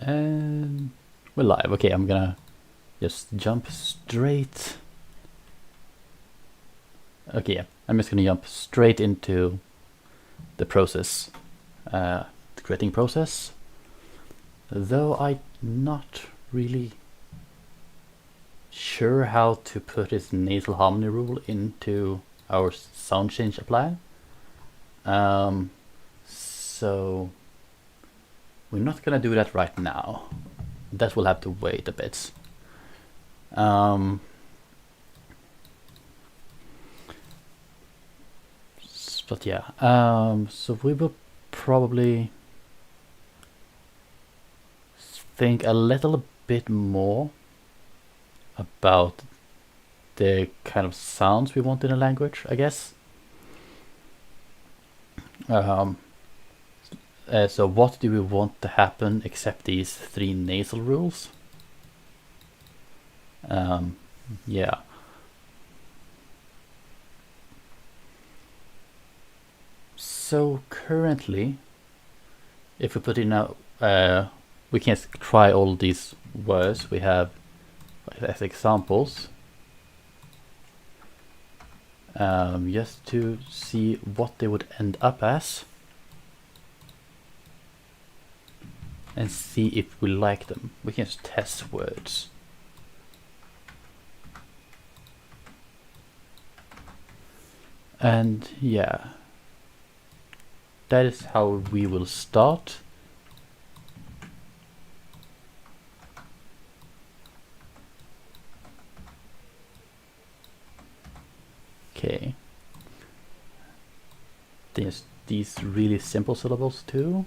And we're live. Okay, I'm gonna just jump straight. Okay, yeah, I'm just gonna jump straight into the process, the creating process. Though I'm not really sure how to put this nasal harmony rule into our sound change apply. So we're not gonna do that right now. That will have to wait a bit. But yeah, so we will probably think a little bit more about the kind of sounds we want in a language, I guess. So what do we want to happen except these three nasal rules? Yeah. So currently, if we put in we can try all these words we have as examples, just to see what they would end up as, and see if we like them. We can just test words. And yeah, that is how we will start. Okay. There's these really simple syllables too.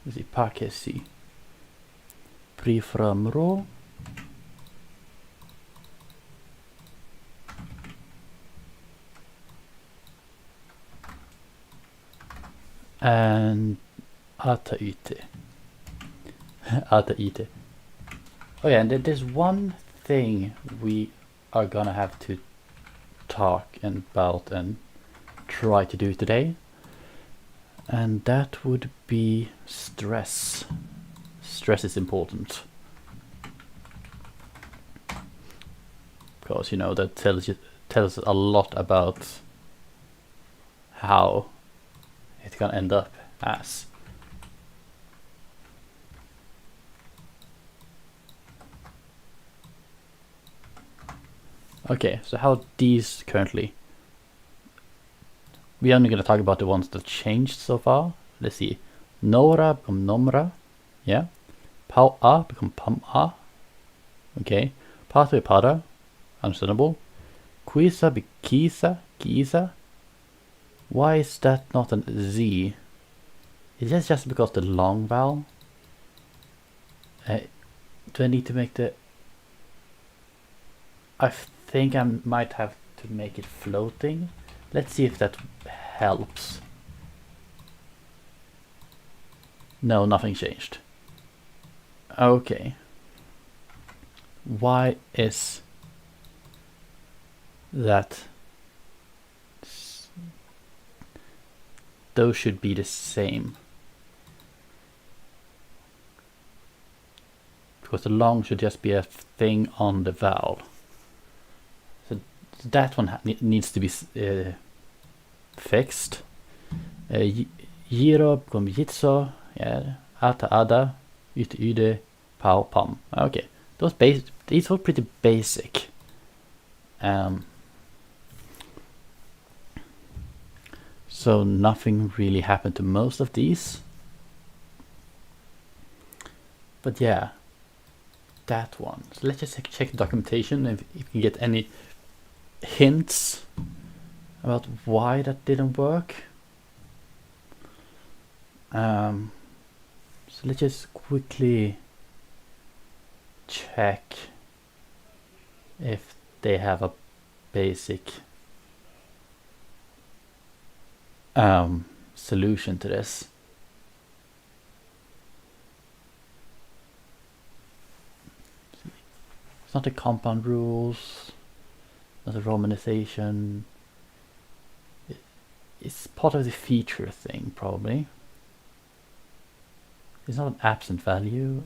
Let's see, pakesi. Priframro. And ataite. Ataite. Oh yeah, and there's one thing we are gonna have to talk about and try to do today, and that would be stress. Stress is important because, you know, that tells a lot about how it can end up as. Okay, so how these currently? We're only going to talk about the ones that changed so far. Let's see. Nora become nomra. Yeah. Pau-a become pam-a. Okay. Pata pada. Understandable. Quisa be kisa. Kisa. Why is that not an Z? Is that just because the long vowel? Do I need to make the... I think I might have to make it floating. Let's see if that helps. No, nothing changed. Okay. Why is that? Those should be the same. Because the long should just be a thing on the vowel. So that one needs to be fixed. Giro become jitso. Yeah. Ata ada. Yte yde. Pau pam. Okay. These were pretty basic. So nothing really happened to most of these. But yeah, that one. So let's just check the documentation if you can get any hints about why that didn't work. So let's just quickly check if they have a basic solution to this. It's not the compound rules, as a romanization. It's part of the feature thing, probably. It's not an absent value.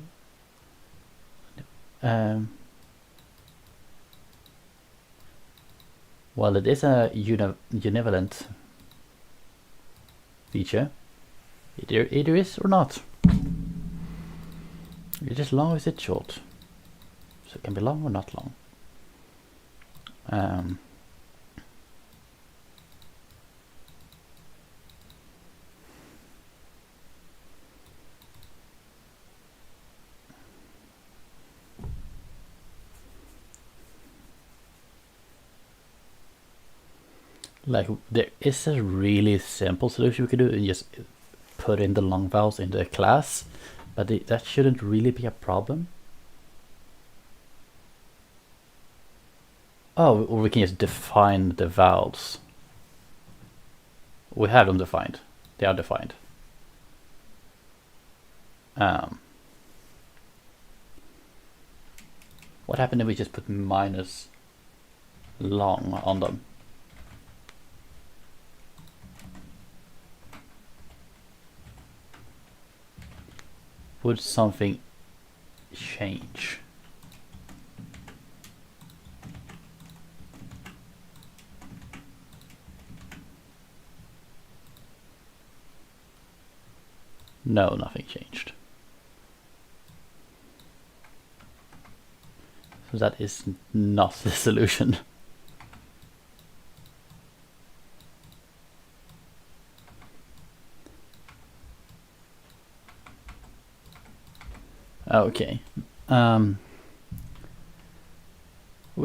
Well, it is a univalent feature. Either is or not. It is long or is it short? So it can be long or not long. Like, there is a really simple solution we could do and just put in the long vowels into a class, but that shouldn't really be a problem. Oh, or we can just define the vowels. We have them defined. They are defined. What happened if we just put minus long on them? Would something change? No, nothing changed. So that is not the solution. Okay. We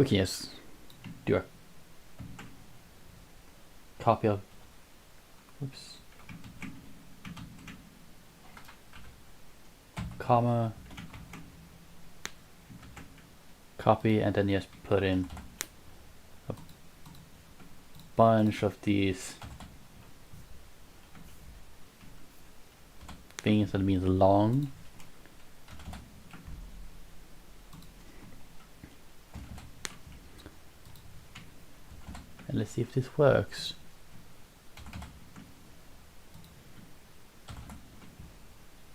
can just do a copy of, oops, comma, copy, and then just put in a bunch of these things that means long. And let's see if this works.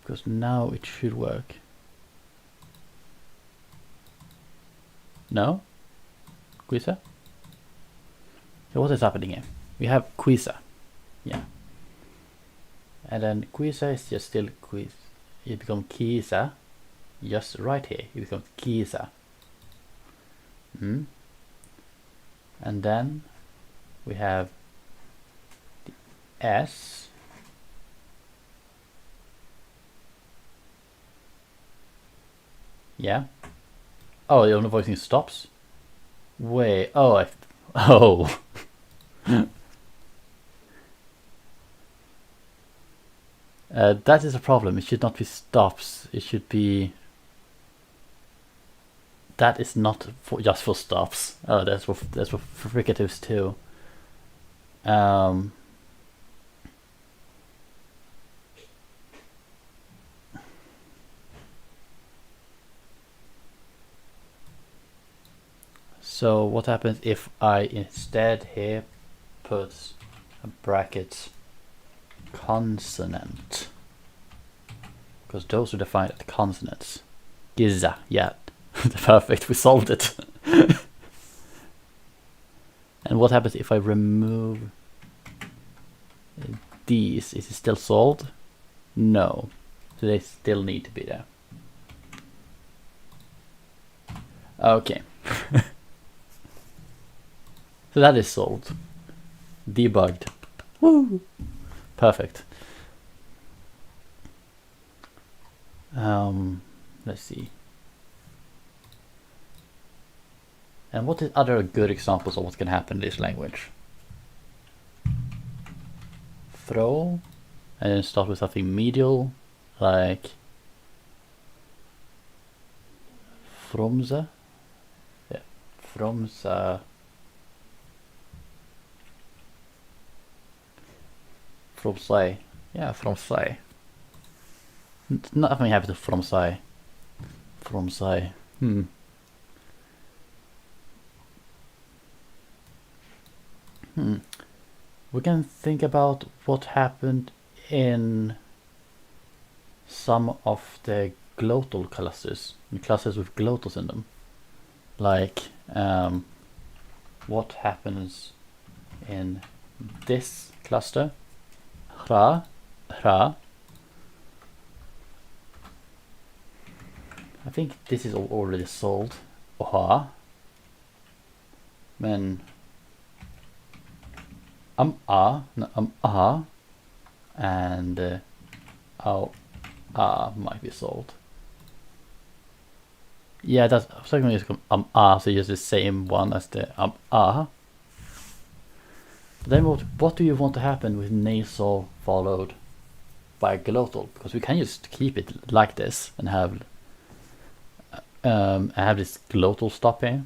Because now it should work. No? Quizza? So what is happening here? We have Quizza. Yeah. And then Quizza is just still quiz. It becomes Quizza. Just right here. It becomes Quizza. And then we have the S. Yeah. Oh, the only voicing stops. Wait. Oh, oh. That is a problem. It should not be stops. It should be. That is not just for stops. Oh, that's for fricatives too. So what happens if I instead here put a bracket consonant? Because those are defined as consonants. Giza, yeah. Perfect, we solved it. And what happens if I remove these? Is it still solved? No. So they still need to be there. Okay. So that is solved. Debugged. Woo! Perfect. Let's see. And what is other good examples of what can happen in this language? Throw, and then start with something medial, like fromse. Yeah, fromse. Fromse. Yeah, fromse. Nothing happens to fromse. Fromse. We can think about what happened in some of the glottal clusters, clusters with glottals in them. Like, what happens in this cluster? Ra, ra. I think this is already solved. Oha. Men ah, and might be solved. Yeah, that's second one is so just the same one as the But then what do you want to happen with nasal followed by glottal? Because we can just keep it like this and have this glottal stop here.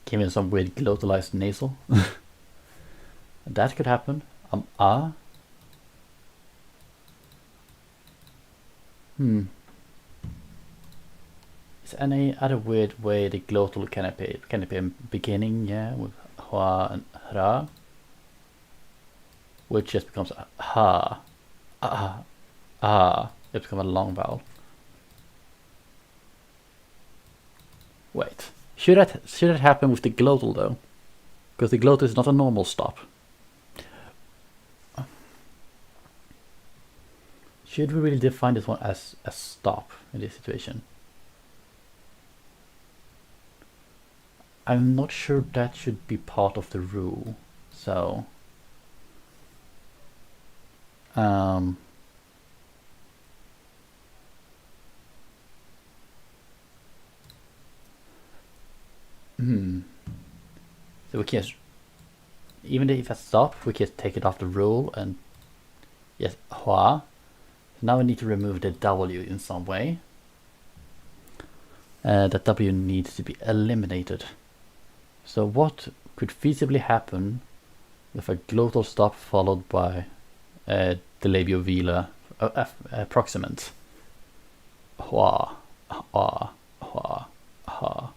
Giving some weird glottalized nasal. That could happen. Is there any other weird way the glottal can appear? Can it be in beginning, yeah, with hua and ra, which just becomes ha, it becomes a long vowel. Wait, should that happen with the glottal though? Because the glottal is not a normal stop. Should we really define this one as a stop in this situation? I'm not sure that should be part of the rule, so so we can, even if it's stop, we can take it off the rule and yes, hua. So now we need to remove the W in some way. That W needs to be eliminated. So what could feasibly happen with a glottal stop followed by the labiovelar approximant? Hua, hua, hua, ha.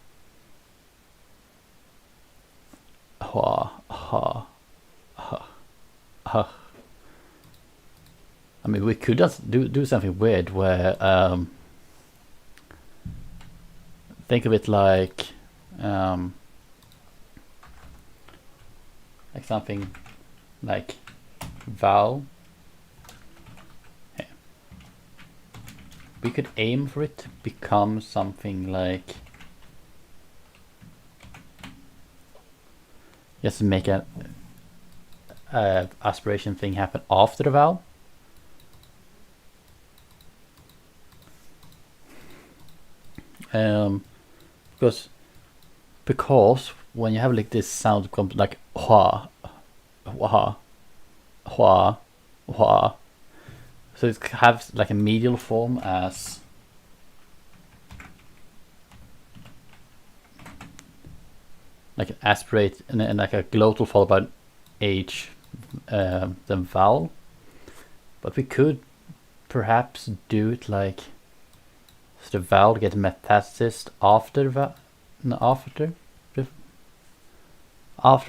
Hua, ha, ha, ha. I mean, we could just do something weird where think of it like something like vowel. Okay. We could aim for it to become something like, just make a aspiration thing happen after the vowel. Because when you have like this sound comes like hua, hua, hua, hua, so it has like a medial form as like an aspirate and like a glottal followed by an H, then vowel. But we could perhaps do it like so the vowel gets metastasis after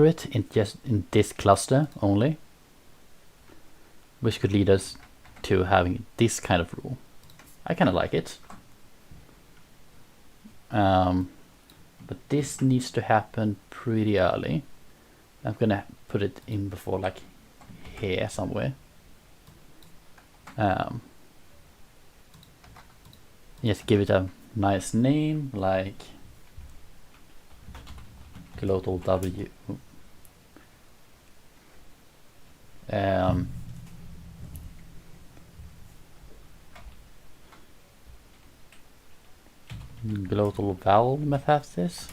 it in this cluster only, which could lead us to having this kind of rule. I kind of like it. But this needs to happen pretty early. I'm gonna put it in before, like here somewhere. Just give it a nice name like glottal W. Glottal vowel metathesis.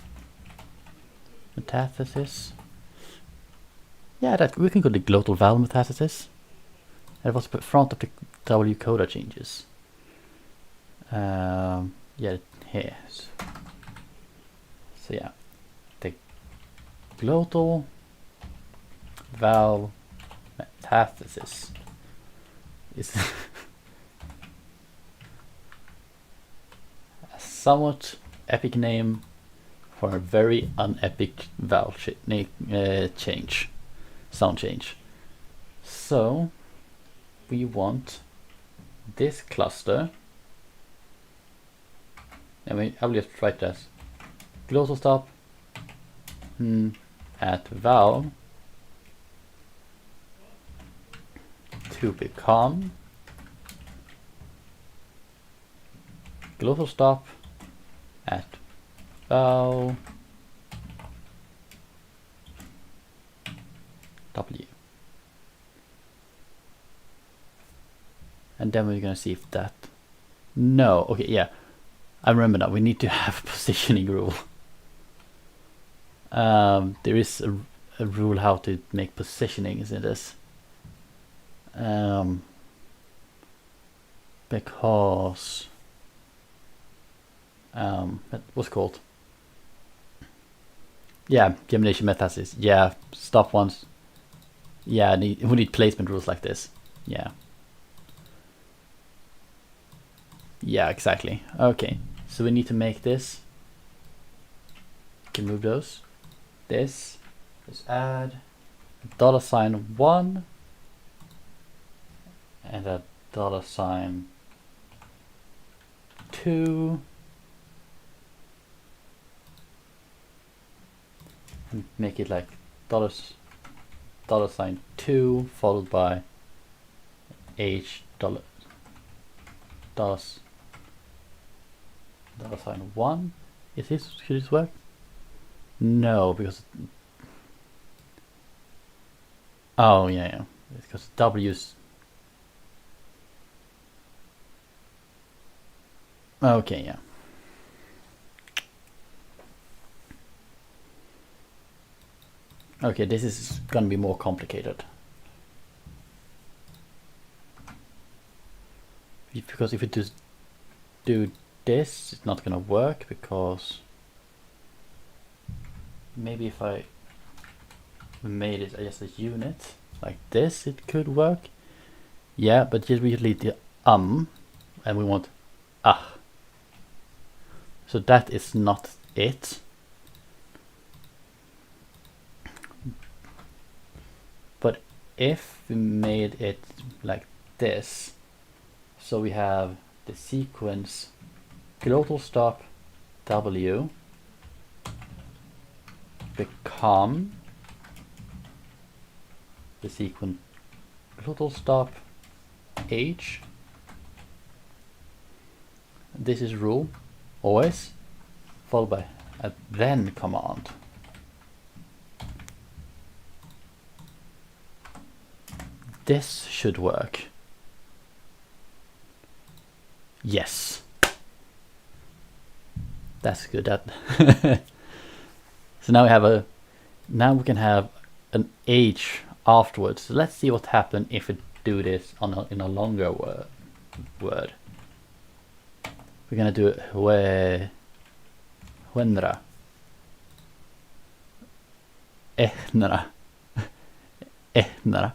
Yeah, that we can go to glottal vowel metathesis. That was in front of the W coda changes. Yeah, here. So yeah, the glottal vowel metathesis is a somewhat epic name for a very unepic vowel change, sound change. So we want this cluster, and I will just write this glossal stop at vowel to become glossal stop at vowel W. And then we're gonna see if that, no, okay, yeah, I remember now, we need to have a positioning rule. There is a rule how to make positionings in this. Because what's called? Yeah, gemination metastasis. Yeah, stop once. Yeah, we need placement rules like this. Yeah. Yeah, exactly. Okay, so we need to make this. Can move those. This. Let's add $1 and a $2. And make it like $2 followed by $1. Should this work? No, because oh yeah, because W's. Okay, yeah. Okay, this is gonna be more complicated. Because if we just do this, it's not gonna work, because maybe if I made it just a unit like this, it could work. Yeah, but just we leave the and we want ah. So that is not it. But if we made it like this, so we have the sequence glottal stop W become the sequence glottal stop H. This is rule always followed by a then command. This should work. Yes. That's good. That so now we have we can have an H afterwards. So let's see what happens if we do this in a longer word. We're gonna do it whenra, etnara, etnara,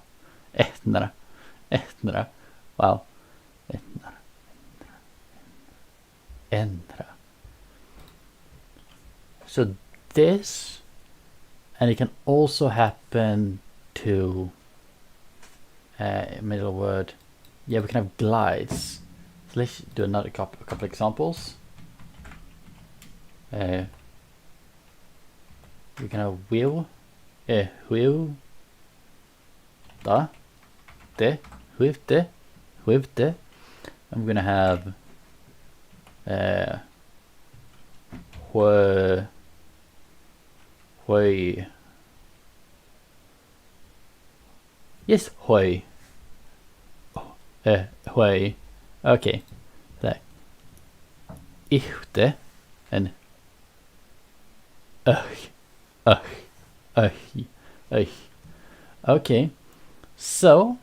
etnara, etnara. Wow, etnara, etnara. So this, and it can also happen to middle word. Yeah, we can have glides. So let's do another couple examples. We can have will, da, de, with de. I'm gonna have Hui. Yes, Hui. Hui. Okay. Like ichte and Okay. So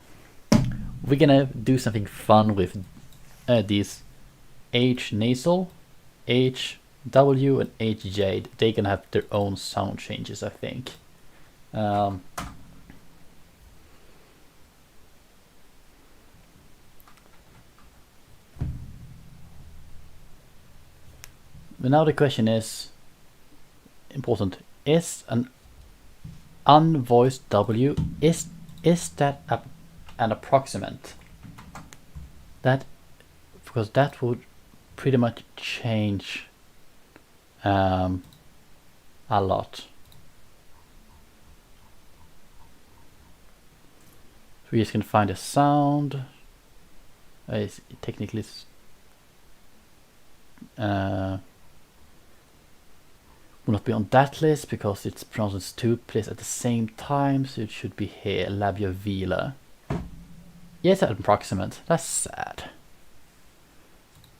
we're gonna do something fun with these H nasal, H W and HJ. They can have their own sound changes, I think. But now the question is, important. Is an unvoiced W, is that an approximant? That, because that would pretty much change a lot. So we just can find a sound. It's technically will not be on that list because it's pronounced two places at the same time, so it should be here, labiovelar. Yes, an approximant. That's sad.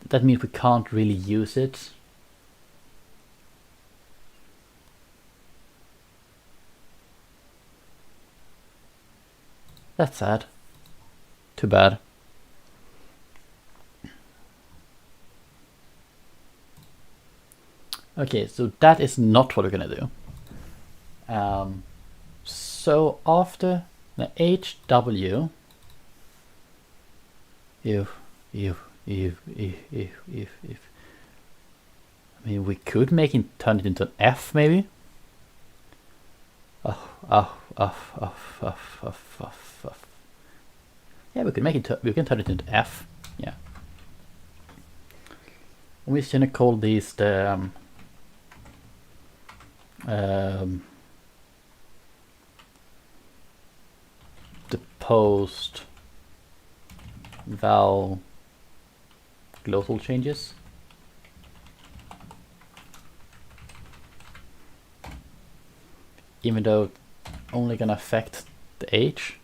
That means we can't really use it. That's sad. Too bad. Okay, so that is not what we're gonna do. So after the HW, if I mean, we could turn it into an F, maybe. Yeah, we can turn it into F. Yeah. We're just gonna call these the post vowel glottal changes. Even though it's only gonna affect the H.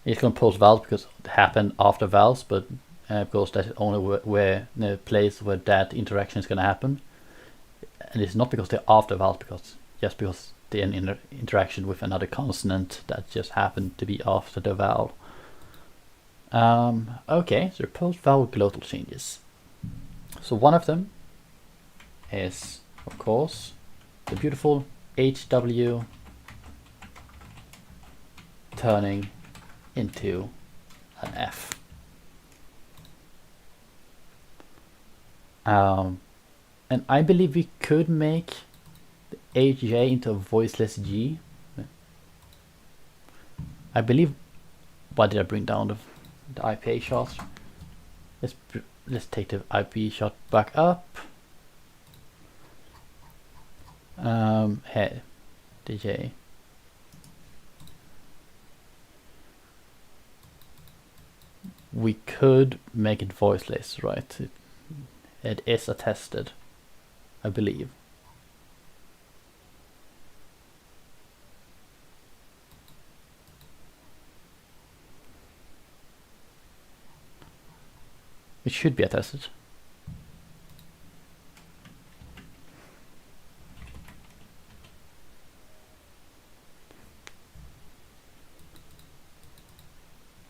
It's gonna post vowels because it happened after vowels, but because that's only where the place where that interaction is gonna happen. And it's not because they're after vowels, because they're in interaction with another consonant that just happened to be after the vowel. Okay, so post vowel glottal changes. So one of them is, of course, the beautiful HW turning into an F. And I believe we could make the HJ into a voiceless G. I believe. Why did I bring down the IPA shot? Let's take the IP shot back up. Hey, DJ. We could make it voiceless, right? It is attested, I believe. It should be attested.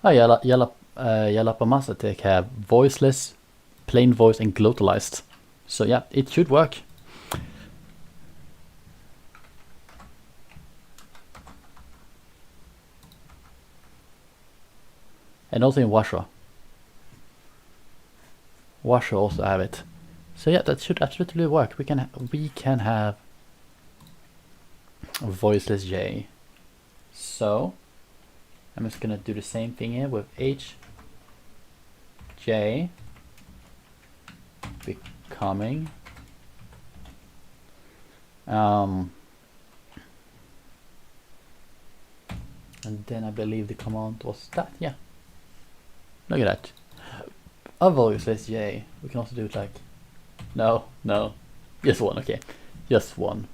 Oh, Yalapamasatek have voiceless, plain voice, and glottalized. So yeah, it should work. And also in Washoe. Washoe also have it. So yeah, that should absolutely work. We can have a voiceless J. So I'm just gonna do the same thing here with H J becoming and then I believe the command was that. Yeah, look at that. A voiceless J. We can also do it like no, just one. Okay, just one.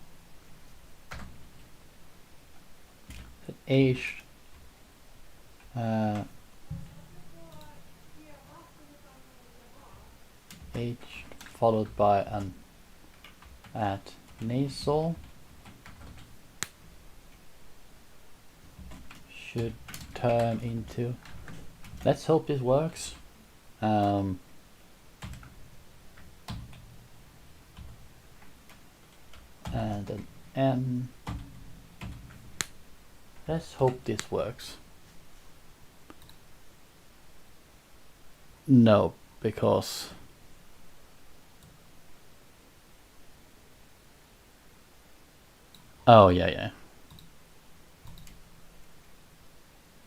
H H followed by an at nasal should turn into. Let's hope this works. And an N. Let's hope this works. No, because Oh, yeah, yeah.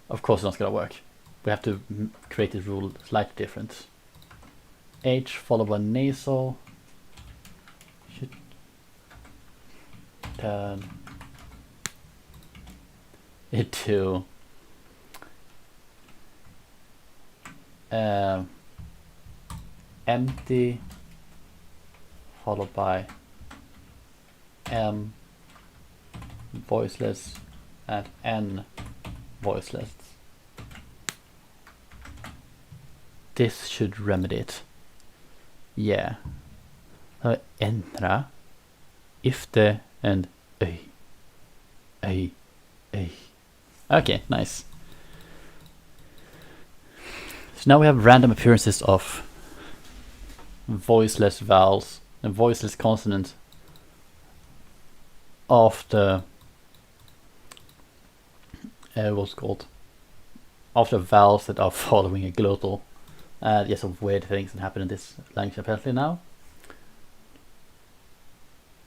Of course it's not gonna work. We have to create a rule slightly different. H followed by nasal should turn into empty followed by M voiceless and N voiceless. This should remedy it. Yeah. Ändra, ifte, and öj. Öj, öj. Okay, nice. So now we have random appearances of voiceless vowels and voiceless consonants after what's called after vowels that are following a glottal. Yes, some weird things that happen in this language apparently now.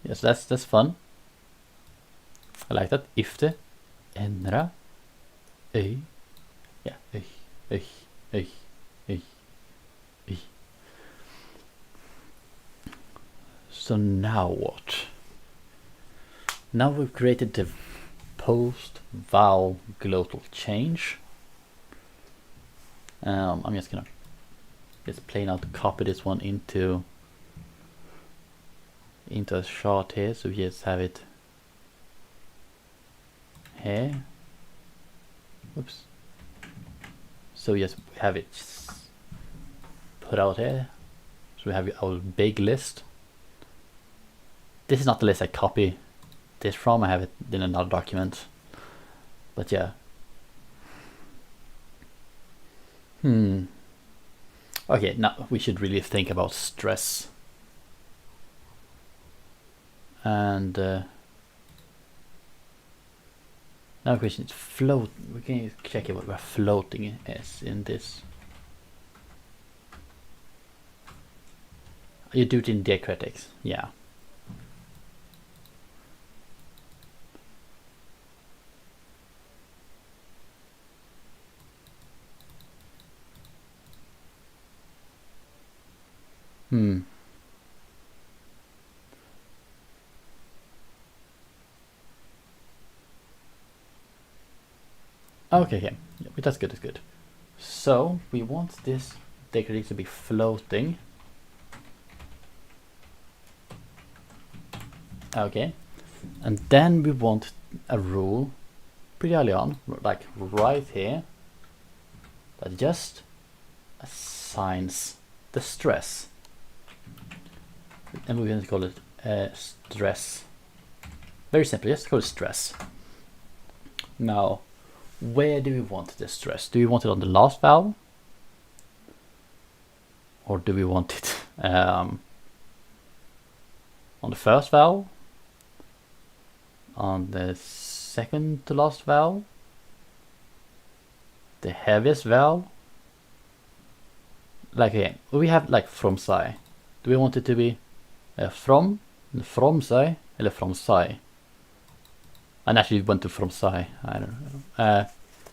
Yes, that's fun. I like that. Ifte, ändra, öj. Yeah, öj, öj, öj, öj, öj. So now what? Now we've created the post-vowel glottal change. I'm just gonna plain out copy this one into a chart here, so we just have it here. Oops. So yes, we have it put out here. So we have our big list. This is not the list I copy this from. I have it in another document. But yeah. Okay, now we should really think about stress. And now the question is float. We can check what where floating is in this. You do it in diacritics, yeah. Okay, yeah, that's good, that's good. So we want this diacritic to be floating. Okay, and then we want a rule pretty early on, like right here, that just assigns the stress. And we're going to call it stress. Very simply, just call it stress. Now, where do we want the stress? Do we want it on the last vowel? Or do we want it on the first vowel? On the second to last vowel? The heaviest vowel? Like again, we have like from psi. Do we want it to be from psi, eller from psi? And actually went to from psi, I don't know.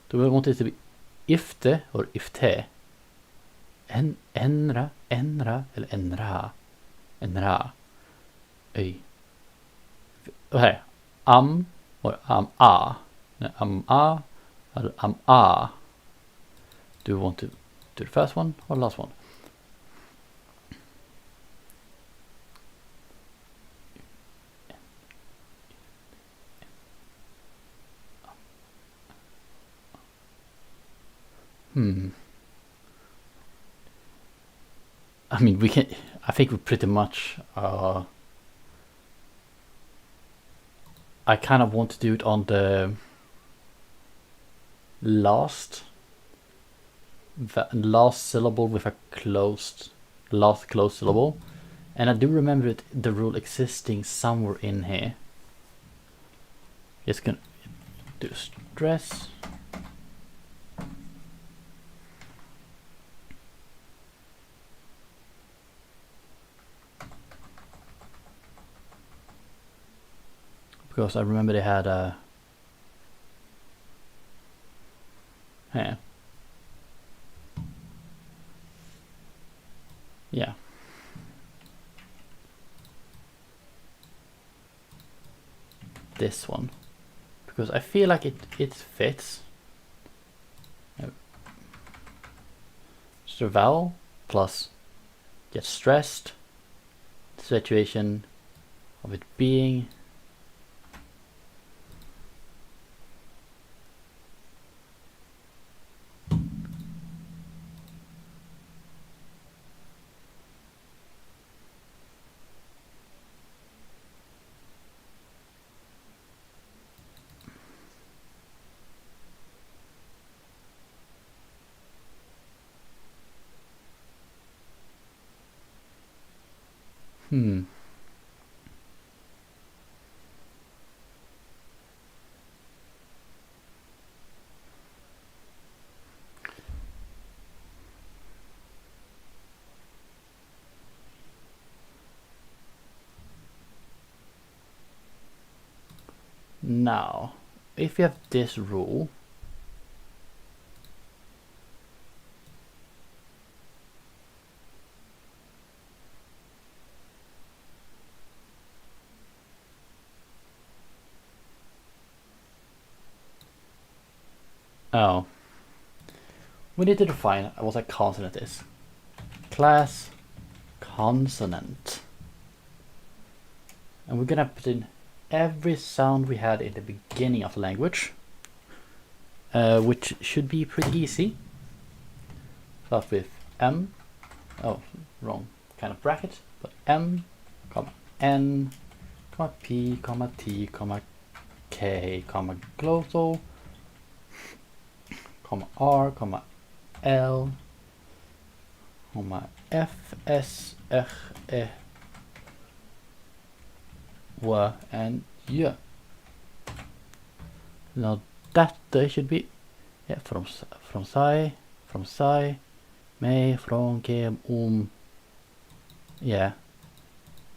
Do we want it to be ifte or ifte? Enra, eller enra? Enra. Öj. Okay. Or a. A or a. Do we want to do the first one or the last one? I mean, we can. I think we pretty much. I kind of want to do it on the last syllable with a last closed syllable, and I do remember the rule existing somewhere in here. Just gonna do stress. because I remember they had a yeah. This one, because I feel like it fits. Just a vowel plus get stressed, situation of it being. Now, if you have this rule, we need to define what a consonant is. Class consonant. And we're gonna put in every sound we had in the beginning of the language, which should be pretty easy. Start with M, oh, wrong kind of bracket, but M, comma N, comma P, comma T, comma K, comma glottal, comma R, comma L, comma F, S, R, E, W, and J. Now that should be from Sai, May, från, Kem,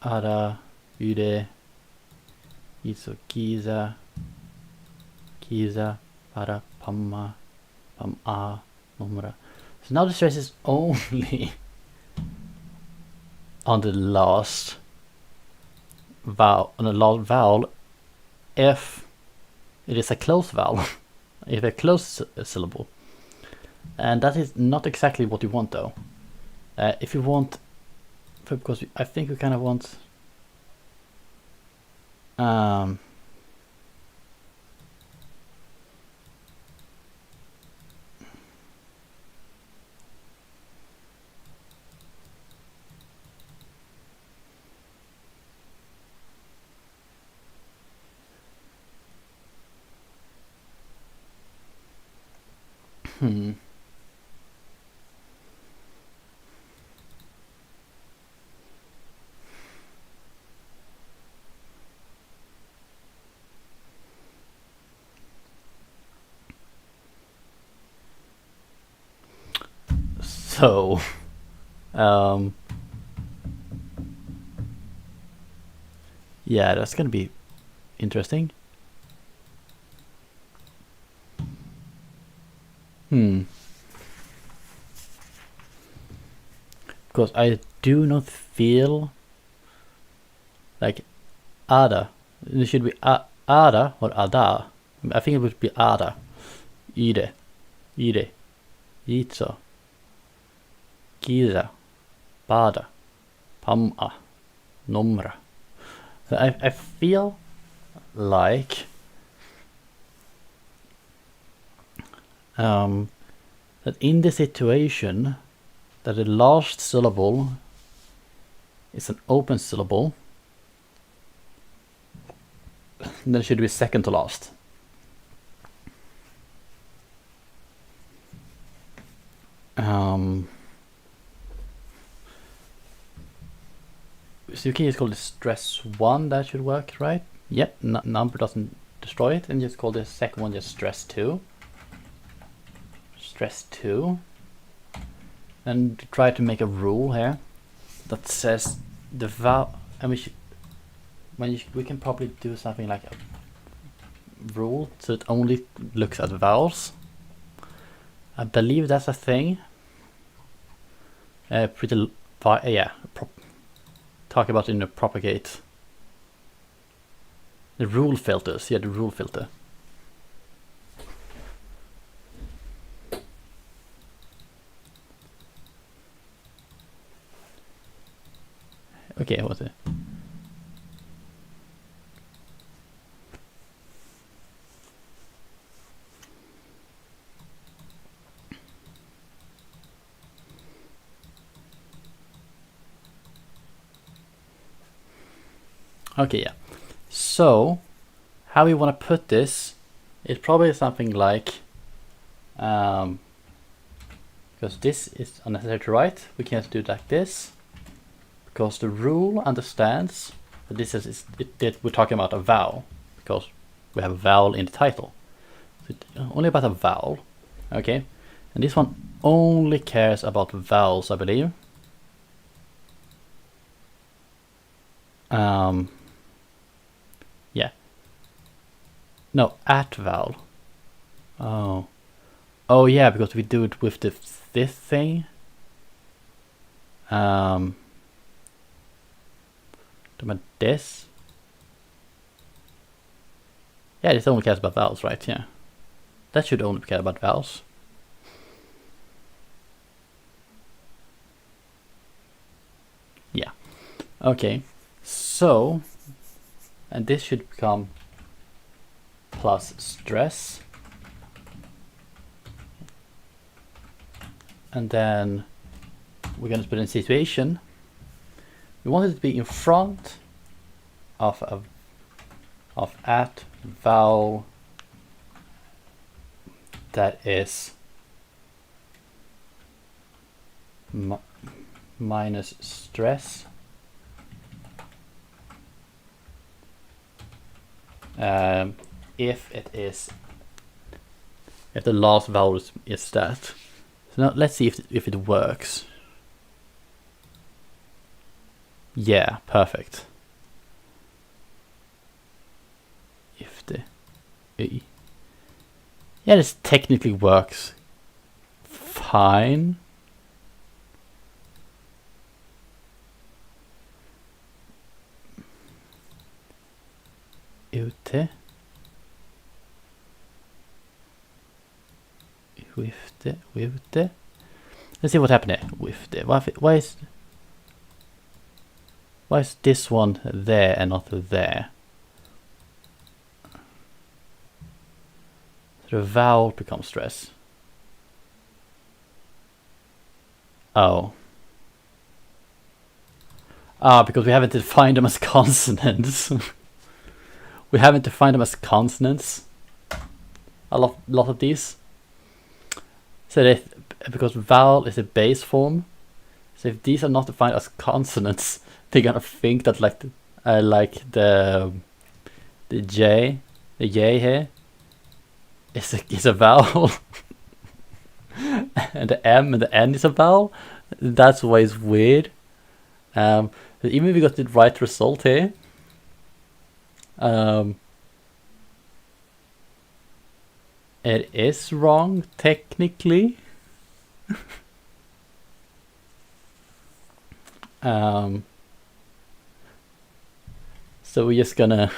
Ada, Ude, Iso, Kiza, Para, Pamma, Pam-a, Numra. So now the stress is only on the last vowel, if it is a closed vowel, if a closed syllable. And that is not exactly what you want though. If you want, because I think we kind of want so yeah, that's gonna be interesting. Because I do not feel like Ada. It should be Ada or Ada. I think it would be Ada. Ide, Itso, Kiza, Pada, Pam-a, Numra. I feel like that in the situation that the last syllable is an open syllable, then it should be second to last. So you can just call this stress 1, that should work, right? Yep, number doesn't destroy it, and just call the second one just stress 2. Stress 2. And try to make a rule here that says the vowel, and we should we can probably do something like a rule so it only looks at vowels. I believe that's a thing. Talk about in the propagate. The rule filters, yeah, the rule filter. Okay, what's it? Okay, yeah. So, how we want to put this is probably something like, because this is unnecessary to write, we can't do it like this, because the rule understands that this is we're talking about a vowel, because we have a vowel in the title. So only about a vowel, okay? And this one only cares about vowels, I believe. Yeah. No, at vowel. Oh. Oh yeah, because we do it with this thing. This. Yeah, this only cares about vowels, right? Yeah. That should only care about vowels. Yeah. Okay. So, and this should become plus stress. And then we're going to put in a situation. We want it to be in front of at vowel that is minus stress. If the last vowel is that. So now let's see if it works. Yeah, perfect. If the yeah, this technically works fine. Ute. Wifte. Let's see what happened here. Wifte. Why is this one there and not there? So the vowel becomes stress. Oh. Because we haven't defined them as consonants. We haven't defined them as consonants. A lot of these. So because vowel is a base form, so if these are not defined as consonants, they're gonna think that like the J, the Y here, is a vowel, and the M and the N is a vowel. That's always weird. Even if we got the right result here, it is wrong technically. So we're just gonna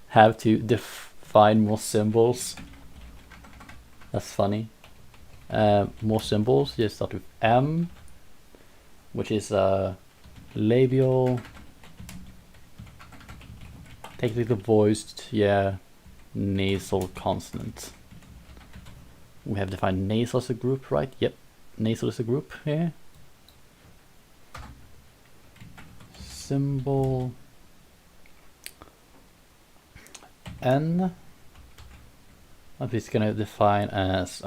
have to define more symbols. That's funny. More symbols. Just start with M, which is labial, technically voiced, yeah, nasal consonant. We have defined nasal as a group, right? Yep, nasal is a group here. Symbol N, what is going to define as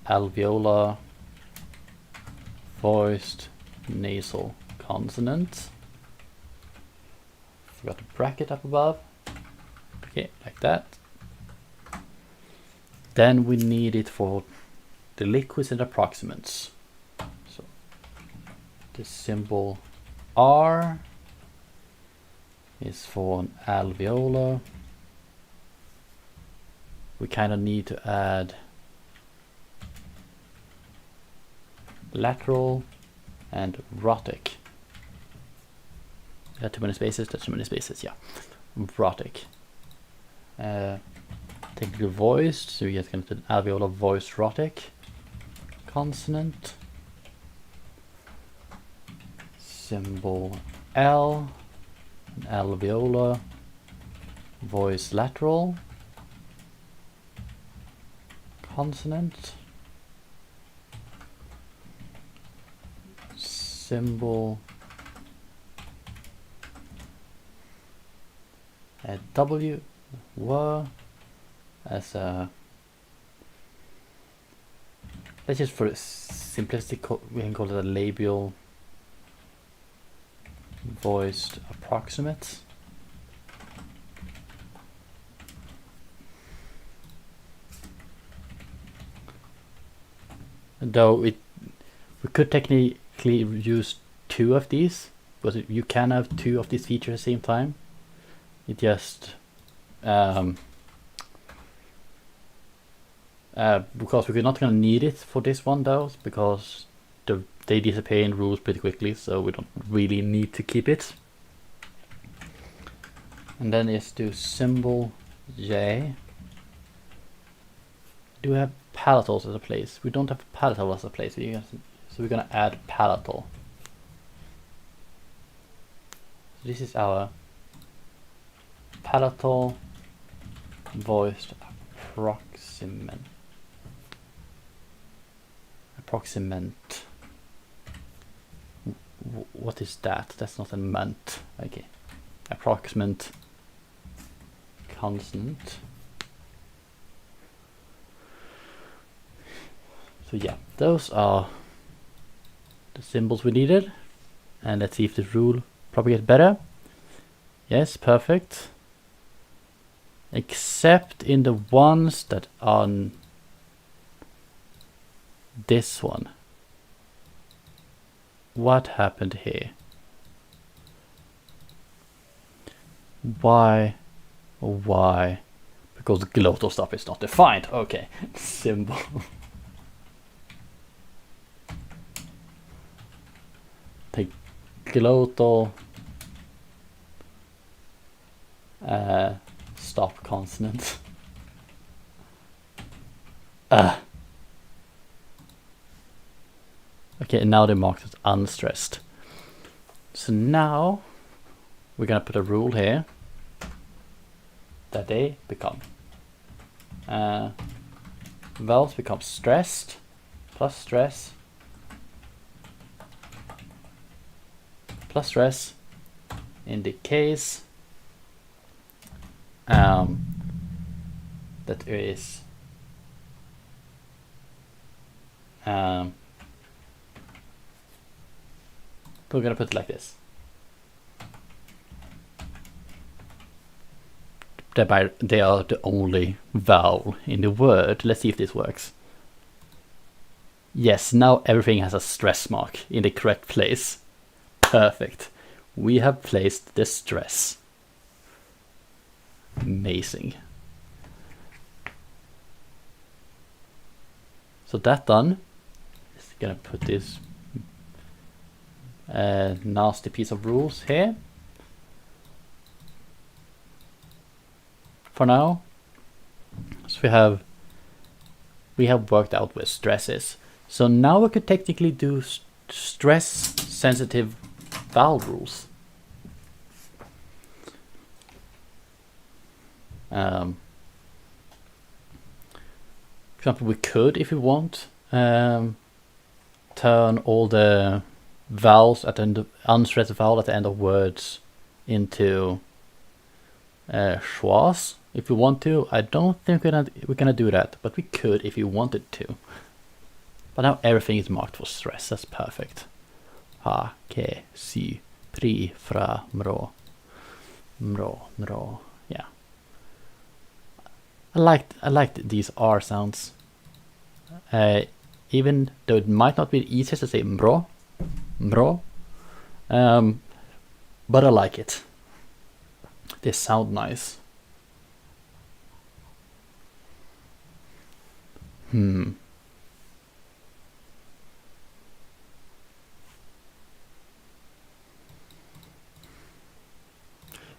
alveolar voiced nasal consonant. Forgot to bracket up above. Okay, like that. Then we need it for the liquids and approximants. So the symbol R is for an alveolar. We kind of need to add lateral and rhotic. Too many spaces, that's too many spaces, yeah. Rhotic. Technically voiced, so we get kind of an alveolar voiced rhotic. Consonant. Symbol L. An alveolar voiced lateral. Consonant. Symbol W were as a, let's just for simplistic we can call it a labial voiced approximate. Though we could technically use two of these, but you can have two of these features at the same time. It just because we're not going to need it for this one though, because they disappear in rules pretty quickly, so we don't really need to keep it. And then let's do symbol J. Do we have palatals as a place? We don't have palatal as a place, so we're going to add palatal. So this is our palatal voiced approximant. What is that? That's not a ment. Okay. Approximate consonant. So yeah, those are the symbols we needed. And let's see if the rule propagates better. Yes, perfect. Except in the ones that are on this one. What happened here? Why? Why? Because the glottal stuff is not defined. Okay, symbol. Take glottal stop consonant. Okay, and now they're marked as unstressed. So now we're gonna put a rule here that they become vowels become stressed plus stress plus stress in the case that is we're gonna put it like this. They are the only vowel in the word. Let's see if this works. Yes, now everything has a stress mark in the correct place. Perfect. We have placed the stress. Amazing. So that done. Just gonna put this nasty piece of rules here. For now, so we have worked out where stress is. So now we could technically do stress sensitive vowel rules. For example, we could, if we want, turn all the vowels at the end of, unstressed vowel at the end of words into schwas. If we want to, I don't think we're gonna do that, but we could if you wanted to. But now everything is marked for stress. That's perfect. Ha, ke, si, pri, fra, mro, mro. Yeah. I liked these R sounds. Even though it might not be the easiest to say mro, but I like it. They sound nice.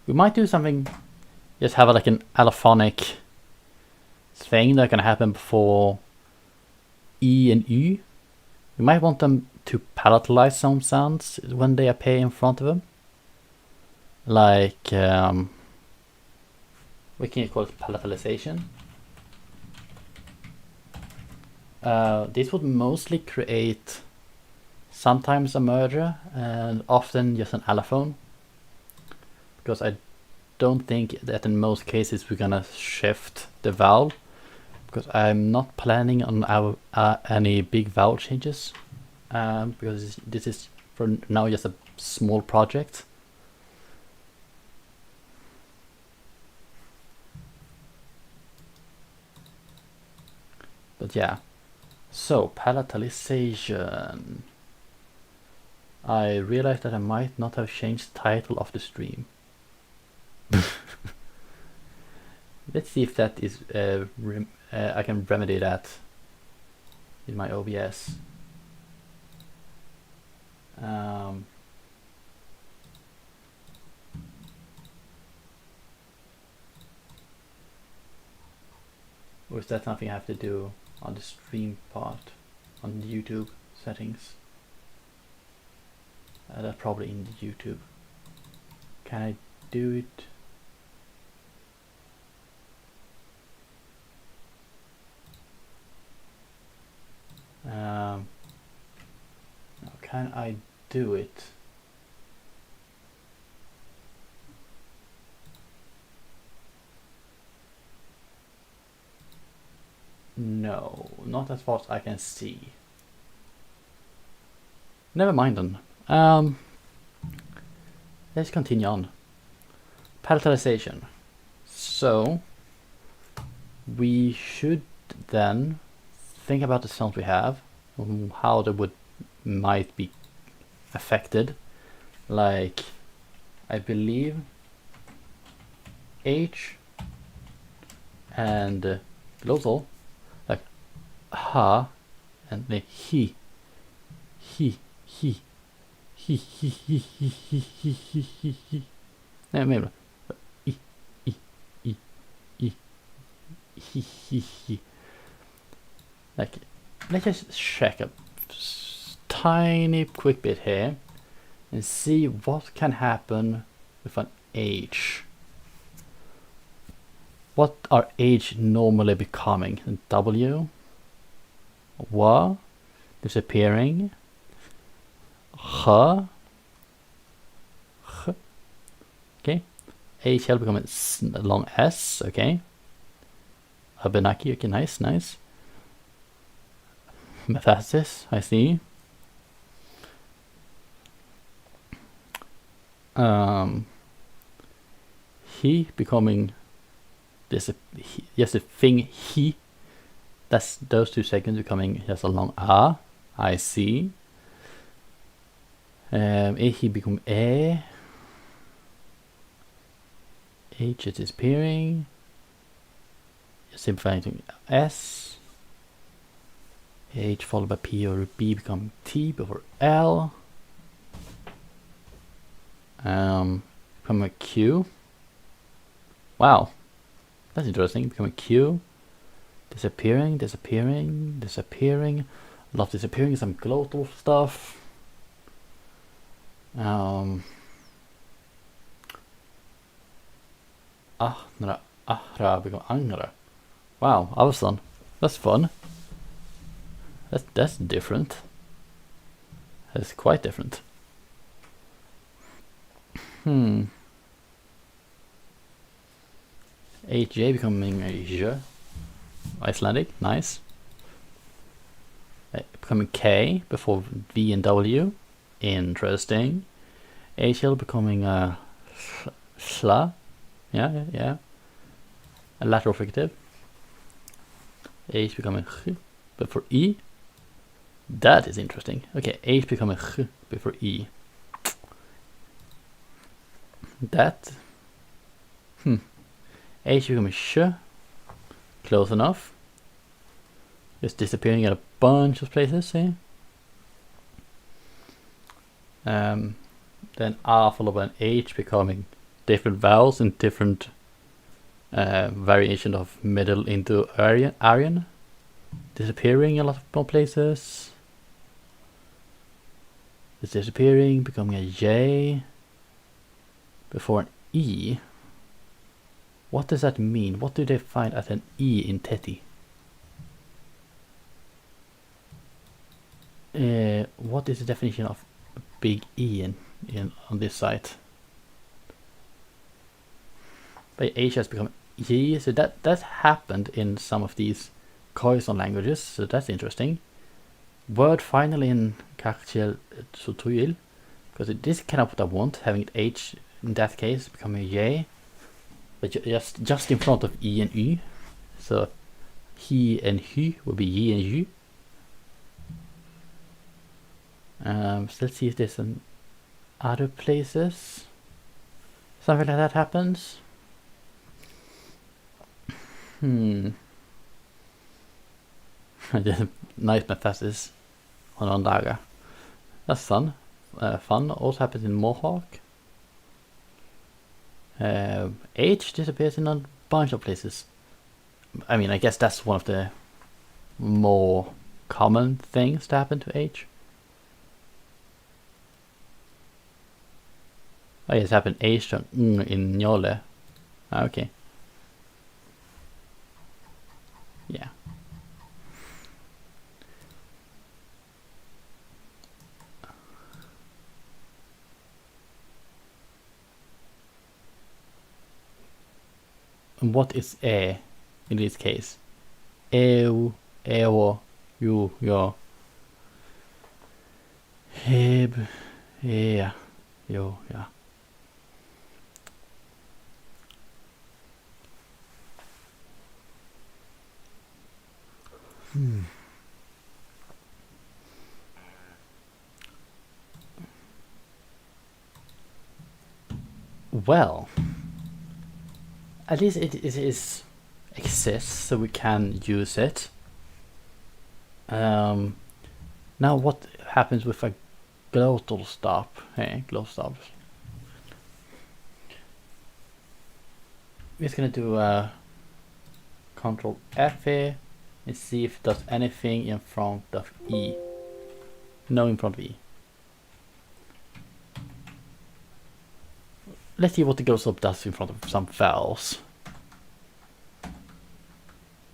We might do something, just have like an allophonic thing that can happen before E and U. We might want them to palatalize some sounds when they appear in front of them. Like, we can call it palatalization. This would mostly create sometimes a merger and often just an allophone, because I don't think that in most cases we're gonna shift the vowel, because I'm not planning on any big vowel changes, because this is for now just a small project. But yeah, so palatalization. I realized that I might not have changed the title of the stream. Let's see if that is I can remedy that in my OBS. Or is that something I have to do on the stream part, on the YouTube settings? That's probably in the YouTube. Can I do it? Can I do it? No, not as far as I can see. Never mind then. Let's continue on. Palatalization. So we should then think about the sounds we have, how they might be affected. Like, I believe H and glottal, like ha and the he. No, maybe like, let's just check a tiny quick bit here and see what can happen with an H. What are H normally becoming? W, wa, disappearing, h, okay. H will become a long S, okay. Abenaki, okay, nice. Metastasis, I see. He becoming this, just a thing he. That's those 2 seconds becoming just a long a. I see. He become a. H is disappearing. Simplifying S. H followed by P or B become T before L. Become a Q. Wow, that's interesting. Become a Q. Disappearing. A lot of disappearing. Some glottal stuff. Ahra become angra. Wow, avstånd. That's fun. That's different. That's quite different. HJ becoming a J. Icelandic, nice. Becoming K before V and W. Interesting. HL becoming a Sla. Yeah. A lateral fricative. H becoming H before E. That is interesting. Okay, H becoming H before E. That H becoming sh. Close enough. It's disappearing in a bunch of places here. Then R followed by an H becoming different vowels in different variation of middle into Aryan. Disappearing in a lot of more places. It's disappearing, becoming a J before an E. What does that mean? What do they find as an E in Teti? What is the definition of a big E on this site? But H has become E, so that happened in some of these Khoisan languages, so that's interesting. Word finally in Kakchel Sutuyil, because this is kind of what I want, having H in that case becoming a J, but just in front of E and Y. So he and Hy will be Yi and Yu. So let's see if there's some other places something like that happens. Nice metastasis on Ondaga. That's fun. Fun also happens in Mohawk. H disappears in a bunch of places. I mean, I guess that's one of the more common things to happen to H. Oh, yes, happened H to in Njole. Okay. Yeah. And what is E in this case? Eu, eo, you, yo. Heb, yeah, yo, yeah. Well, at least it exists, so we can use it. Now, what happens with a glottal stop? Hey, glottal stops. We're just gonna do Control F here and see if it does anything in front of E. No, in front of E. Let's see what the glottal stop does in front of some vowels.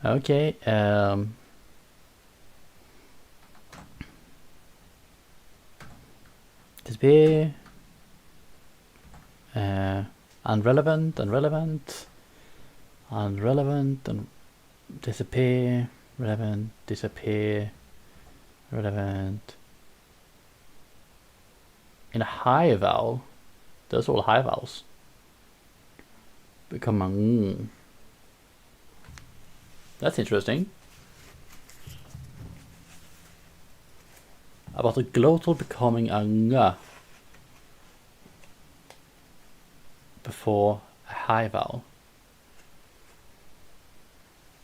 Okay, disappear, unrelevant, and disappear, relevant, disappear, relevant. In a high vowel, those are all high vowels. Become a That's interesting. About the glottal becoming a ng before a high vowel.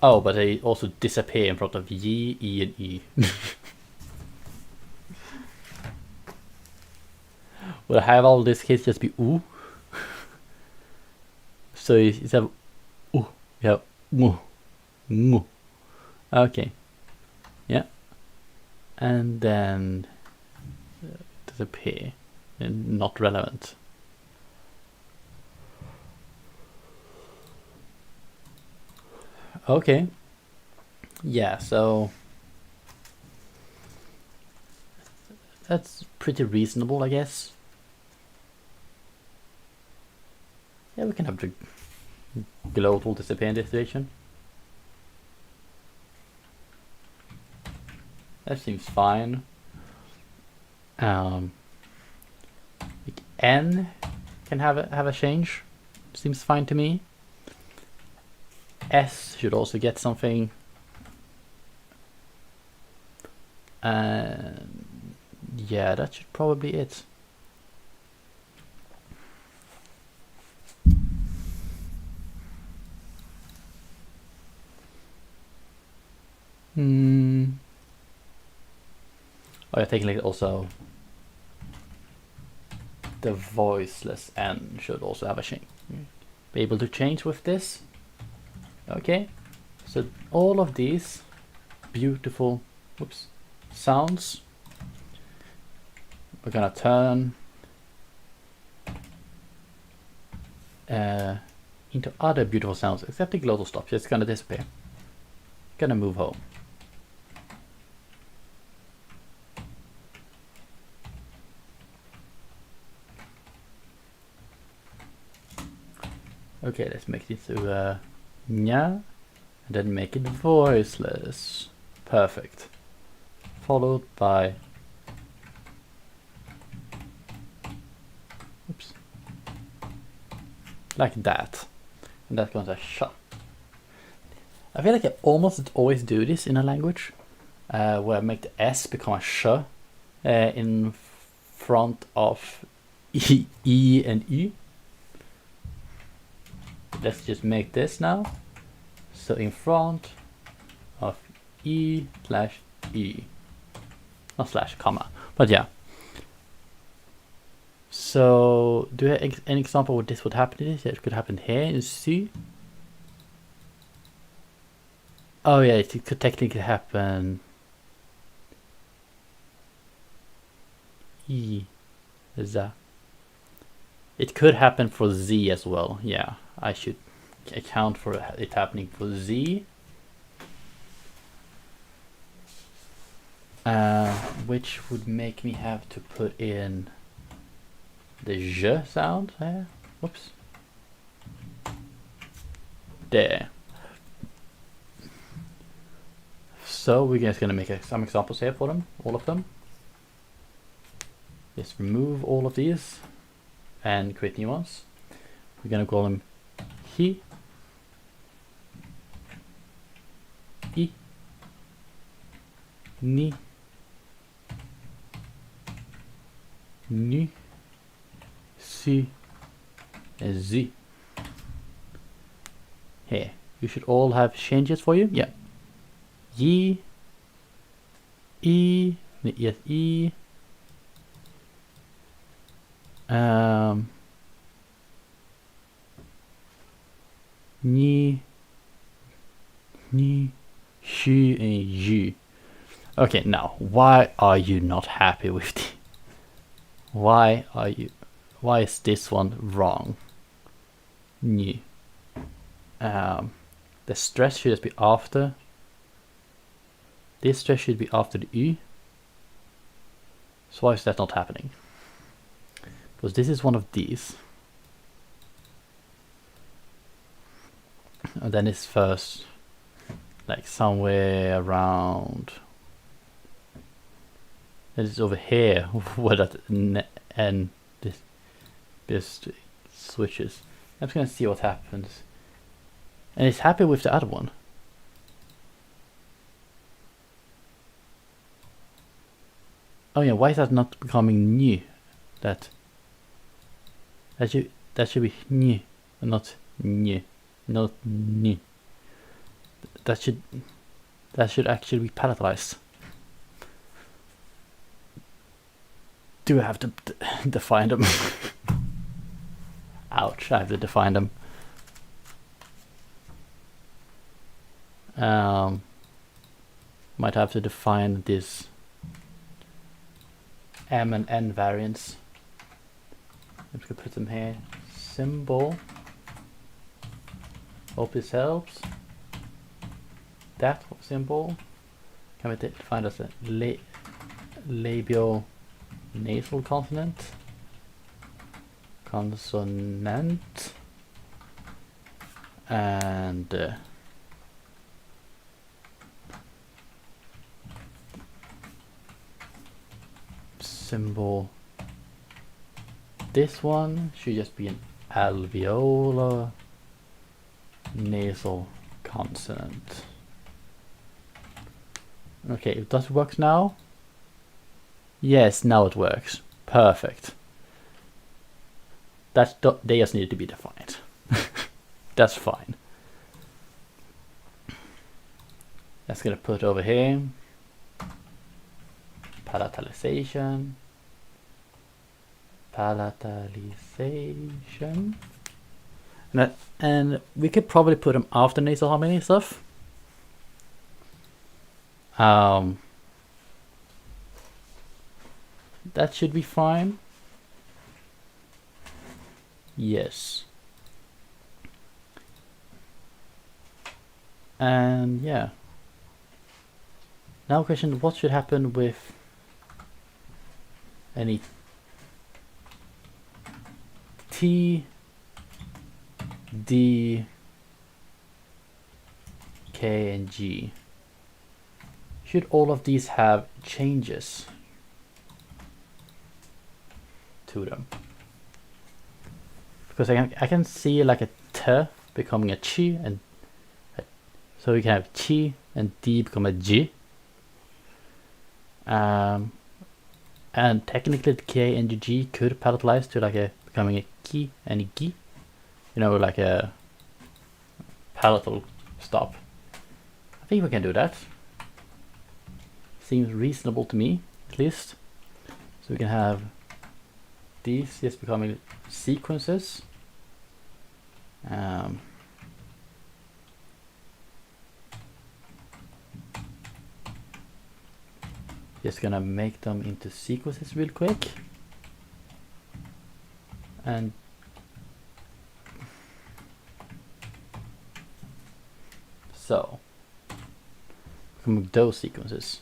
Oh, but they also disappear in front of Y, E, and E. Will a high vowel in this case just be U? So instead of U, you have mu. Mu. Okay. Yeah. And then disappear. And not relevant. Okay. Yeah, so that's pretty reasonable, I guess. Yeah, we can have the glottal disappear in this situation. That seems fine. N can have a change. Seems fine to me. S should also get something. Yeah, that should probably be it. Oh, yeah, technically also the voiceless N should also have a change. Be able to change with this. Okay, so all of these beautiful sounds we're gonna turn into other beautiful sounds, except the glottal stops. It's gonna disappear. Gonna move home. Okay, let's make it to nya, and then make it voiceless. Perfect. Followed by like that, and that becomes a sh. I feel like I almost always do this in a language, where I make the S become a sh in front of E and Y. Let's just make this now. So in front of E slash E, not slash, comma, but yeah. So do you have an example where this would happen? It could happen here in C. Oh yeah, it could technically happen E, Z. It could happen for Z as well. Yeah, I should account for it happening for Z. Which would make me have to put in the j sound there. Whoops. There. So we're just gonna make some examples here for them, all of them. Just remove all of these and create new ones. We're gonna call them he, I, ni, nu, si, and z. Here, you should all have changes for you. Yeah. Yi, I, yes, I. Ni, shi, and yi. Okay, now why are you not happy with the? Why is this one wrong? Ni. The stress should just be after. This stress should be after the Y. So why is that not happening? Because this is one of these. And then it's first, like somewhere around. It's over here where that N this switches. I'm just gonna see what happens. And it's happy with the other one. Oh yeah, why is that not becoming new? That should be new, not new, not new. That should actually be palatalized. Do I have to define them? Ouch! I have to define them. Might have to define this M and N variants. I'm just gonna put them here. Symbol. Hope this helps. That symbol can be defined as a labial nasal consonant. Consonant. And symbol. This one should just be an alveolar nasal consonant. Okay, does it work now? Yes, now it works. Perfect. They just need to be defined. That's fine. That's gonna put over here. Palatalization. And we could probably put them after nasal harmony stuff. That should be fine. Yes. And yeah. Now question, what should happen with any T, D, K, and G? Should all of these have changes to them? Because I can see like a T becoming a Chi, and so we can have Chi and D become a G. And technically the K and the G could palatalize to like becoming a Ki and a Gi. You know, like a palatal stop. I think we can do that. Seems reasonable to me, at least. So we can have these just becoming sequences. Just gonna make them into sequences real quick. And so from those sequences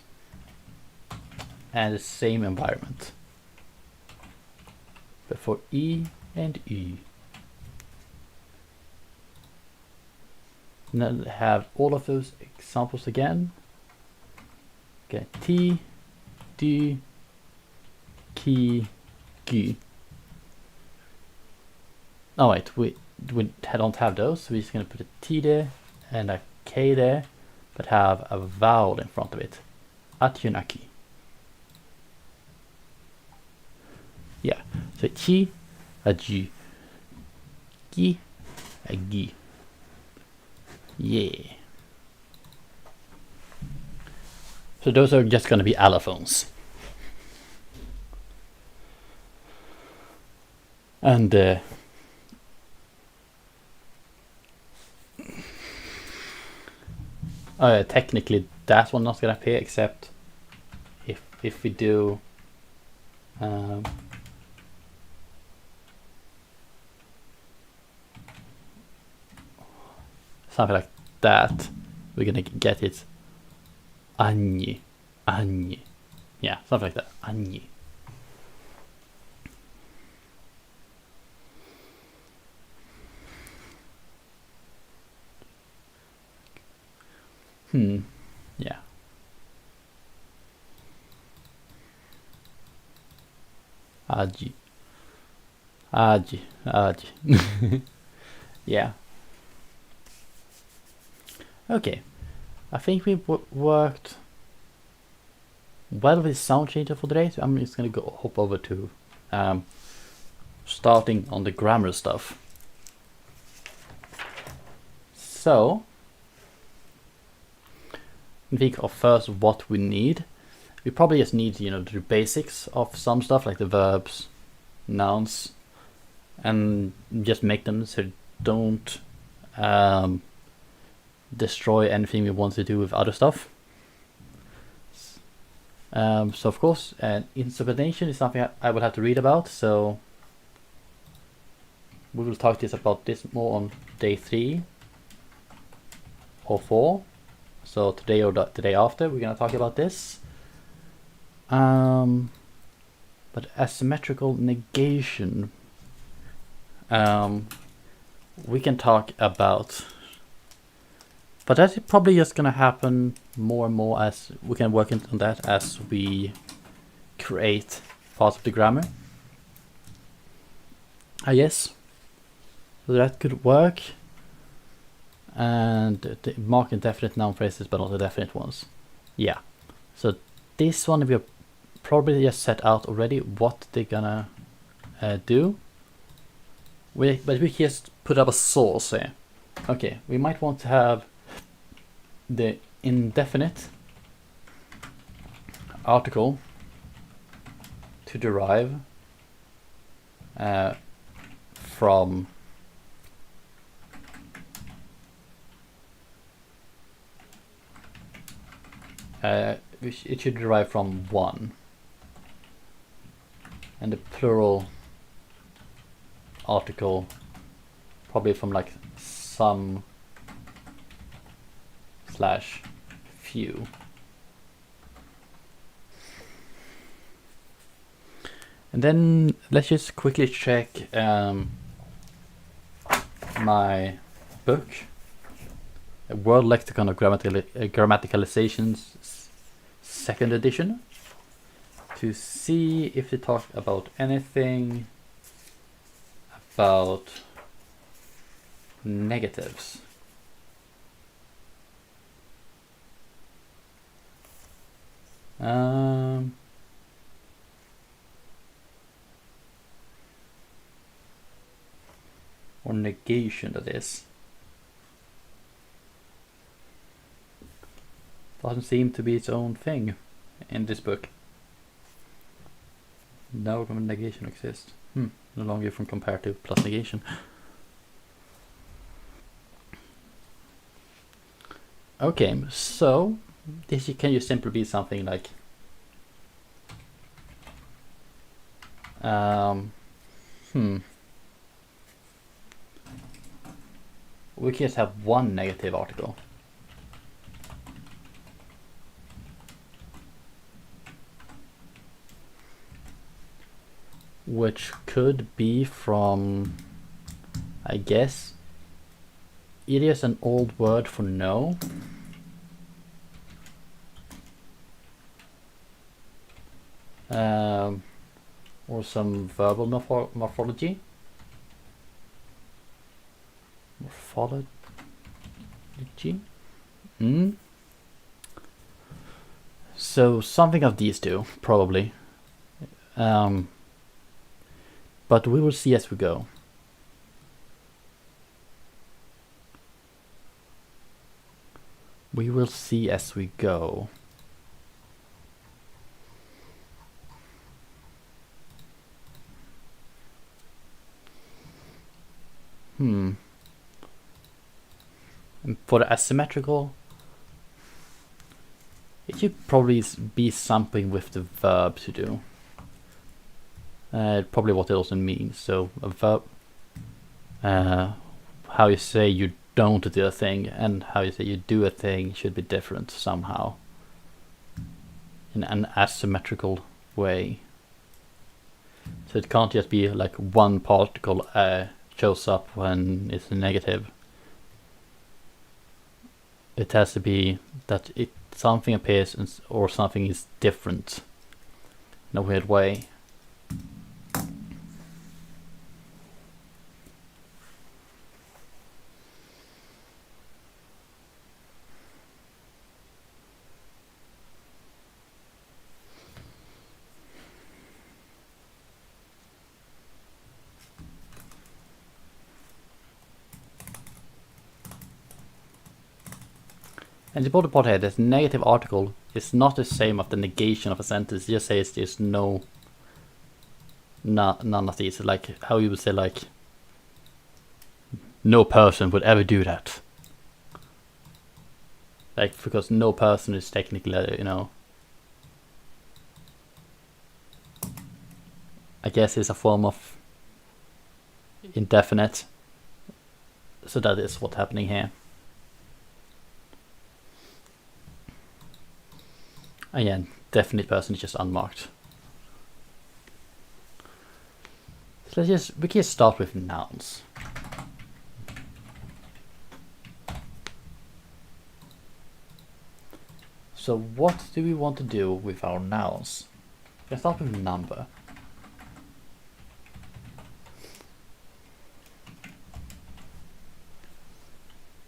and the same environment, but for E and E. Now have all of those examples again. Okay, T, D, Ki, Gi. Oh wait, we don't have those, so we're just gonna put a T there and a K there, but have a vowel in front of it. Atyunaki. Yeah, so Chi, a G, Gi, a Gi. Yeah. So those are just gonna be allophones. And technically that one not gonna appear, except if we do something like that, we're gonna get it Anyi, Anyi. Yeah, something like that. Anyi. Yeah. Aji. Aji. Aji. Yeah. Okay. I think we worked well with sound changer for today, so I'm just gonna go hop over to starting on the grammar stuff. So think of first what we need. We probably just need, you know, the basics of some stuff like the verbs, nouns, and just make them so don't destroy anything we want to do with other stuff. So of course, insubordination is something I will have to read about, so we will talk about this more on day 3 or 4. So today or the day after, we're gonna talk about this. But asymmetrical negation, we can talk about, but that's probably just gonna happen more and more as we can work on that as we create parts of the grammar. Yes, so that could work. And mark indefinite noun phrases, but not the definite ones. Yeah. So this one we have probably just set out already what they're gonna do. But we just put up a source here. Okay, we might want to have the indefinite article to derive from it should derive from one, and the plural article probably from like some / few. And then let's just quickly check my book, a World Lexicon of Grammaticalizations, 2nd edition, to see if they talk about anything about negatives. Or negation, that is. Doesn't seem to be its own thing in this book. No negation exists. No longer from comparative plus negation. Okay, so this can just simply be something like we can just have one negative article. Which could be from, I guess, it is an old word for no. Or some verbal morphology. So something of these two, probably. But we will see as we go. We will see as we go. And for the asymmetrical, it should probably be something with the verb to do. Probably what it also means. So a verb, how you say you don't do a thing and how you say you do a thing should be different somehow in an asymmetrical way. So it can't just be like one particle shows up when it's a negative. It has to be that something appears or something is different in a weird way. And the important part here, this negative article is not the same as the negation of a sentence. It just says there's none of these. Like how you would say like, no person would ever do that. Like, because no person is technically, you know, I guess it's a form of indefinite. So that is what's happening here. Again, definite person is just unmarked. So we can start with nouns. So what do we want to do with our nouns? Let's start with number.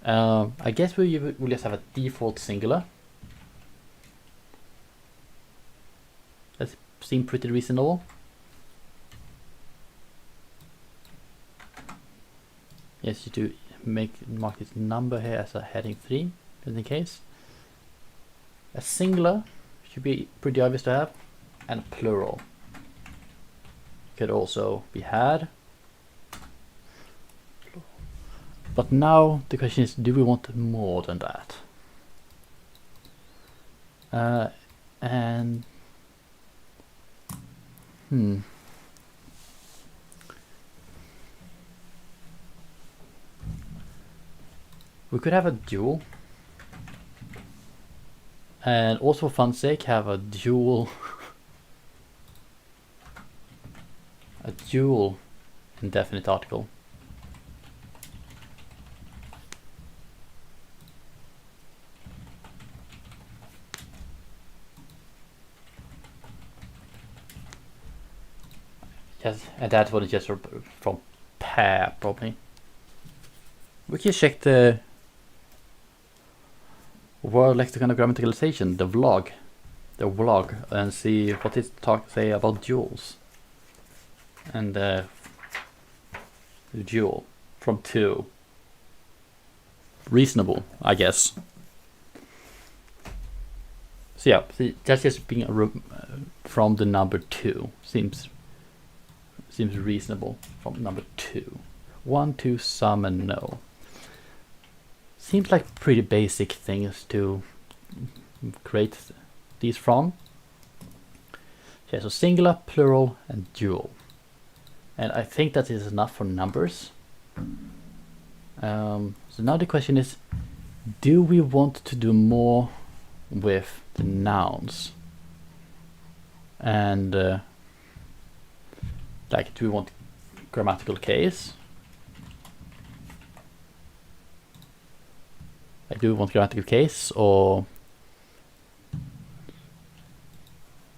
I guess we will just have a default singular. That seems pretty reasonable. Yes, you do mark this number here as a heading 3, just in case. A singular should be pretty obvious to have, and plural could also be had. But now the question is, do we want more than that? We could have a dual, and also for fun's sake have a dual a dual indefinite article. Yes, and that one is just from pair probably. We can check the World Lexicon of Grammaticalization, the vlog, and see what it say about duals. And the dual from 2. Reasonable, I guess. So yeah, see, that's just being from the number 2 seems reasonable. From number 2, 1, 2, some, and no. Seems like pretty basic things to create these from. Yeah, so singular, plural, and dual. And I think that is enough for numbers. So now the question is, do we want to do more with the nouns? And like, do we want grammatical case? Like, do we want grammatical case or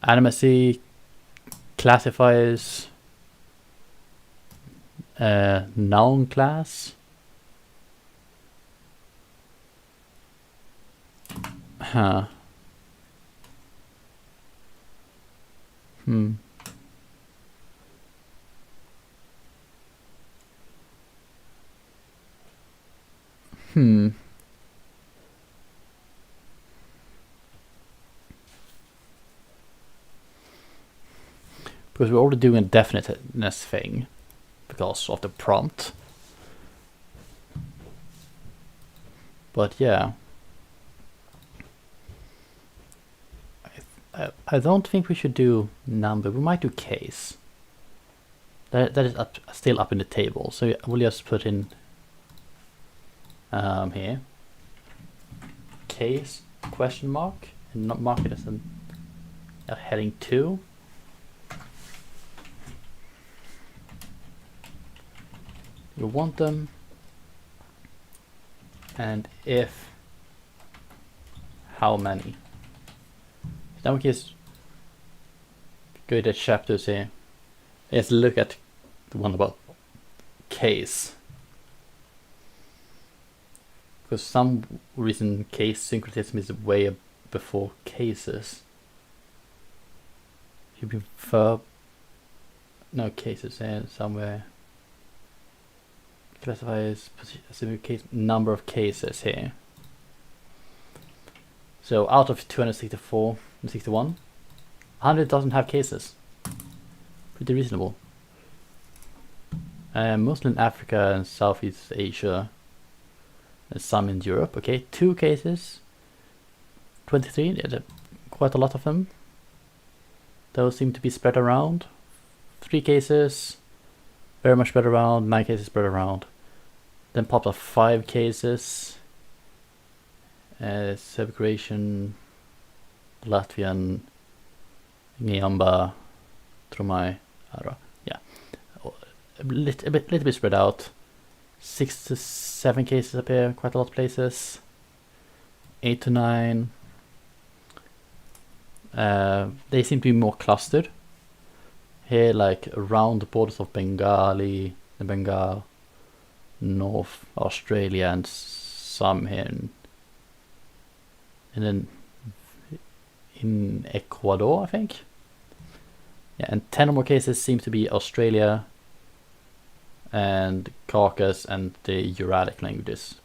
animacy, classifiers, noun class? Huh. Because we're already doing a definiteness thing because of the prompt. But yeah, I don't think we should do number. We might do case. That is still up in the table. So we'll just put in here case question mark and not mark it as a heading 2. We want them, and if, how many. Now we can just go to chapters here. Let's look at the one about case. Because some reason case syncretism is way before cases. Should be verb. No, cases here somewhere. Classifies specific case, number of cases here. So out of 264 and 61, 100 doesn't have cases. Pretty reasonable. Mostly in Africa and Southeast Asia, and some in Europe. Okay, 2 cases, 23. Quite a lot of them. Those seem to be spread around. 3 cases. Very much spread around, 9 cases spread around. Then popped up 5 cases. Serb-Croatian, Latvian, Nyamba, Tromai, Ara. Yeah, a little bit spread out. 6 to 7 cases up here, quite a lot of places. 8 to 9. They seem to be more clustered. Here, like around the borders of Bengali, the Bengal, North Australia, and some here in Ecuador, I think. Yeah, and 10 or more cases seem to be Australia and Caucasus and the Uralic languages,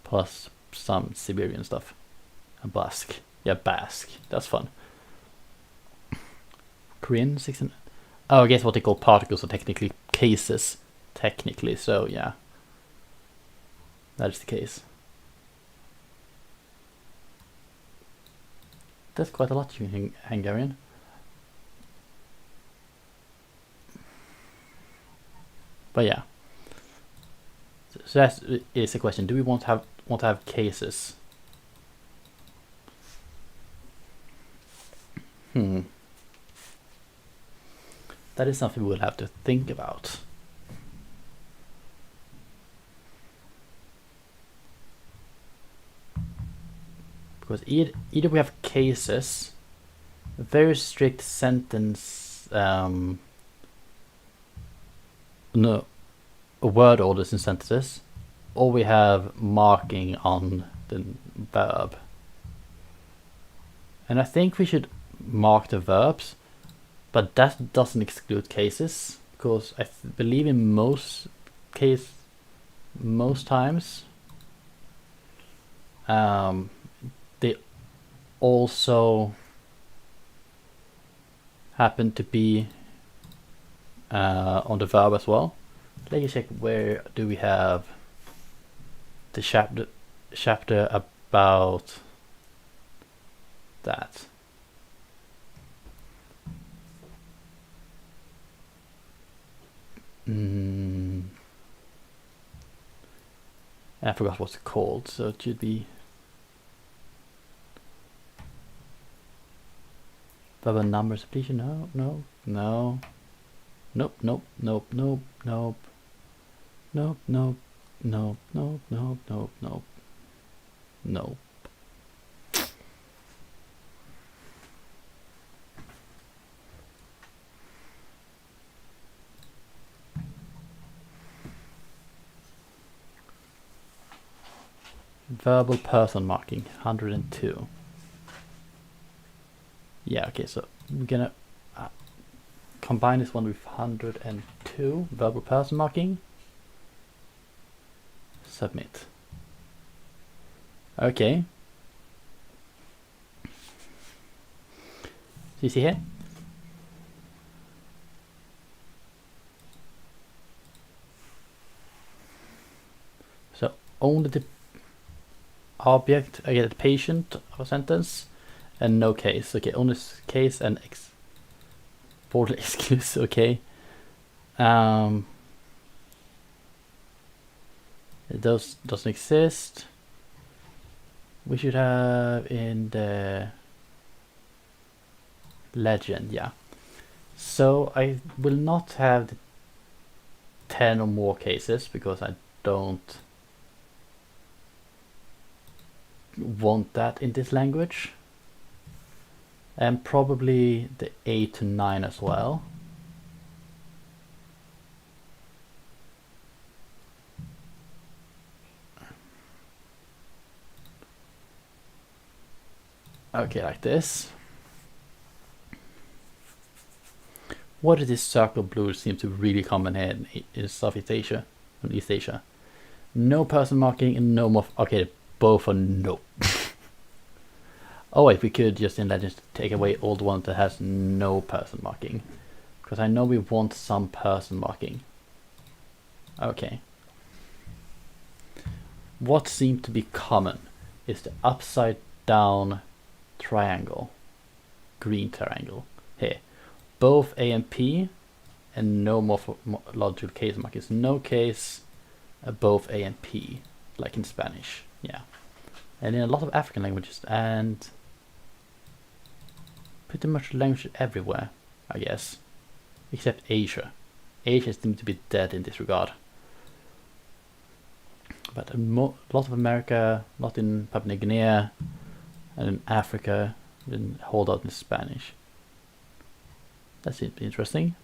plus some Siberian stuff. A Basque. Yeah, Basque. That's fun. Korean 16. Oh, I guess what they call particles are technically cases. Technically, so yeah. That is the case. That's quite a lot in Hungarian. But yeah. So that is the question. Do we want to have cases? That is something we'll have to think about. Because either we have cases, a very strict sentence, no, word orders in sentences, or we have marking on the verb. And I think we should mark the verbs, but that doesn't exclude cases, because I believe in most times they also happen to be on the verb as well. Let me check, where do we have the chapter about that? I forgot what's it called, so it should be verbal number suppletion. No. Nope. Verbal person marking, 102. Yeah, okay, so we're gonna combine this one with 102, verbal person marking. Submit. Okay. So you see here? So only the object, I get the patient of a sentence, and no case. Okay, only case and for excuse. Okay. It doesn't exist. We should have in the legend, yeah. So I will not have the 10 or more cases, because I don't want that in this language, and probably the 8 to 9 as well. Okay, like this. What is this circle blue? Seems to really come in Southeast Asia and East Asia. No person marking and no more. Okay, both are no. Oh wait, we could just in Legends take away all the ones that has no person marking, because I know we want some person marking. Okay. What seems to be common is the upside down triangle, green triangle here. Both A and P, and no morphological case markers. No case, both A and P, like in Spanish. Yeah, and in a lot of African languages, and pretty much languages everywhere, I guess, except Asia. Asia seems to be dead in this regard. But a lot of America, a lot in Papua New Guinea, and in Africa, then hold out in Spanish. That seems to be interesting.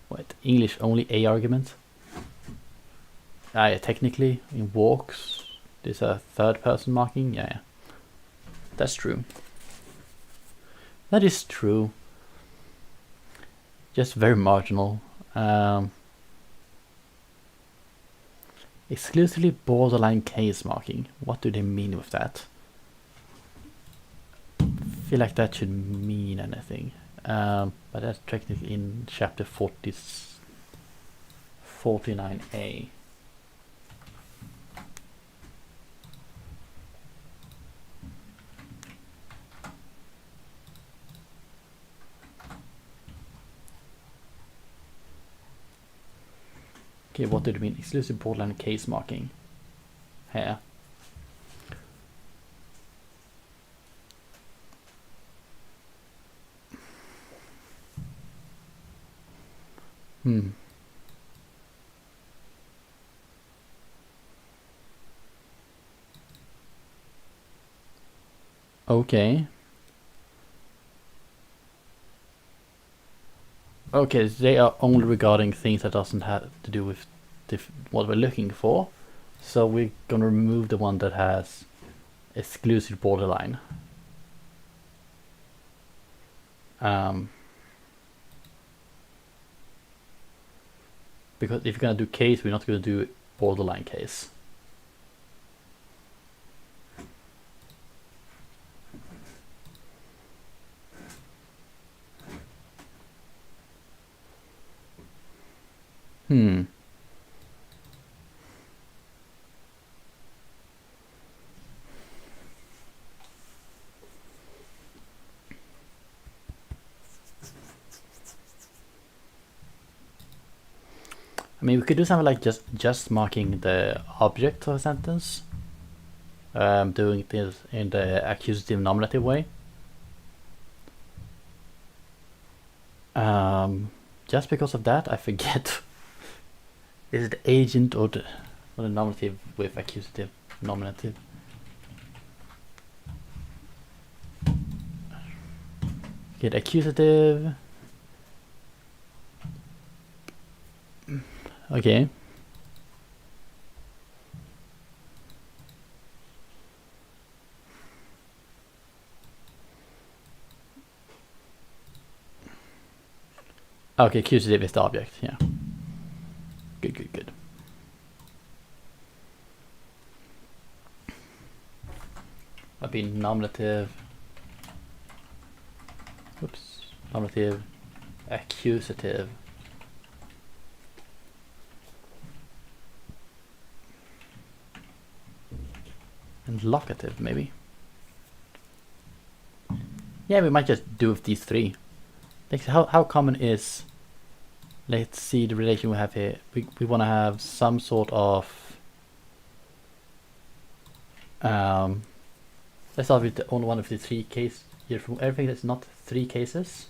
Wait, English only A argument? Yeah, technically, in walks, there's a third person marking. Yeah. That's true. That is true. Just very marginal. Exclusively borderline case marking. What do they mean with that? I feel like that should mean anything. But that's technically in chapter 49a. Okay, what do they mean? Exclusive borderline case marking. Here. Okay. Okay, so they are only regarding things that doesn't have to do with what we're looking for. So we're gonna remove the one that has exclusive borderline. Because if you're gonna do case, we're not gonna do borderline case. I mean, we could do something like just marking the object of a sentence, doing this in the accusative nominative way. Just because of that, I forget. Is it the agent or the nominative with accusative nominative? Okay, the accusative. Okay. Okay, accusative is the object, yeah. Good. That'd be nominative. Oops. Nominative. Accusative. And locative, maybe. Yeah, we might just do with these three. Like, how common is... Let's see the relation we have here. We want to have some sort of... let's start with the only one of the three cases. Here from everything that's not three cases.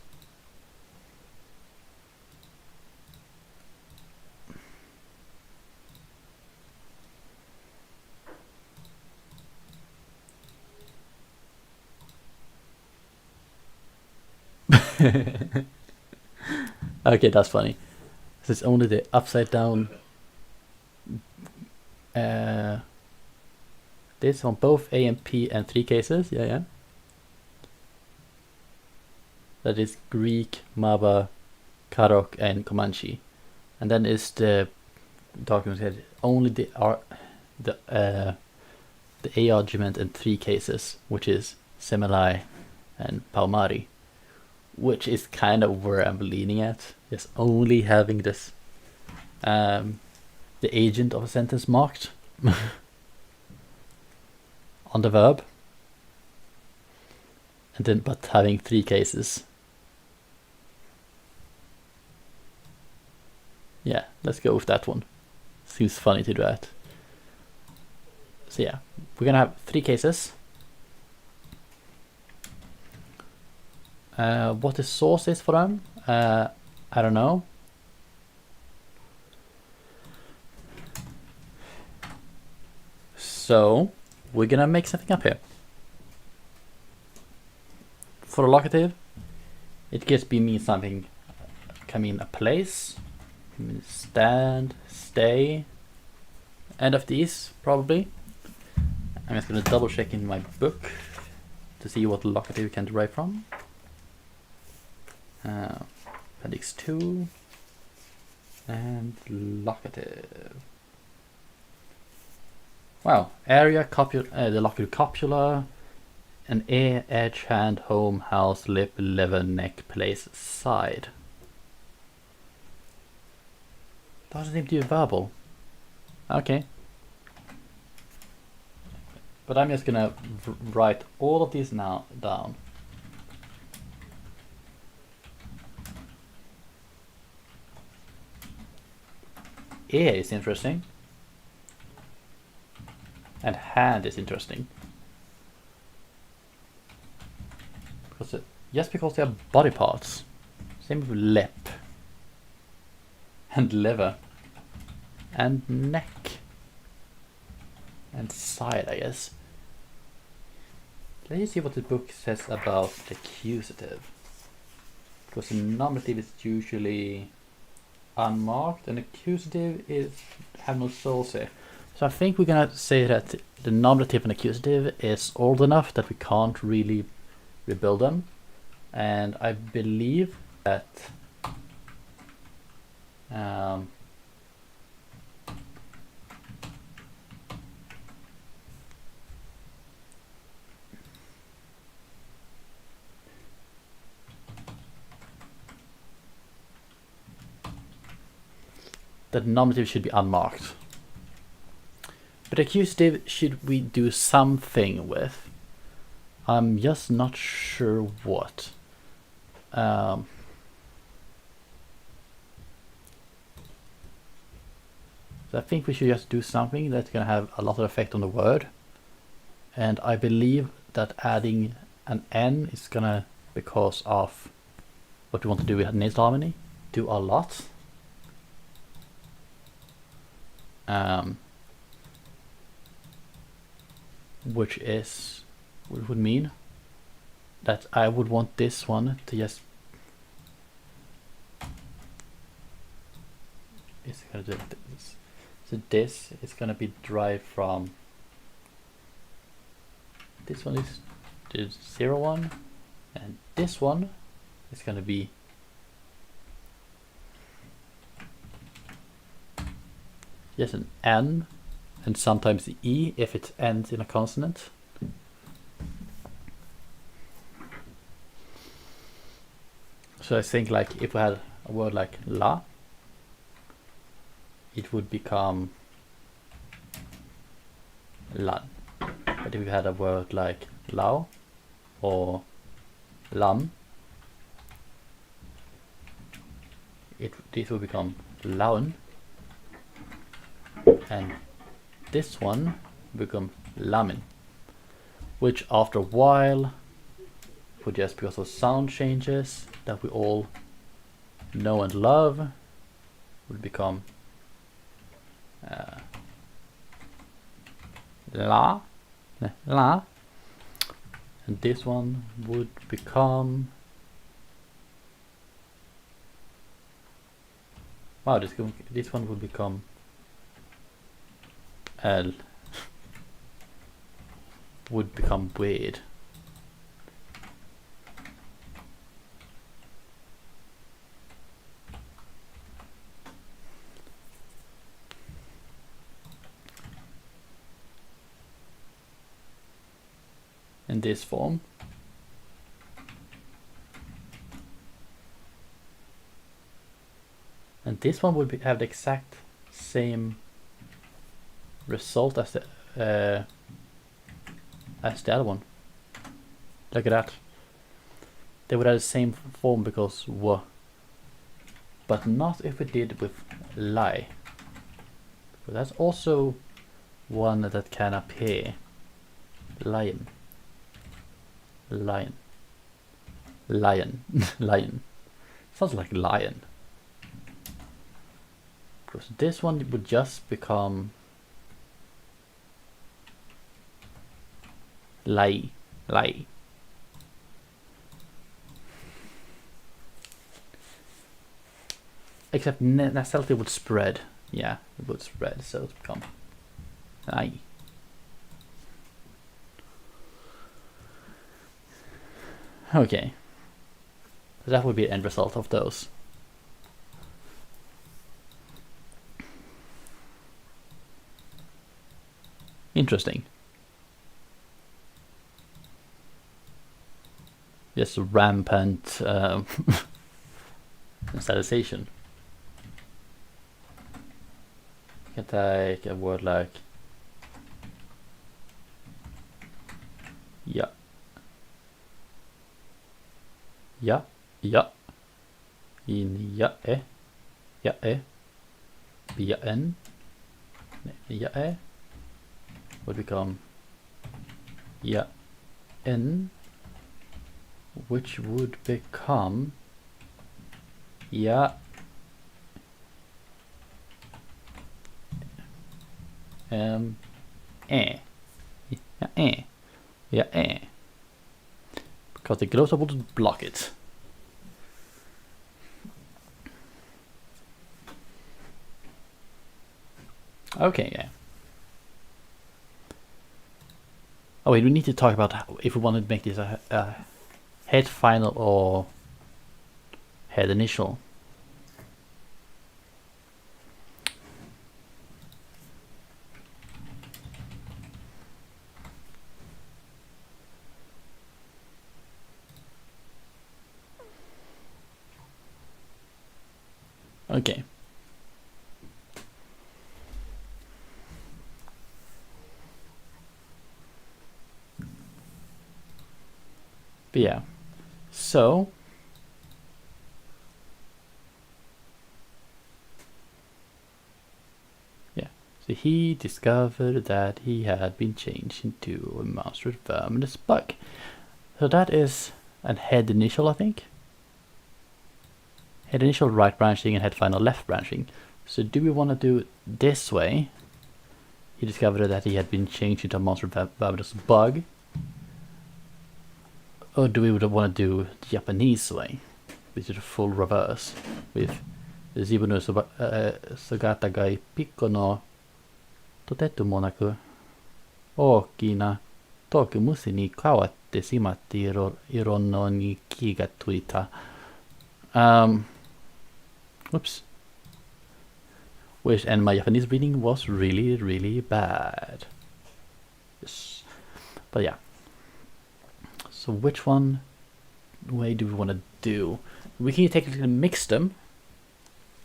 Okay, that's funny. So it's only the upside down. This on both A and P and three cases. Yeah. That is Greek, Maba, Karok, and Comanche. And then is the document said only the A argument in three cases, which is Semilai and Paumari, which is kind of where I'm leaning at. Just only having this the agent of a sentence marked on the verb, and then but having three cases. Yeah, let's go with that one. Seems funny to do that. So yeah, we're gonna have three cases. What the source is for them, I don't know. So we're gonna make something up here. For a locative, it just means something can mean a place, can mean stand, stay, end of these probably. I'm just gonna double check in my book to see what locative can derive from. Appendix 2 and locative. Wow, area, the locular copula, an ear, edge, hand, home, house, lip, liver, neck, place, side. Doesn't seem to be verbal. Okay. But I'm just gonna write all of these now down. Ear is interesting. And hand is interesting. Just because they are body parts. Same with lip. And liver. And neck. And side, I guess. Let's see what the book says about the accusative. Because the nominative is usually unmarked and accusative is have no soul say. So I think we're gonna say that the nominative and accusative is old enough that we can't really rebuild them. And I believe that the nominative should be unmarked. But accusative should we do something with? I'm just not sure what. So I think we should just do something that's going to have a lot of effect on the word. And I believe that adding an N is going to, because of what we want to do with nasal harmony, do a lot. Which would mean that I would want this one to just, it's gonna do this. So this is gonna be derived from, this one is the 0 one, and this one is gonna be just an N, and sometimes the E if it ends in a consonant. So I think like if we had a word like la, it would become lan. But if we had a word like lao or lam, this would become laun, and this one become lamin, which after a while, just because of sound changes that we all know and love, would become la, and this one would become, wow, this one would become L, would become weird. In this form. And this one would have the exact same result as the other one. Look at that. They would have the same form because w, but not if we did with lie. But that's also one that can appear. Lion. Lion. Lion. Lion. Sounds like lion. Because this one would just become lie. Lie. Except nasality would spread. Yeah, it would spread, so it's become lie. Okay, so that would be the end result of those. Interesting. Just rampant installation. You can take a word like ja. Ja, ja. In ja via n. Ja would become ja n, which would become ja because the glossar would block it. Okay, yeah. Oh wait, we need to talk about if we want to make this a head final or head initial. Okay. But yeah, so yeah, so he discovered that he had been changed into a monstrous verminous bug. So that is an head initial, I think. Head initial right branching and head final left branching. So do we want to do it this way? He discovered that he had been changed into a monstrous verminous bug. Or do we want to do the Japanese way, which is a full reverse, with Zibu no Sugata ga Pikko no Totetu monaku Oki na Toku musi ni kawatte shimatte irono ni ki ga tuita. Whoops. And my Japanese reading was really, really bad. Yes. But yeah. So which way do we want to do? We can technically mix them.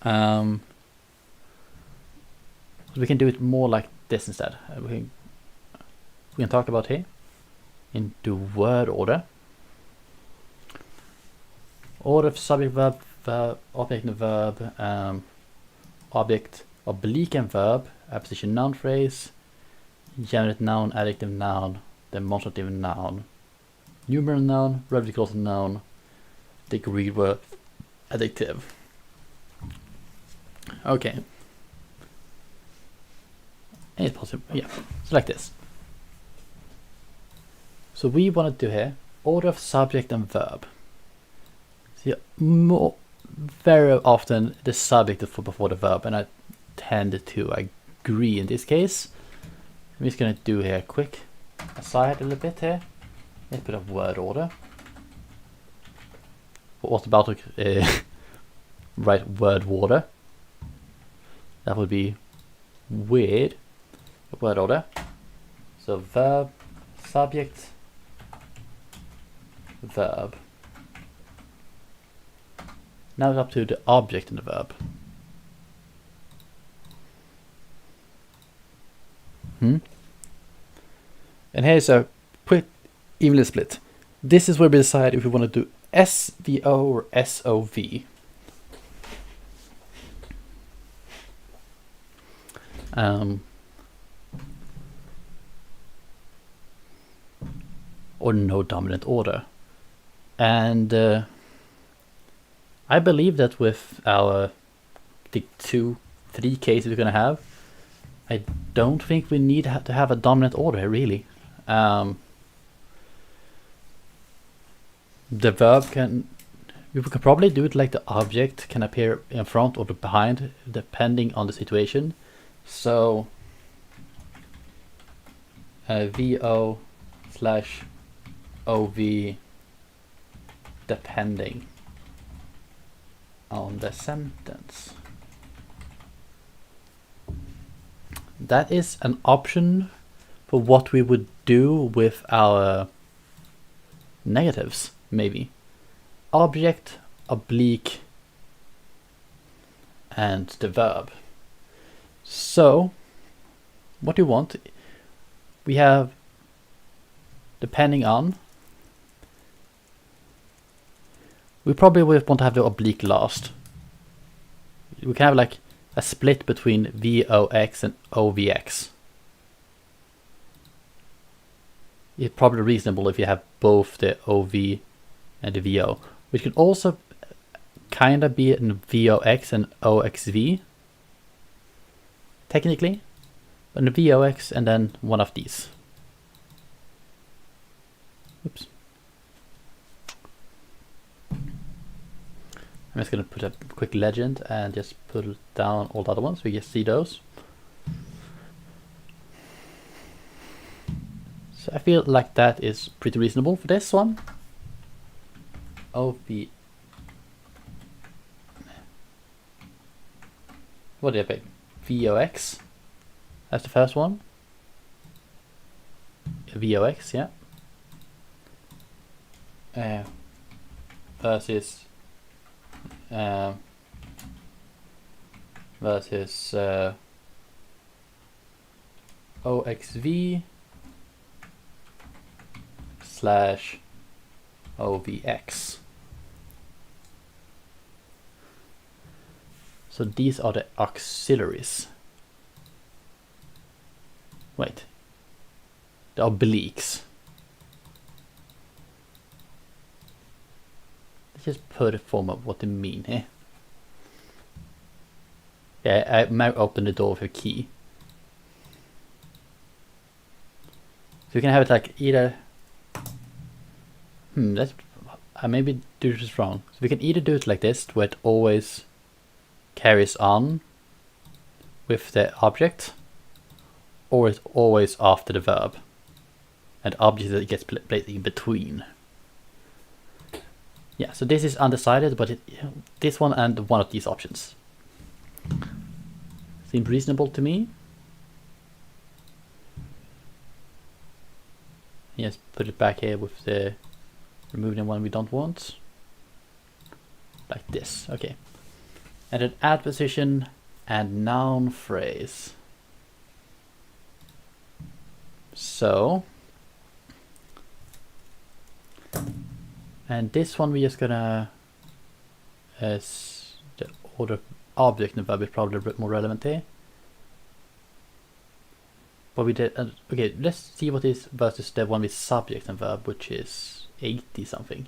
We can do it more like this instead. We can talk about here into word order. Order of subject, verb, object and verb, object, oblique and verb, apposition, noun phrase, geminate noun, adjective noun, demonstrative noun, numeral noun, relative clause noun, degree word, adjective. Okay. And it's possible, yeah. So like this. So we want to do here order of subject and verb. So very often the subject is before the verb, and I tend to agree in this case. I'm just gonna do here a quick aside a little bit here. Let's put a word order. What about to write word order? That would be weird. Word order. So verb, subject, verb. Now it's up to the object and the verb. And here's a quick evenly split. This is where we decide if we want to do SVO or SOV. Or no dominant order. And I believe that with our 3 cases we're gonna have, I don't think we need to have a dominant order really. The verb we could probably do it like the object can appear in front or behind depending on the situation. So VO/OV depending on the sentence. That is an option, for what we would do with our negatives, maybe. Object, oblique, and the verb. So, what do you want? We have, depending on, we probably would want to have the oblique last. We can have like a split between VOX and OVX. It's probably reasonable if you have both the OV and the VO, which can also kind of be in VOX and OXV, technically, but the VOX and then one of these. Oops. I'm just going to put a quick legend and just put down all the other ones so we can see those. So I feel like that is pretty reasonable for this one. OV. What did I pick? VOX. That's the first one. VOX, yeah. Versus OXV slash OVX. So these are the auxiliaries. Wait. The obliques. Let's just put a form of what they mean here. Yeah, I might open the door with a key. So you can have it like either... that's... I maybe do this wrong. So we can either do it like this, where it always carries on with the object, or it's always after the verb, and the object that gets placed in between. Yeah, so this is undecided, but this one and one of these options seem reasonable to me. Yes, put it back here with the remove the one we don't want, like this. Okay, and an adposition and noun phrase. So, and this one we're just gonna, as the order of object and verb is probably a bit more relevant here. But we did, okay, let's see what is versus the one with subject and verb, which is 80 something.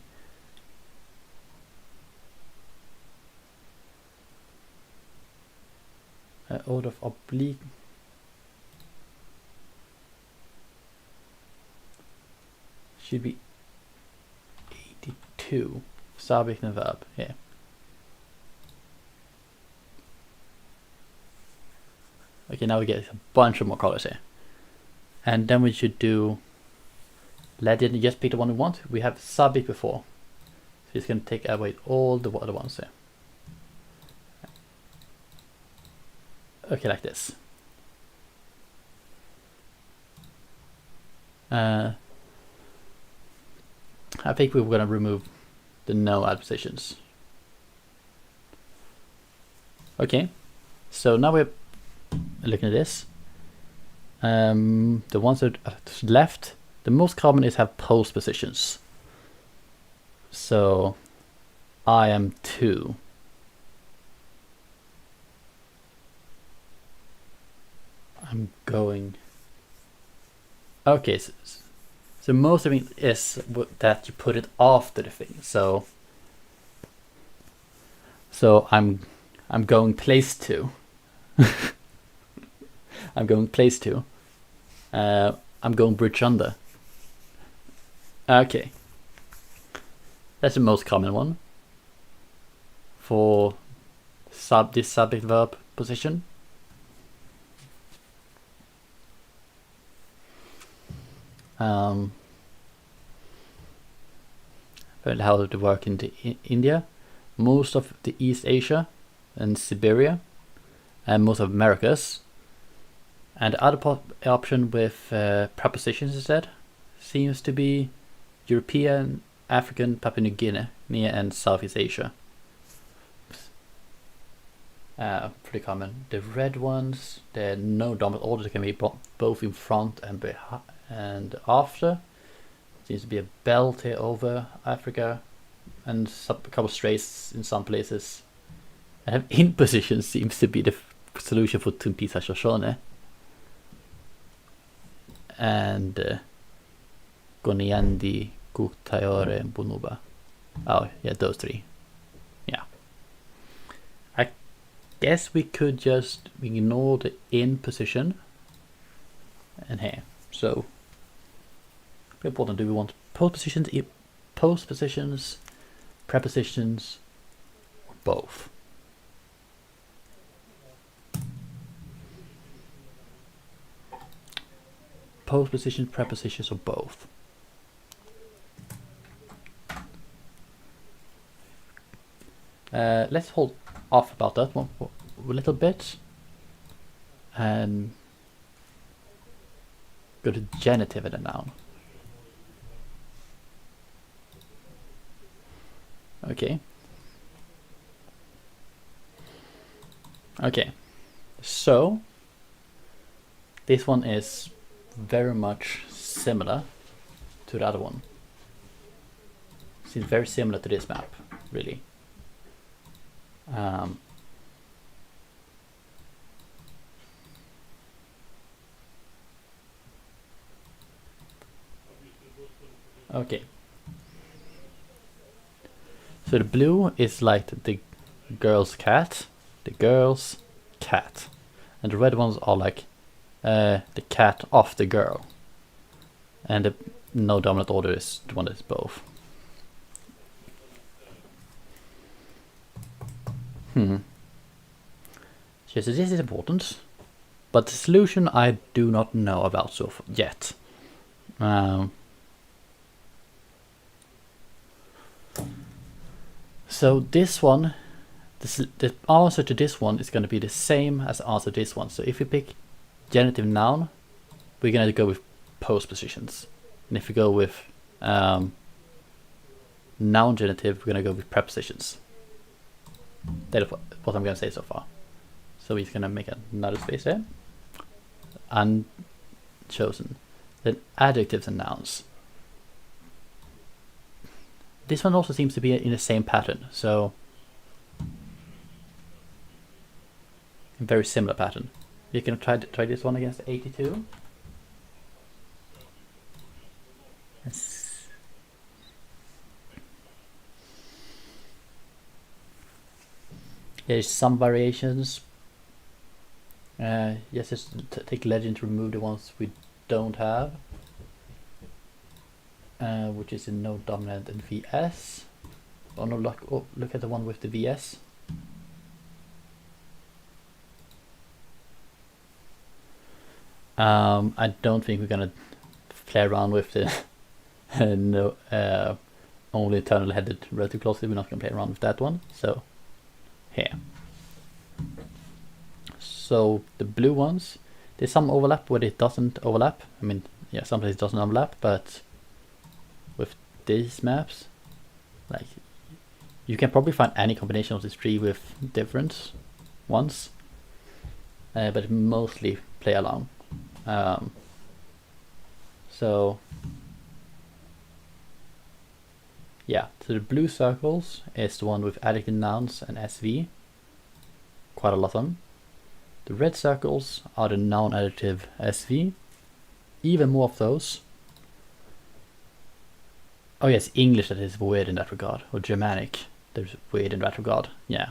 Order of oblique. Should be 82. Subject and verb, yeah. Okay, now we get a bunch of more colors here. And then we should do legend, just pick the one we want. We have subject before. So it's going to take away all the other ones here. Okay, like this. I think we're going to remove the no adpositions. Okay, so now we're looking at this. The ones that are left, the most common is have post positions. So I am 2. I'm going. Okay, so most of it is that you put it after the thing. So I'm going place 2. I'm going place 2. I'm going bridge under. Okay, that's the most common one for this subject verb position. Apparently how it work in India, most of the East Asia and Siberia, and most of Americas, And the other option with prepositions instead seems to be European, African, Papua New Guinea, and Southeast Asia. Pretty common. The red ones, they're no dominant order. They can be both in front and after. Seems to be a belt here over Africa, and a couple of straits in some places. And in position seems to be the solution for Tumpisa Shoshone. And Goniandi, Kuktayore, and Bunuba. Oh, yeah, those three. Yeah. I guess we could just ignore the in position and here. So, important, do we want post positions, prepositions, or both? Post positions, prepositions, or both? Let's hold off about that one for a little bit and go to genitive and a noun. Okay. Okay. So this one is very much similar to the other one. Seems very similar to this map, really. Okay. So the blue is like the girl's cat, and the red ones are like the cat of the girl, and the no dominant order is the one that's both. So this is important, but the solution I do not know about so far yet. So this one, the answer to this one is going to be the same as the answer to this one. So if we pick genitive noun, we're going to go with post positions. And if we go with noun genitive, we're going to go with prepositions. That's what I'm going to say so far. So he's going to make another space there. Unchosen. Then adjectives and nouns. This one also seems to be in the same pattern, so a very similar pattern. You can try this one against 82. Yes. There's some variations. Yes, just take legend to remove the ones we don't have. Which is in no dominant and VS. Oh no, look at the one with the VS. I don't think we're gonna play around with the no only internal headed relative clauses. We're not gonna play around with that one. So here. So the blue ones, there's some overlap where it doesn't overlap. I mean, yeah, sometimes it doesn't overlap, but with these maps, like, you can probably find any combination of these three with different ones, but mostly play along. So yeah, so the blue circles is the one with adjective nouns and SV, quite a lot of them. The red circles are the noun adjective SV, even more of those. Oh yes, English that is weird in that regard, or Germanic, there's weird in that regard, yeah.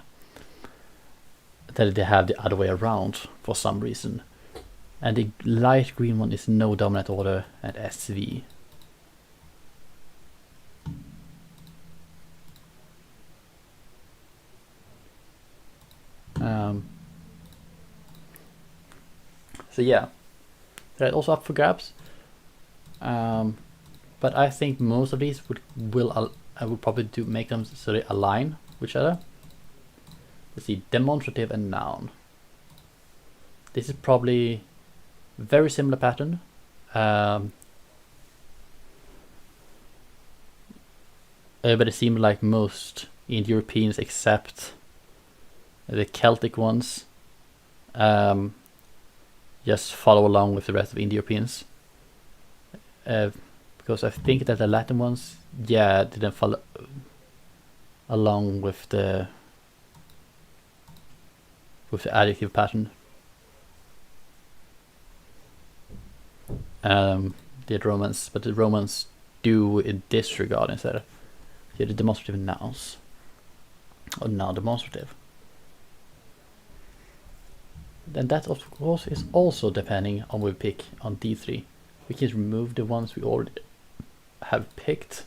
That they have the other way around for some reason. And the light green one is no dominant order and SV. So yeah, they're also up for grabs. But I think most of these I would probably make them so they align with each other. Let's see, demonstrative and noun. This is probably very similar pattern. But it seemed like most Indo-Europeans, except the Celtic ones, just follow along with the rest of Indo-Europeans. Because I think that the Latin ones, yeah, didn't follow along with the adjective pattern. The Romans, but the Romans do in this regard instead. Yeah, the demonstrative nouns, or noun demonstrative. Then that of course is also depending on what we pick on D3. We can remove the ones we already have picked,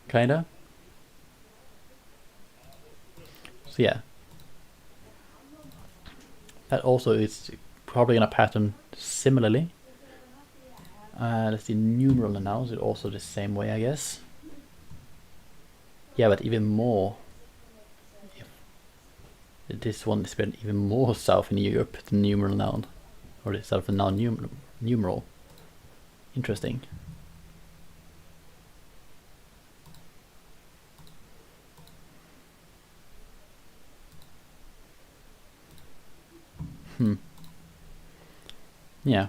kinda. So yeah, that also is probably gonna pattern similarly. Let's see, numeral nouns is also the same way, I guess. Yeah, but even more. This one is spread even more south in Europe, the numeral noun, or the south of noun numeral. Interesting. Yeah,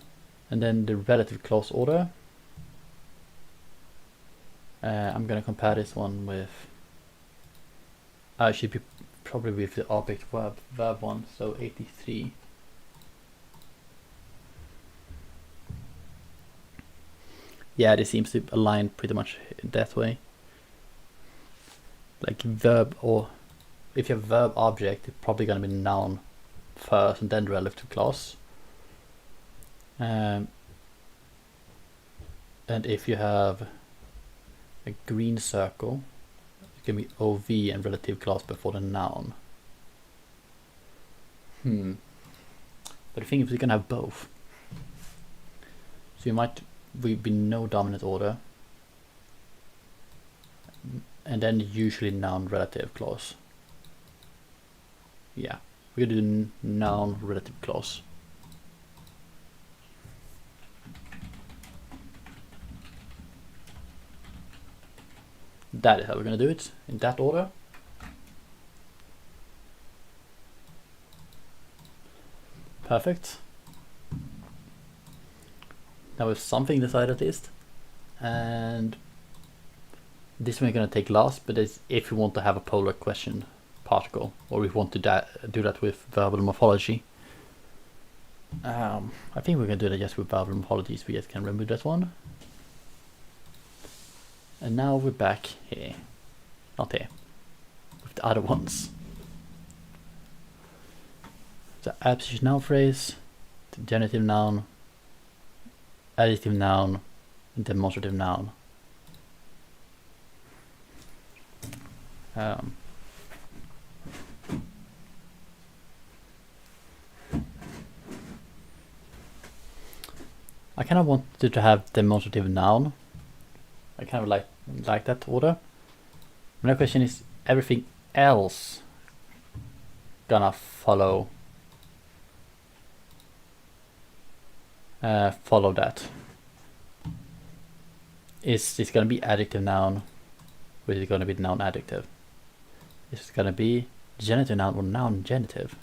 and then the relative clause order. I'm gonna compare this one with. I should be probably with the object verb one, so 83. Yeah, this seems to align pretty much that way. Like verb, or if you have verb object, it's probably gonna be noun first and then relative clause. And if you have a green circle, it can be OV and relative clause before the noun. But the thing is, we can have both. So you might be no dominant order, and then usually noun relative clause. Yeah, we're gonna do noun relative clause. That is how we're gonna do it, in that order. Perfect. Now we've something decided at least. And this one we're gonna take last, but it's if you want to have a polar question particle, or we want to do that with verbal morphology. I think we're gonna do that just with verbal morphology, so we just can remove that one. And now we're back here, not here, with the other ones. The adposition noun phrase, the genitive noun, adjective noun, and demonstrative noun. I kind of wanted to have demonstrative noun. I kind of like that order. My question is, everything else gonna follow that? Is this gonna be adjective noun, or is it gonna be noun adjective? Is it gonna be genitive noun or noun genitive?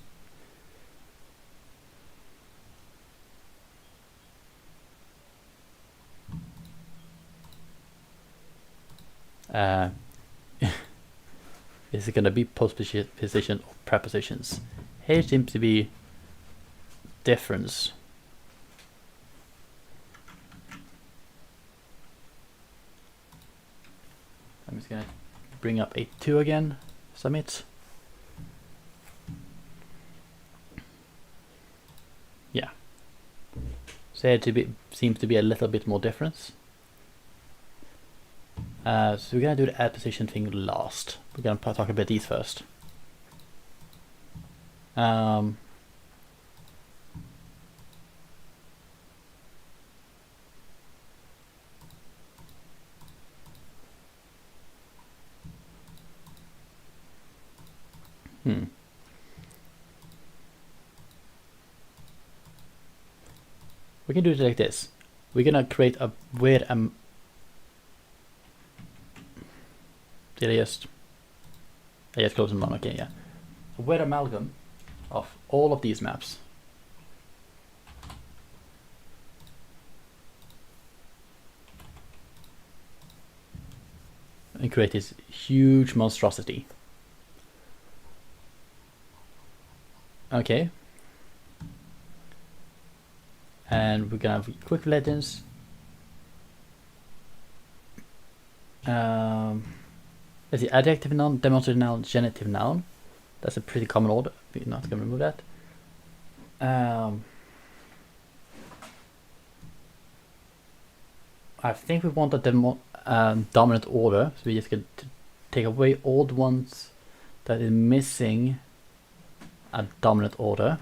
Is it gonna be postposition or prepositions? Here seems to be difference. I'm just gonna bring up 8.2 again, submit. Yeah. So here seems to be a little bit more difference. So we're gonna do the adposition thing last. We're gonna talk about these first. we can do it like this. We're gonna create a weird did I just close them on? Okay, yeah. A weird amalgam of all of these maps. And create this huge monstrosity. Okay. And we're gonna have quick legends. Let's see, adjective noun, demonstrative noun, genitive noun. That's a pretty common order. We're not gonna remove that. I think we want a dominant order, so we just can take away all the ones that is missing a dominant order.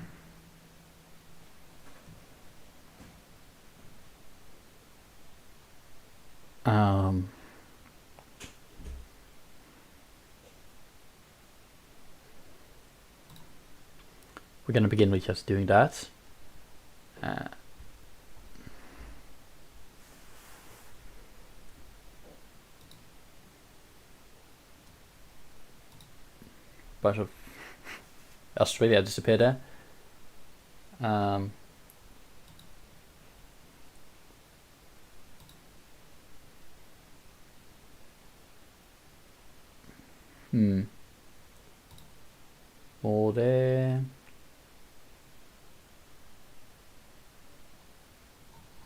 We're going to begin with just doing that. Bunch of Australia disappeared there. More there.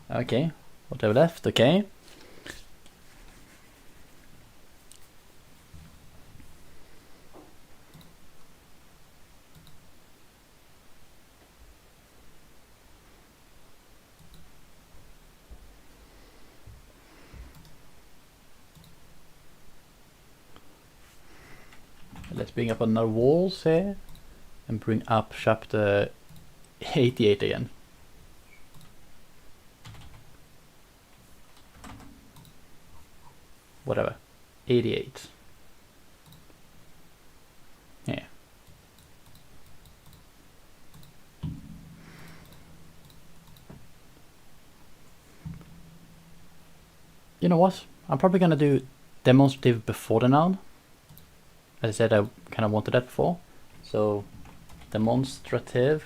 Okay, whatever left, okay. Let's bring up another walls here and bring up chapter 88 again. Whatever, 88. Yeah. You know what? I'm probably gonna do demonstrative before the noun. As I said, I kind of wanted that before. So, demonstrative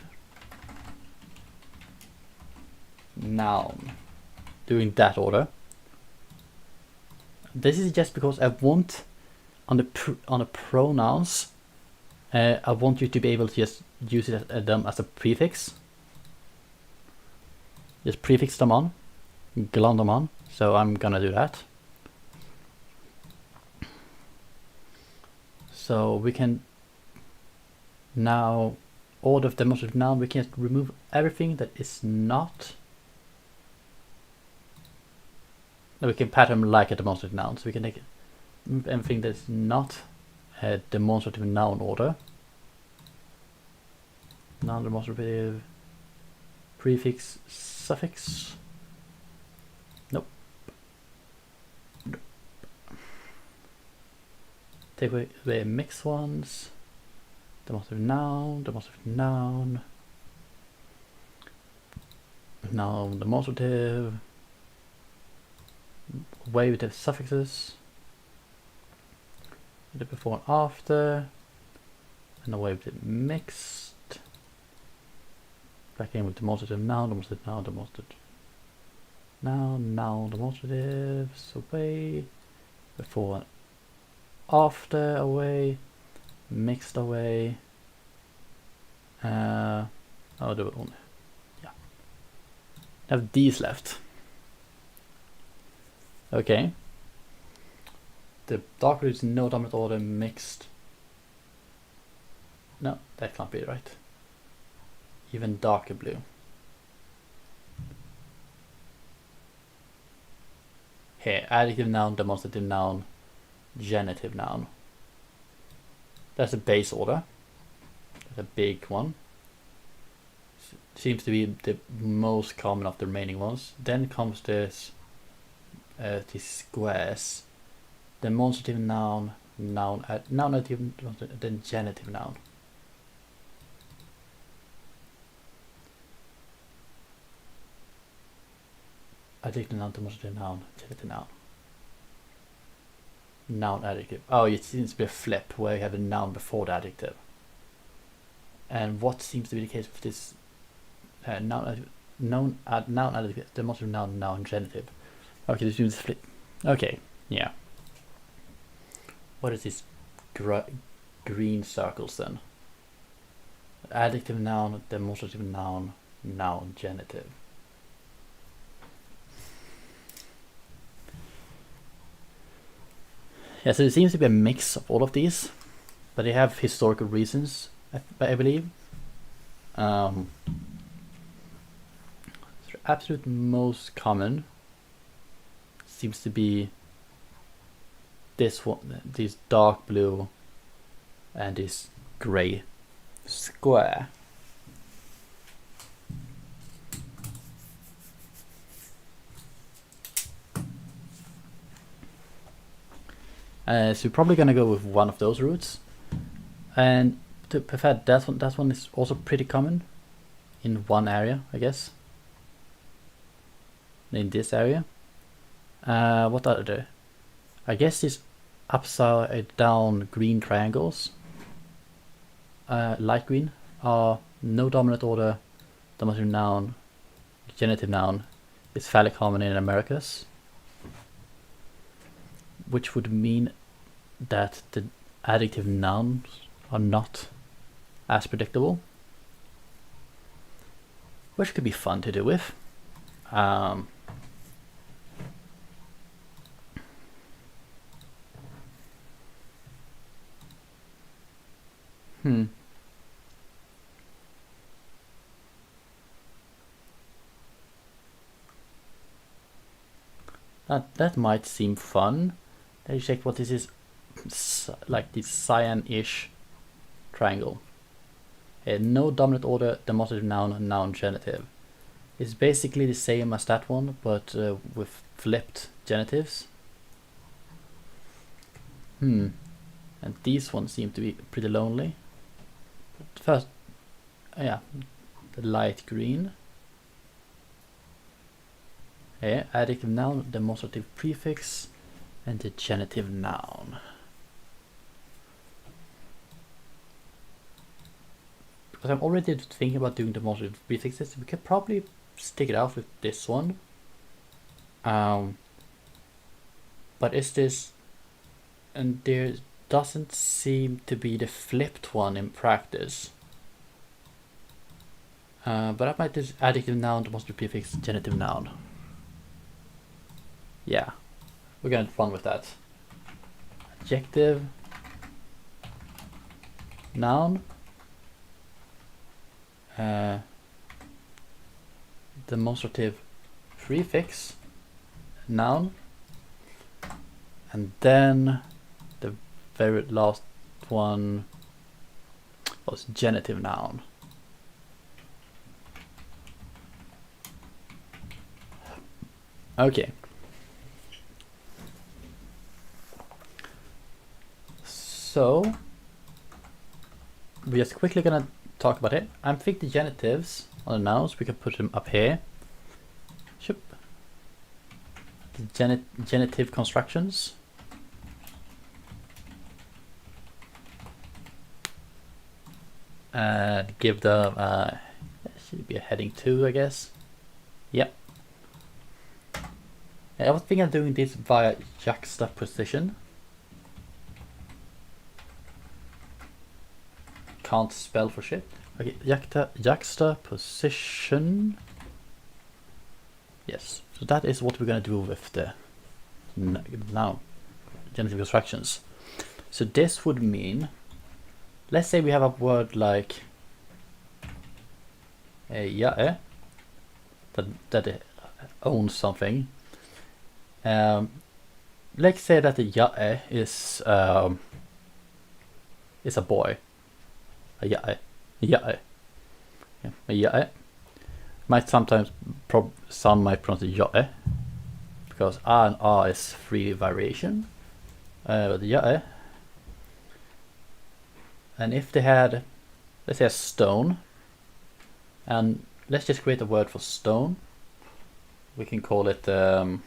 noun. Doing that order. This is just because I want on the pronouns. I want you to be able to just use them as a prefix. Just prefix them on, glom them on. So I'm gonna do that. So we can now order of demonstrative noun. We can remove everything that is not. We can pattern like a demonstrative noun, so we can remove everything that's not a demonstrative noun order. Non-demonstrative prefix suffix. Nope. Take away mixed ones. Demonstrative noun, noun demonstrative. Away with the suffixes. The before and after. And away with the mixed. Back in with demonstrative noun, demonstrative noun, demonstrative noun, demonstratives away. Before and after away. Mixed away. I'll do it only. Yeah. I have these left. Okay. The dark blue is no dominant order, mixed. No, that can't be right. Even darker blue. Here, adjective noun, demonstrative noun, genitive noun. That's a base order. That's a big one. Seems to be the most common of the remaining ones. Then comes this these squares. Demonstrative noun, noun adjective, then genitive noun. Adjective, noun, demonstrative noun, genitive noun. Noun, adjective. Oh, it seems to be a flip where you have a noun before the adjective. And what seems to be the case with this noun, adjective, demonstrative noun, noun, genitive. Okay, this means flip. Okay, yeah. What is this green circles then? Adjective, noun, demonstrative noun, noun, genitive. Yeah, so it seems to be a mix of all of these, but they have historical reasons, I believe. The absolute most common seems to be this one, this dark blue and this gray square. So we're probably gonna go with one of those routes, and to prefer that one is also pretty common in one area, I guess. In this area, what are there? I guess these upside down green triangles, light green, are no dominant order, dominant noun, genitive noun. It's fairly common in Americas, which would mean that the adjective nouns are not as predictable, which could be fun to do with. That might seem fun. Let me check what this is. Like this cyan-ish triangle. No dominant order, demonstrative noun, noun, genitive. It's basically the same as that one, but with flipped genitives. And these ones seem to be pretty lonely. But first, yeah, the light green. Adjective noun, demonstrative prefix, and the genitive noun. Because I'm already thinking about doing demonstrative prefixes, we could probably stick it out with this one. But is this, and there doesn't seem to be the flipped one in practice. But I might do adjective noun, demonstrative prefix, genitive noun. Yeah, we're gonna have fun with that. Adjective, noun, demonstrative prefix, noun, and then the very last one was genitive noun. Okay. So we're just quickly gonna talk about it. I'm thinking the genitives on the nouns, we can put them up here. The genitive constructions. Give them should be a heading 2, I guess. Yep. I was thinking of doing this via juxtaposition. Can't spell for shit. Okay, juxtaposition. Yes, so that is what we're gonna do with the now genitive constructions. So this would mean, let's say we have a word like that owns something. Let's say that the jae is a boy. A jae. Might sometimes some might pronounce it jae because a and a is free variation. But jae. And if they had, let's say, a stone, and let's just create a word for stone. we can call it the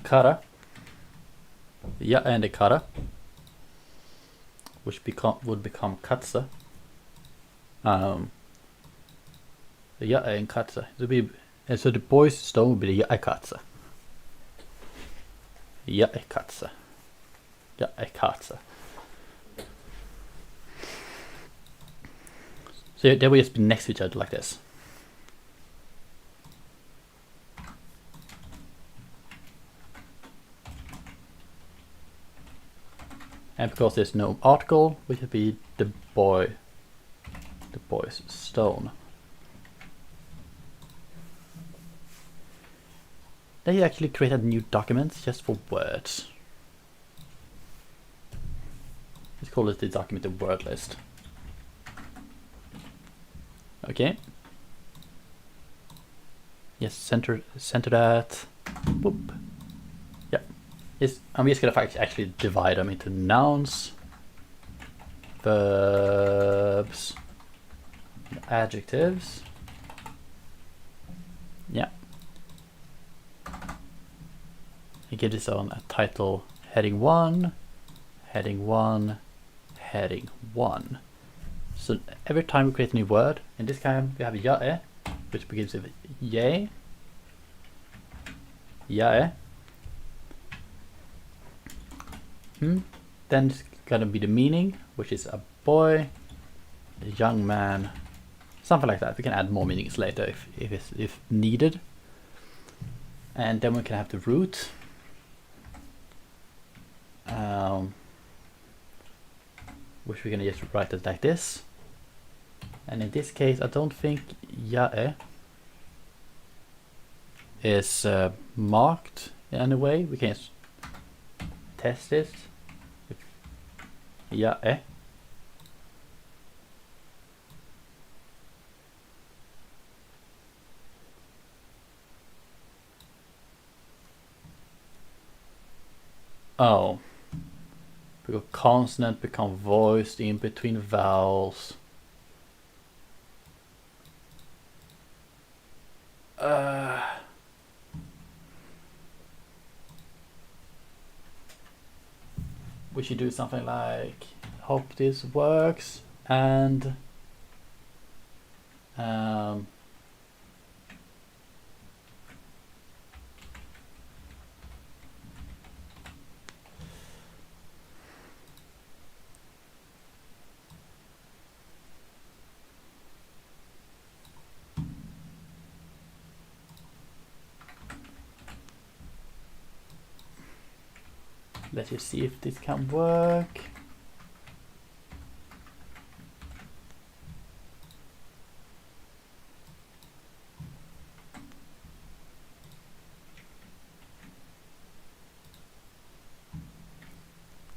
kara. Ja and the kara, which would become katsa. The ja and katsa. And so the boy's stone would be the ja katsa. Ja katsa. Ja katsa. So they will just be next to each other like this. And because there's no article, which would be the boy's stone. They actually created new documents just for words. Let's call it the document the word list. Okay. Yes, center that. Boop. Yeah. Yes, I'm just gonna actually divide them into nouns, verbs, adjectives. Yeah. I give this on a title heading 1, heading 1, heading 1. So every time we create a new word, in this time we have jae, which begins with yay, jae. Then it's gonna be the meaning, which is a boy, a young man, something like that. We can add more meanings later if needed. And then we can have the root. Which we're gonna just write it like this. And in this case, I don't think jae is marked in any way. We can just test this. Jae. Oh. Because consonant become voiced in between vowels. We should do something like, hope this works, and let's just see if this can work.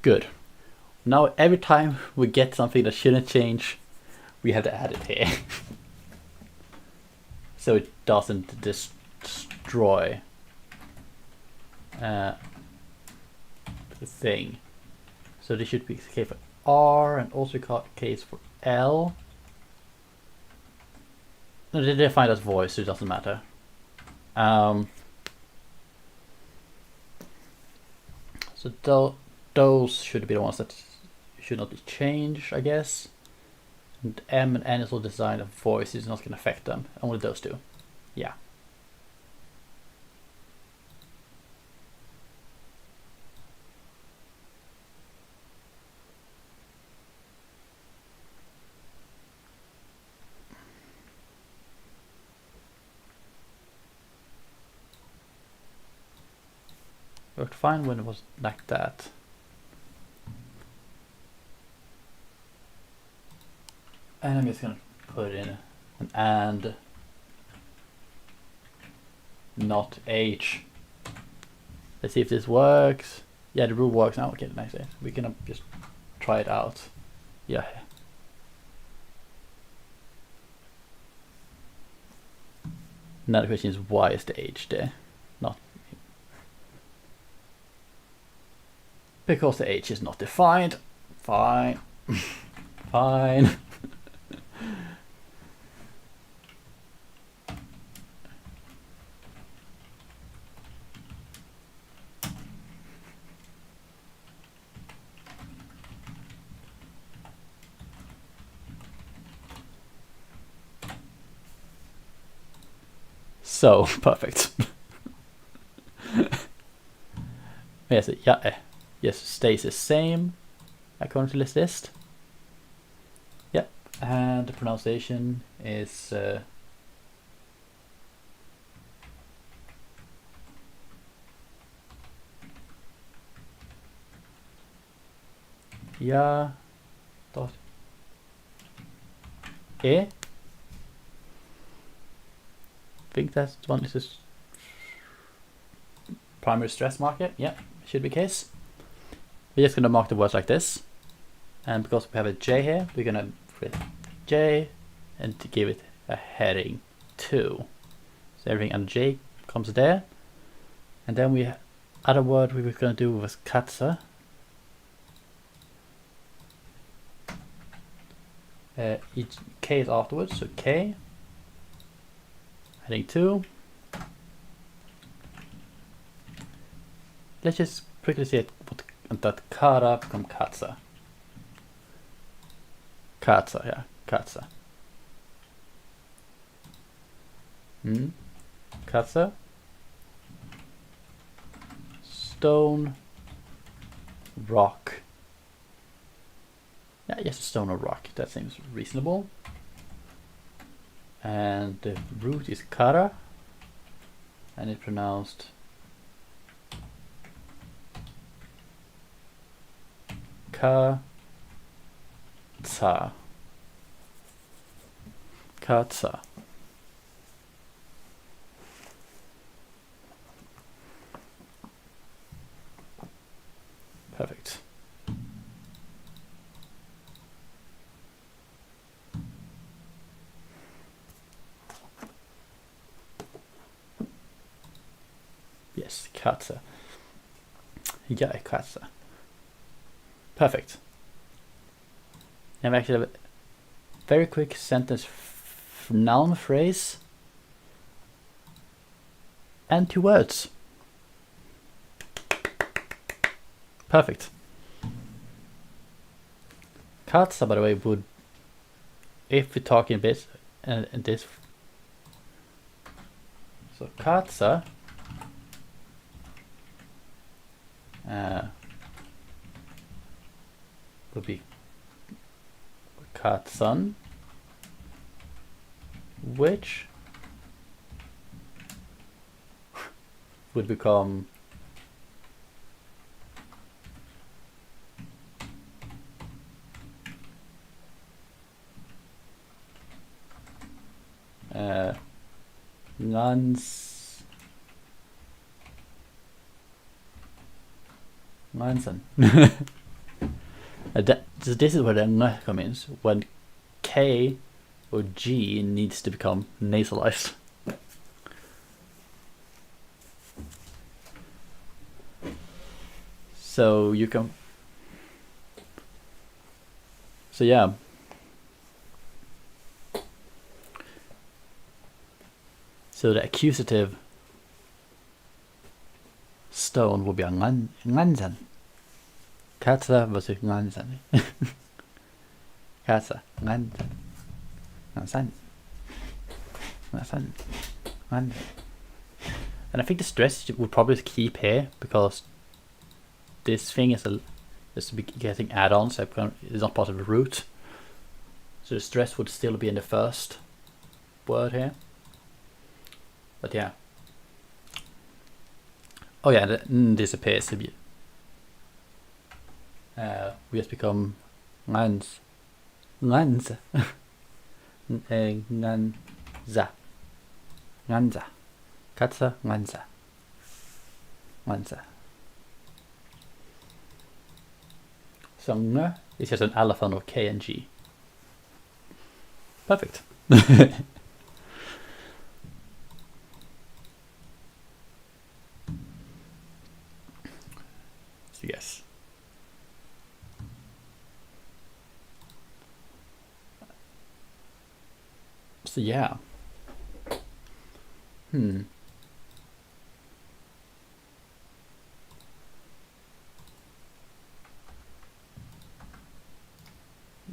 Good. Now every time we get something that shouldn't change, we have to add it here. So it doesn't destroy the thing. So this should be the case for R and also the case for L. No, they define as voice, so it doesn't matter. So those should be the ones that should not be changed, I guess. And M and N is all designed of voice, it's not going to affect them. Only those two. Yeah. Worked fine when it was like that. And I'm just gonna put in an and, not H. Let's see if this works. Yeah, the rule works now. Okay, nice. We can just try it out. Yeah. Now the question is, why is the H there? Not because the H is not defined. Fine. Fine. So perfect. Yes, yeah, yes, stays the same according to this list. Yep, and the pronunciation is ja dot e. I think that's the one. This is primary stress marker. Yeah, should be case. We're just gonna mark the words like this, and because we have a J here, we're gonna put J and to give it a heading 2. So everything under J comes there, and then we other word we were gonna do was katze. Each K is afterwards, so K heading 2. Let's just quickly see what that kara become katze. Katze, yeah, katze. Katze. Stone. Rock. Yeah, yes, a stone or rock. That seems reasonable. And the root is kara, and it's pronounced katza. Katza. Perfect. Yes, katze. Yeah, katze. Perfect. And we actually have a very quick sentence noun phrase and 2 words. Perfect. Katze, by the way, would, if we're talking a bit, and this, so katze would be katzen, which would become Nansen. So this is where the ng comes in, when K or G needs to become nasalized. So you can, so yeah. So the accusative stone will be a ngansen. Katze versus ngansen. Katze, ngansen. Ngansen. Ngansen. Ngansen. And I think the stress would probably keep here because this thing is just getting add-ons, so it's not part of the root. So the stress would still be in the first word here. But yeah. Oh yeah, the n disappears. We just become ngans. Ngans. Nganza. Nganza. Katze, nganza. Nganza. So ng is just an allophone of K and G. Perfect. So yes. So yeah.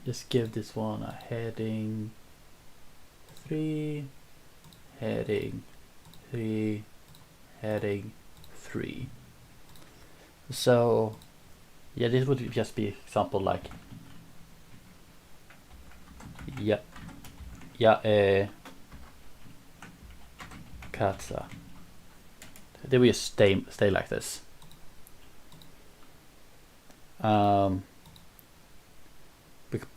Just give this one a heading 3, heading 3, heading 3. So yeah, this would just be example like katsa. They will just stay like this. We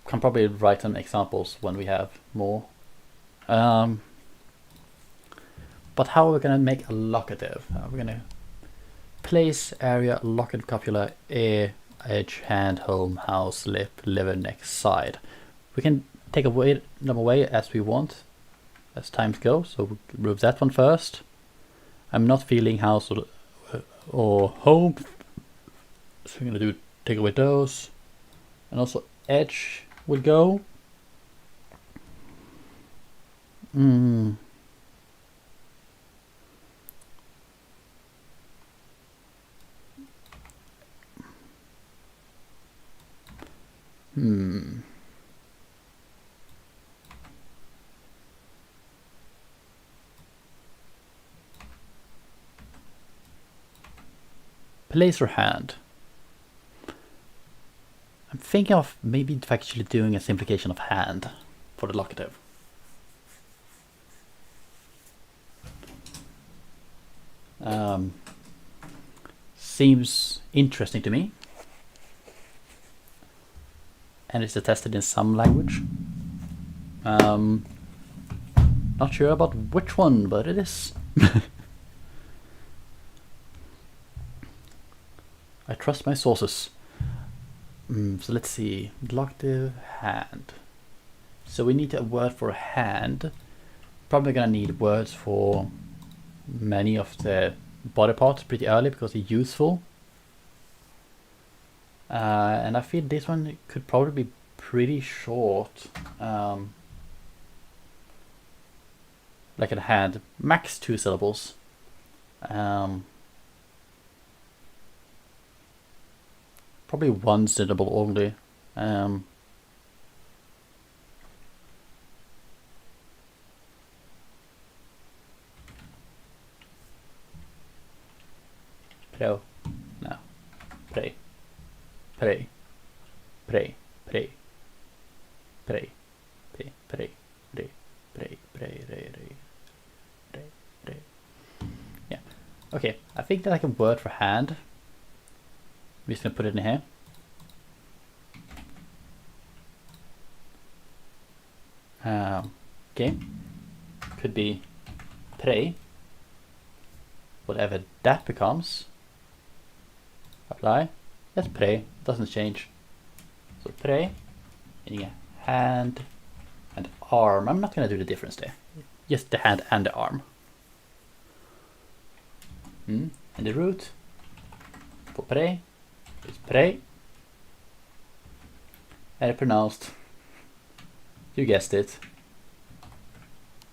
can probably write some examples when we have more. But how are we gonna make a locative? We're gonna place, area, locative, copula, ear, edge, hand, home, house, lip, liver, neck, side. We can take them away as we want as times go. So we'll remove that one first. I'm not feeling house or home, so we're gonna take away those, and also edge will go. Place or hand. I'm thinking of maybe actually doing a simplification of hand for the locative. Seems interesting to me, and it's attested in some language. Not sure about which one, but it is. I trust my sources. So let's see, locative, hand. So we need a word for hand. Probably gonna need words for many of the body parts pretty early because they're useful. And I feel this one could probably be pretty short. Like a hand, max 2 syllables. Probably 1 syllable only. Pro. No. Pray. Pray. Pray. Pray. Pray. Pray. Pray. Pray. Pray. Pray. Pray. Pray. Yeah. Okay. I think that's like a word for hand. I'm just gonna put it in here. Okay. Could be pray. Whatever that becomes. Apply. Let's pray. Doesn't change. So pray. And yeah, hand and arm. I'm not gonna do the difference there. Just the hand and the arm. And the root for pray is pray. And it pronounced, you guessed it,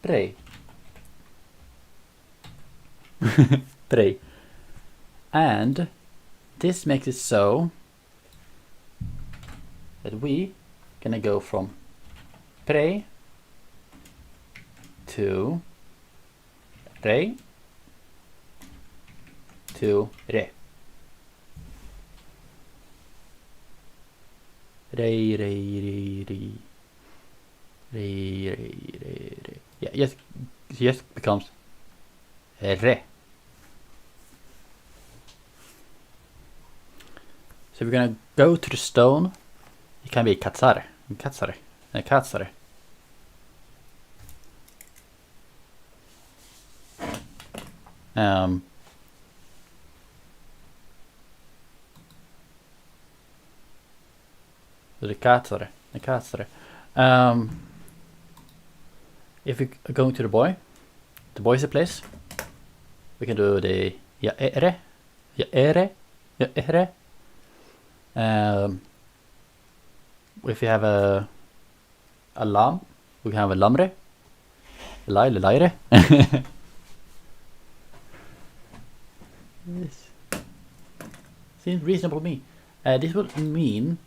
pray. Pray. And this makes it so that we gonna go from pray to re to re. Re, re, re, re. Re, re, re, re. Yeah, yes becomes re. So we're gonna go to the stone. It can be katsare, katsare, katsare. So the katsare, the katsare. If we are going to the boy's a place. We can do the ja ere, ja ere, ja ere. If you have a lamb, we can have a lamre, laire. This seems reasonable to me. This would mean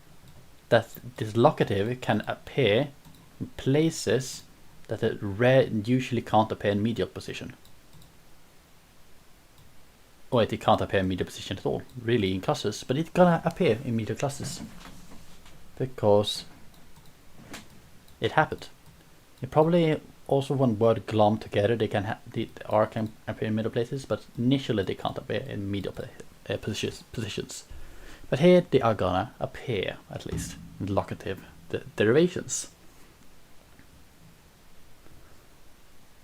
that this locative can appear in places that the re usually can't appear in medial position. wait, it can't appear in media position at all, really, in clusters, but it's gonna appear in media clusters because it happened. You probably also one word glom together, they can the R can appear in middle places, but initially they can't appear in media positions. But here they are gonna appear, at least in locative derivations.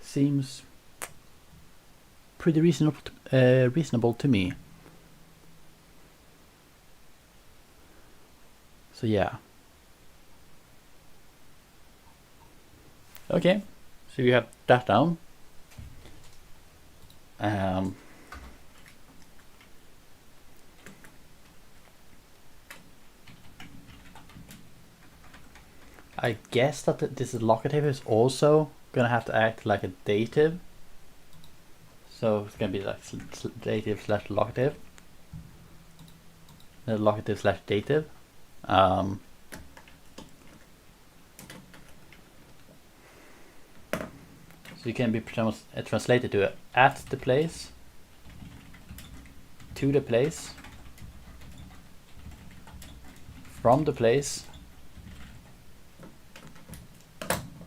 Seems pretty reasonable to me. So yeah. Okay, so you have that down. I guess that this locative is also gonna have to act like a dative. So it's gonna be like dative slash locative. Locative slash dative. So you can be translated to at the place, to the place, from the place.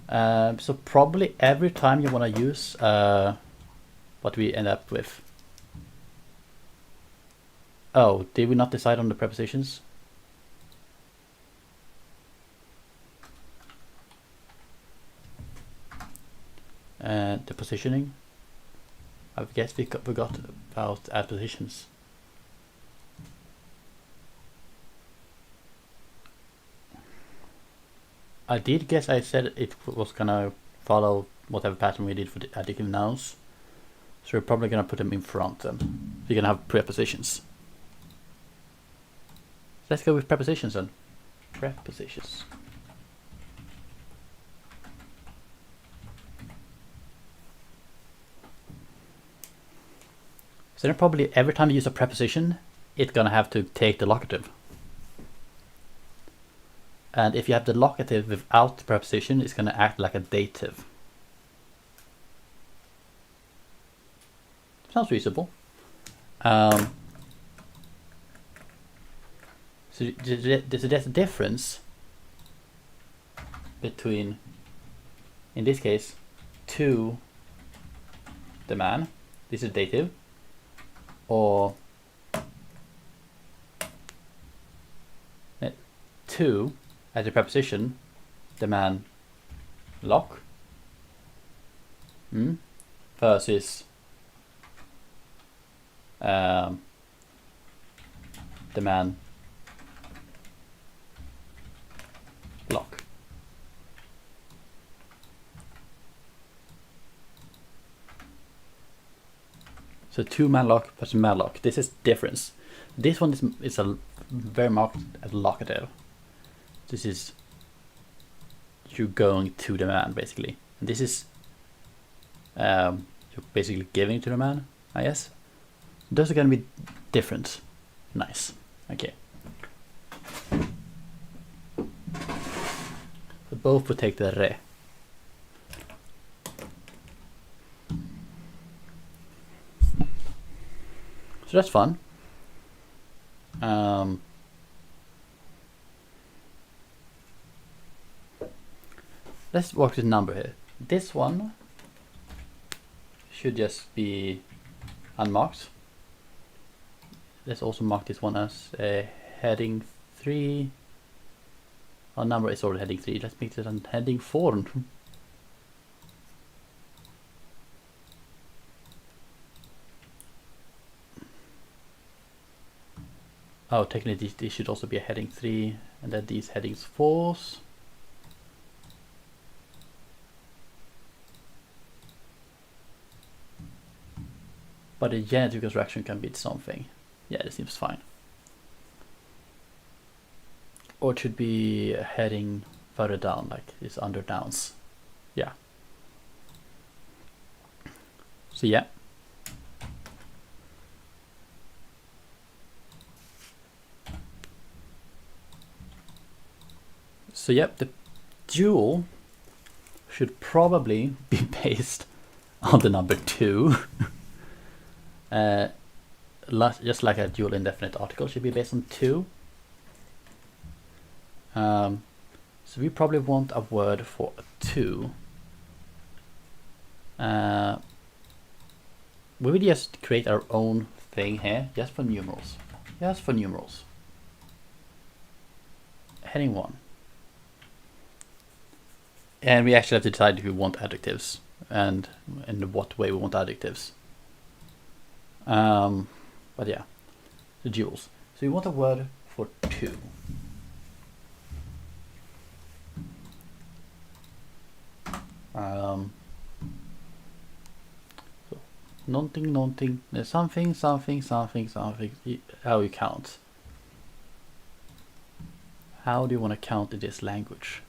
So probably every time you want to use what we end up with. Oh, did we not decide on the prepositions? The positioning. I guess we forgot about add positions. I did guess I said it was gonna follow whatever pattern we did for the adjective nouns. So we're probably gonna put them in front then. We're gonna have prepositions. Let's go with prepositions then. Prepositions. So then probably every time you use a preposition, it's gonna have to take the locative. And if you have the locative without the preposition, it's gonna act like a dative. Sounds reasonable. So there's a difference between, in this case, to the man, this is dative, or to as a preposition, the man lock, versus the man lock. So two man lock versus man lock. This is difference. This one is a very marked as locative. This is you going to the man basically. And this is you're basically giving to the man, I guess. Those are gonna be different. Nice. Okay. So both would take the re. So that's fun. Let's work this number here. This one should just be unmarked. Let's also mark this one as heading 3. Our number is already heading 3. Let's make it on heading 4. Oh, technically this should also be a heading 3, and then these headings 4s. But the genetic construction can be something. Yeah, this seems fine. Or it should be a heading further down, like it's under nouns. Yeah. So yeah. So yep, the dual should probably be based on the number 2. just like a dual indefinite article, should be based on 2. So we probably want a word for 2. We would just create our own thing here, just for numerals. Just for numerals. Heading 1. And we actually have to decide if we want adjectives and in what way we want adjectives. But yeah, the duals. So we want a word for 2. So någonting, something, how you count. How do you want to count in this language?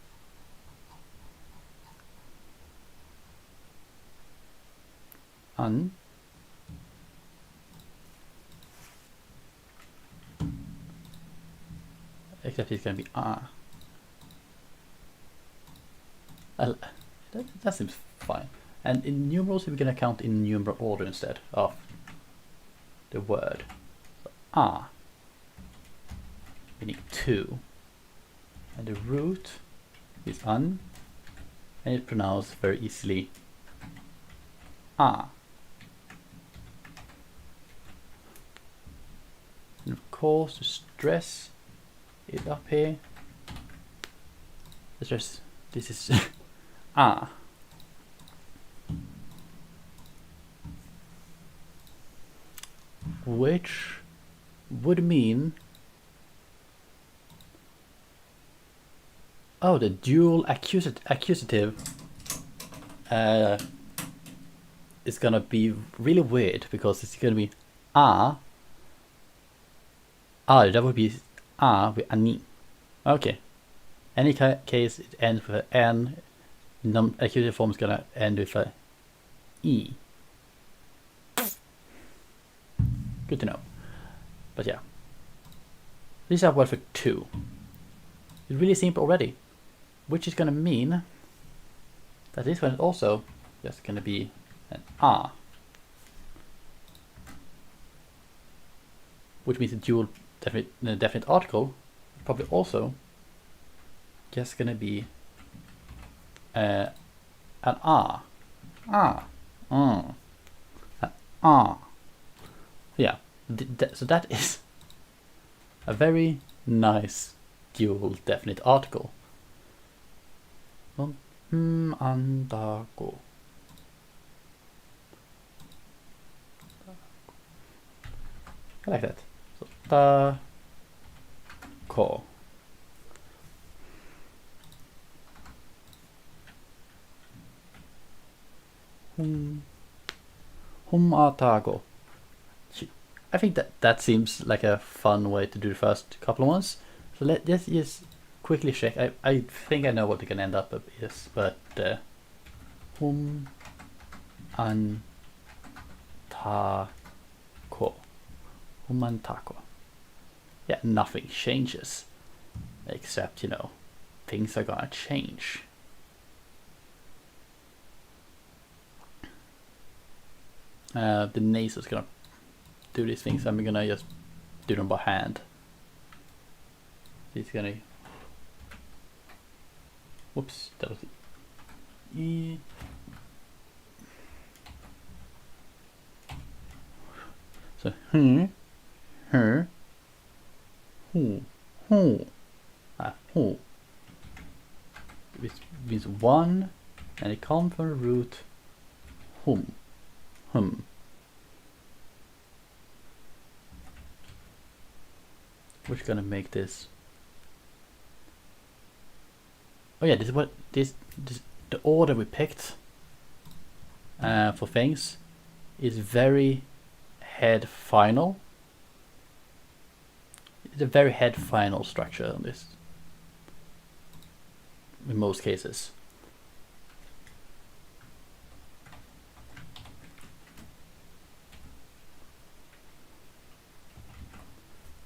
Except it's going to be that seems fine. And in numerals, we're going to count in numeral order instead of the word. So, meaning 2. And the root is and it's pronounced very easily and of course, to stress it up here, this is which would mean the dual accusative is gonna be really weird because it's gonna be that would be with ani. Okay. Any case it ends with an n. Accusative form is gonna end with a e. Good to know. But yeah. These are word for 2. It's really simple already. Which is gonna mean that this one is also just gonna be an which means a dual definite article probably also just gonna be an yeah, so that is a very nice dual definite article. Andago. I like that. So ta ko. Atago. I think that seems like a fun way to do the first couple of ones. So let's just quickly check. I think I know what it can end up is, but humantako. Yeah, nothing changes except, you know, things are gonna change. The nasal is gonna do these things. I'm gonna just do them by hand. He's gonna. Whoops, that was E. So her, who, which means one, and it comes from the root hum. We're gonna make this. Oh yeah, this is what this the order we picked for things is very head final. It's a very head final structure on this in most cases.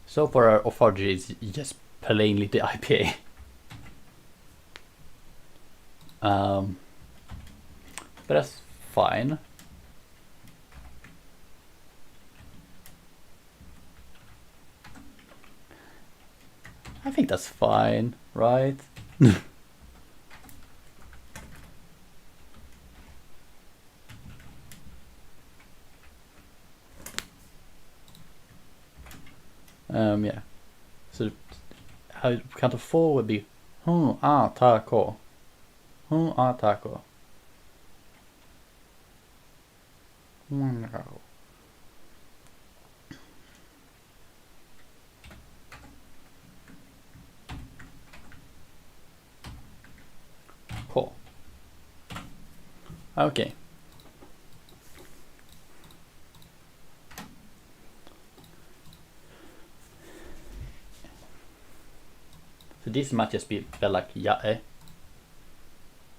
So for our orthography, it's just plainly the IPA. But that's fine. I think that's fine, right? Yeah. So how count of 4 would be taco. Taco. Cool. Okay. So this might just be spelled like jae,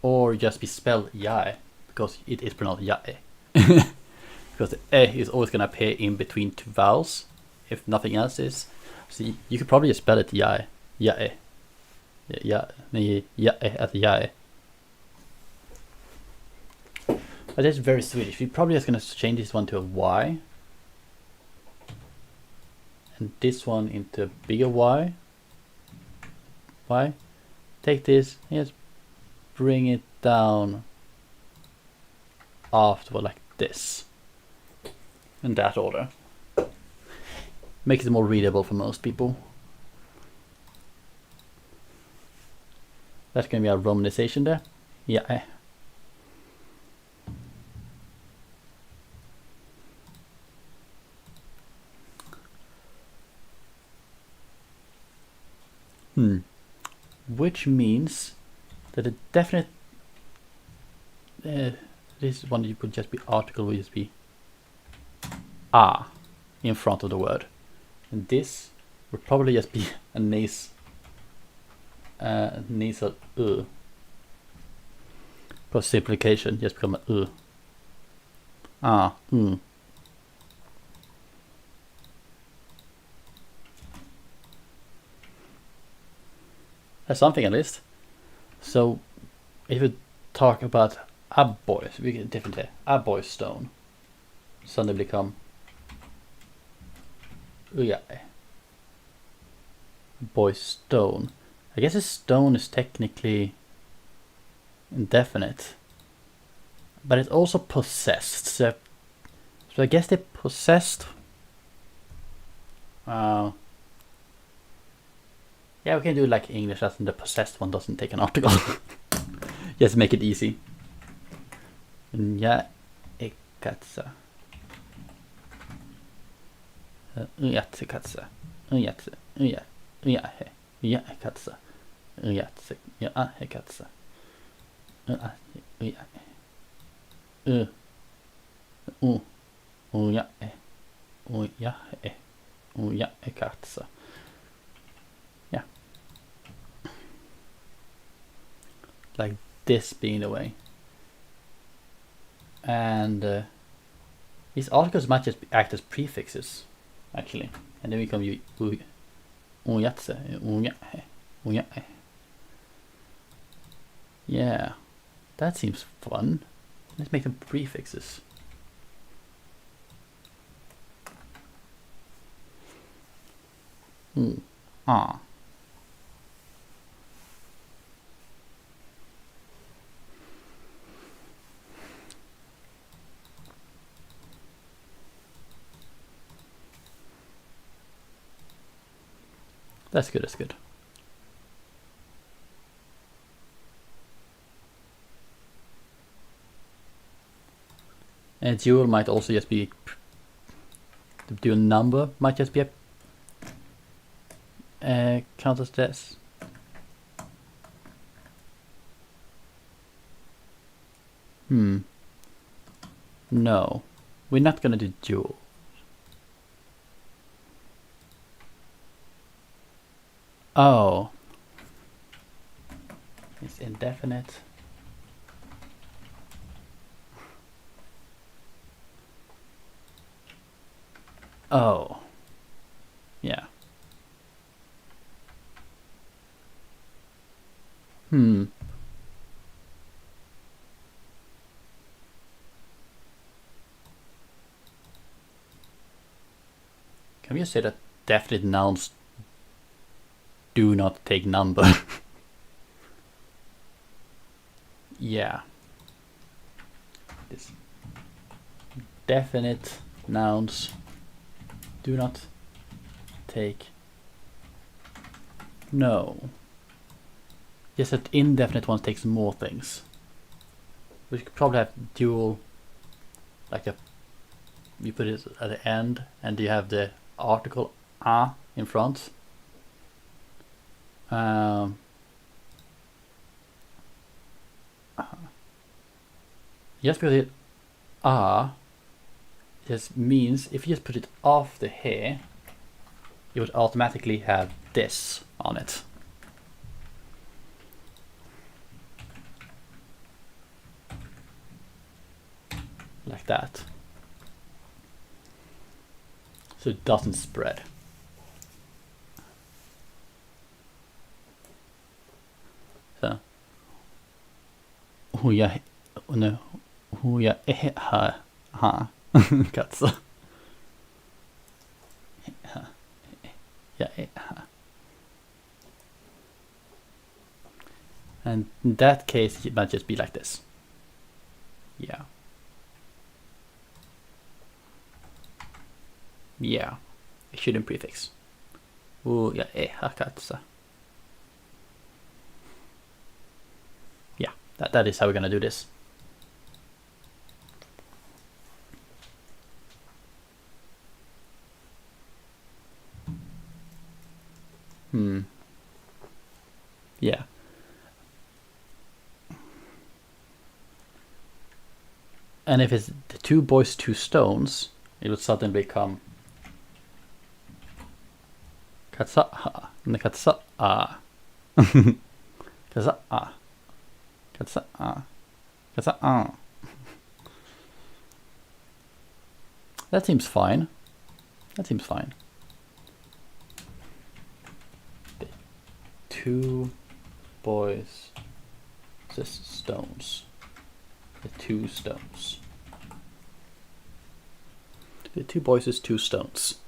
or just be spelled jae, because it is pronounced jae. Because the e is always going to appear in between two vowels, if nothing else is. So you could probably just spell it jae, jae, jae as jae. But that's very Swedish. We're probably just going to change this one to a y, and this one into a bigger y. Take this and just bring it down afterward like this, in that order. Makes it more readable for most people. That's going to be our romanization there. Yeah. Which means that a definite this one you could just be article will just be in front of the word, and this would probably just be a nasal for simplification, just become a That's something at least. So if we talk about a boy, so we get differently. A boy stone suddenly become boy stone. I guess a stone is technically indefinite, but it's also possessed. So I guess they possessed. Yeah, we can do it like English, as in the possessed one doesn't take an article. Just make it easy. Ja, katsa. Katsa. Katsa. Katsa. Katsa. Yeah. Like this being the way. And these articles might just act as prefixes, actually. And then we come yeah, that seems fun. Let's make them prefixes. That's good, that's good. And dual might also just be, the dual number might just be a count as this. No, we're not gonna do dual. Oh, it's indefinite. Oh, yeah. Can we just say that definite nouns do not take number. Yeah. This definite nouns do not take no. Yes, that indefinite one takes more things. We could probably have dual, like you put it at the end and you have the article a in front. Just because it just means if you just put it after here, you would automatically have this on it. Like that. So it doesn't spread. So huja ha katso. And in that case it might just be like this. Yeah. Yeah. It shouldn't prefix. Huja katso. Yeah, that is how we're gonna do this. Yeah. And if it's the two boys, two stones, it would suddenly become katsa and katsa katsa katsa katsa. That seems fine. That seems fine. The two boys, just stones. The two stones. The two boys is two stones.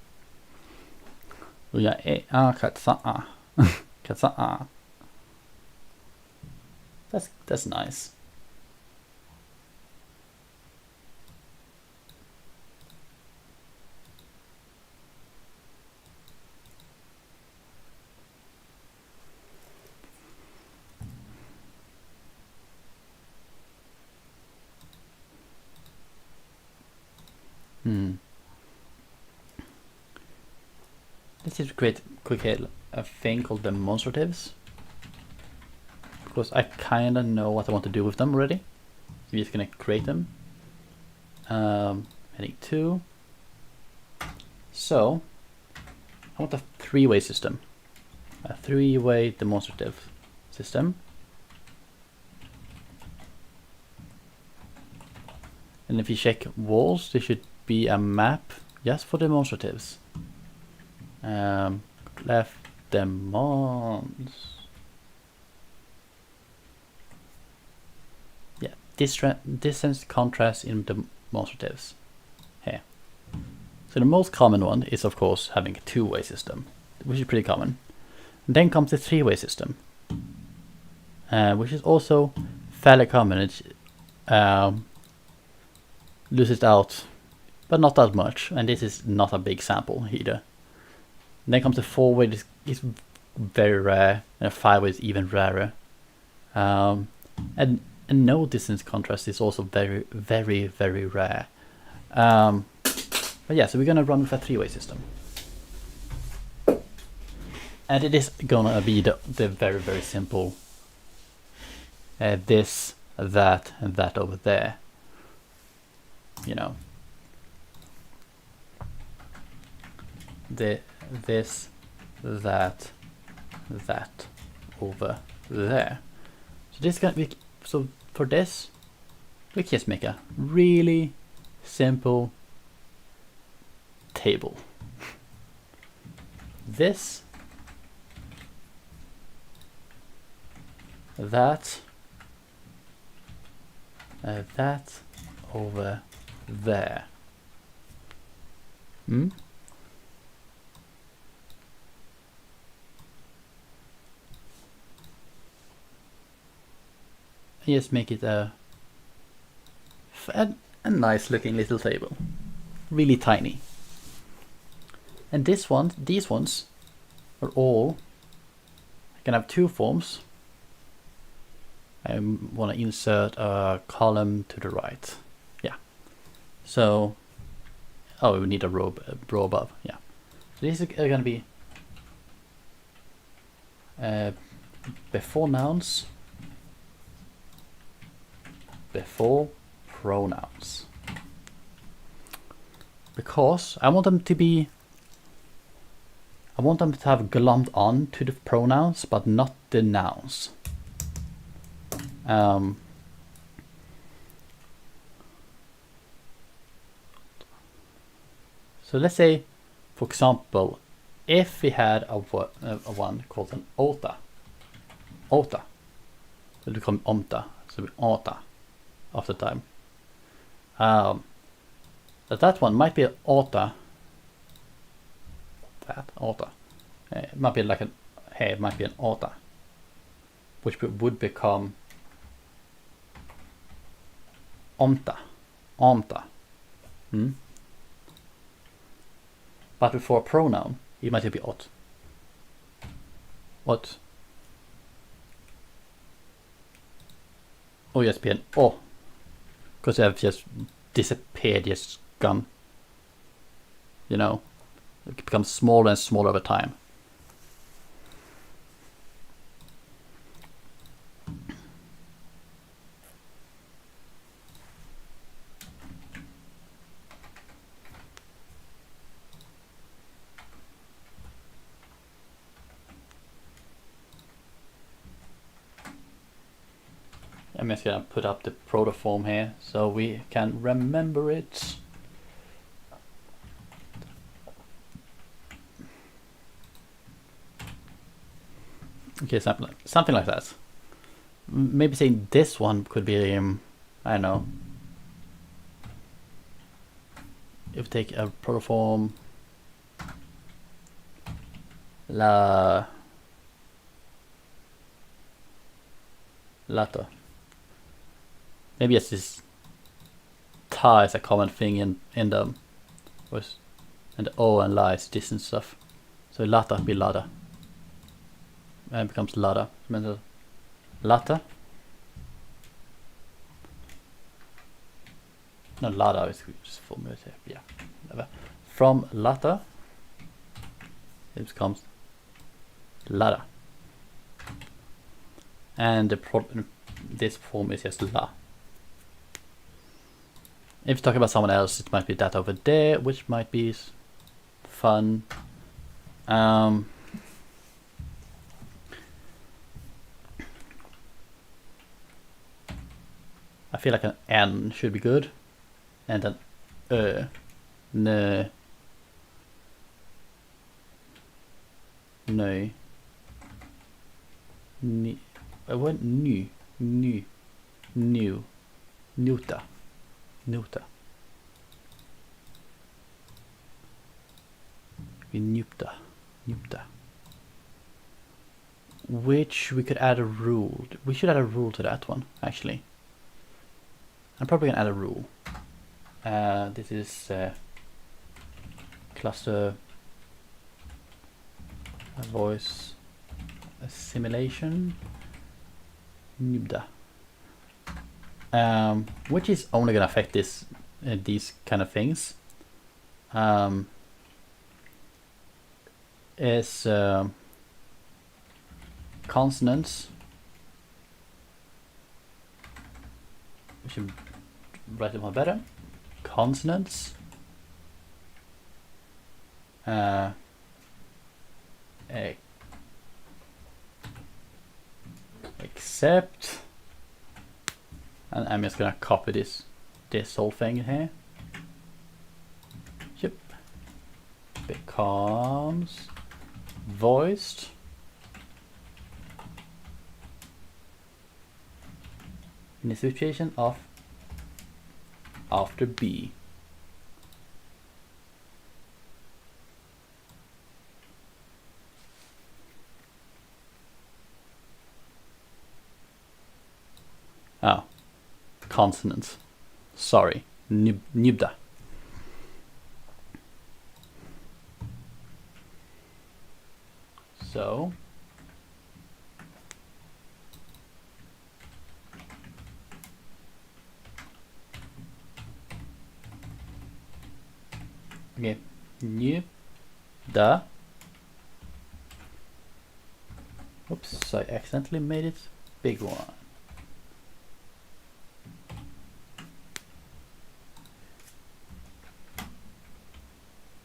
Yeah, katsa. Katsa. That's nice. Let's just create quickly a thing called demonstratives, because I kind of know what I want to do with them already. So we're just gonna create them. Heading 2. So I want a three-way system, a three-way demonstrative system. And if you check walls, there should be a map just for demonstratives. Left demons. Yeah, distance contrast in demonstratives. Here. So the most common one is of course having a two-way system, which is pretty common. And then comes the three-way system, which is also fairly common. It loses out, but not that much. And this is not a big sample either. And then comes the four-way. This is very rare, and a five-way is even rarer. And no distance contrast is also very, very, very rare. But yeah, so we're gonna run with a three-way system, and it is gonna be the very, very simple this, that, and that over there. You know, this, that over there. So this can be, so for this we can just make a really simple table. This, that over there. just make it a nice looking little table, really tiny. And these ones are all, I can have two forms. I want to insert a column to the right. Yeah. So, oh, we need a row above. Yeah. So these are going to be before nouns, before pronouns. Because I want them to have glommed on to the pronouns, but not the nouns. So let's say, for example, if we had a one called an ota, it will become omta, so it will be ota after time. That one might be an ota. It might be like an it might be an ota, which would become omta. But before a pronoun, it might be ot. What? Or just be an o, because they have just disappeared, just gone. You know, it becomes smaller and smaller over time. I'm just gonna put up the protoform here so we can remember it. Okay, something like that. Maybe saying this one could be, I don't know. If we take a protoform, lata. Maybe it's this ta is a common thing in them, and the o and la is distant stuff. So lata be lada, and it becomes lada. Lata. No, lada is just formula. Yeah, whatever. From lata, it becomes lada, and this form is just la. If you talk about someone else, it might be that over there, which might be fun. I feel like an N should be good, and an no, I went new, nuta. Nupta. Which we could add a rule. We should add a rule to that one, actually. I'm probably gonna add a rule. This is cluster voice assimilation. Nubda. Which is only gonna affect these kind of things. Is consonants. We should write them all better. Consonants. Except, and I'm just gonna copy this whole thing here. Yep. Becomes voiced in the situation of after B. consonant. Sorry, nibda. So okay, nibda. Oops, I accidentally made it big one.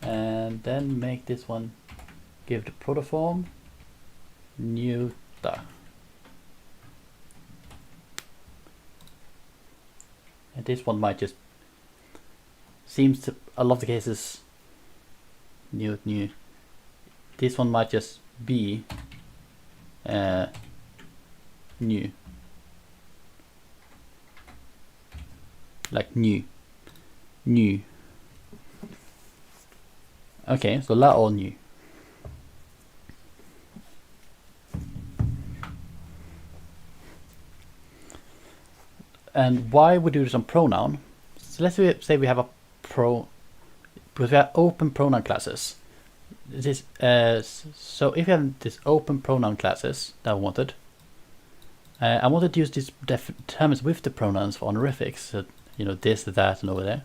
And then make this one, give the protoform newta. And this one might just, seems to a lot of the cases, new. This one might just be new, like new. Okay, so la or new. And why we do this on pronoun? So let's say we have a because we have open pronoun classes. This so if you have this open pronoun classes that I wanted, I wanted to use these terms with the pronouns for honorifics. So, you know, this, that, and over there.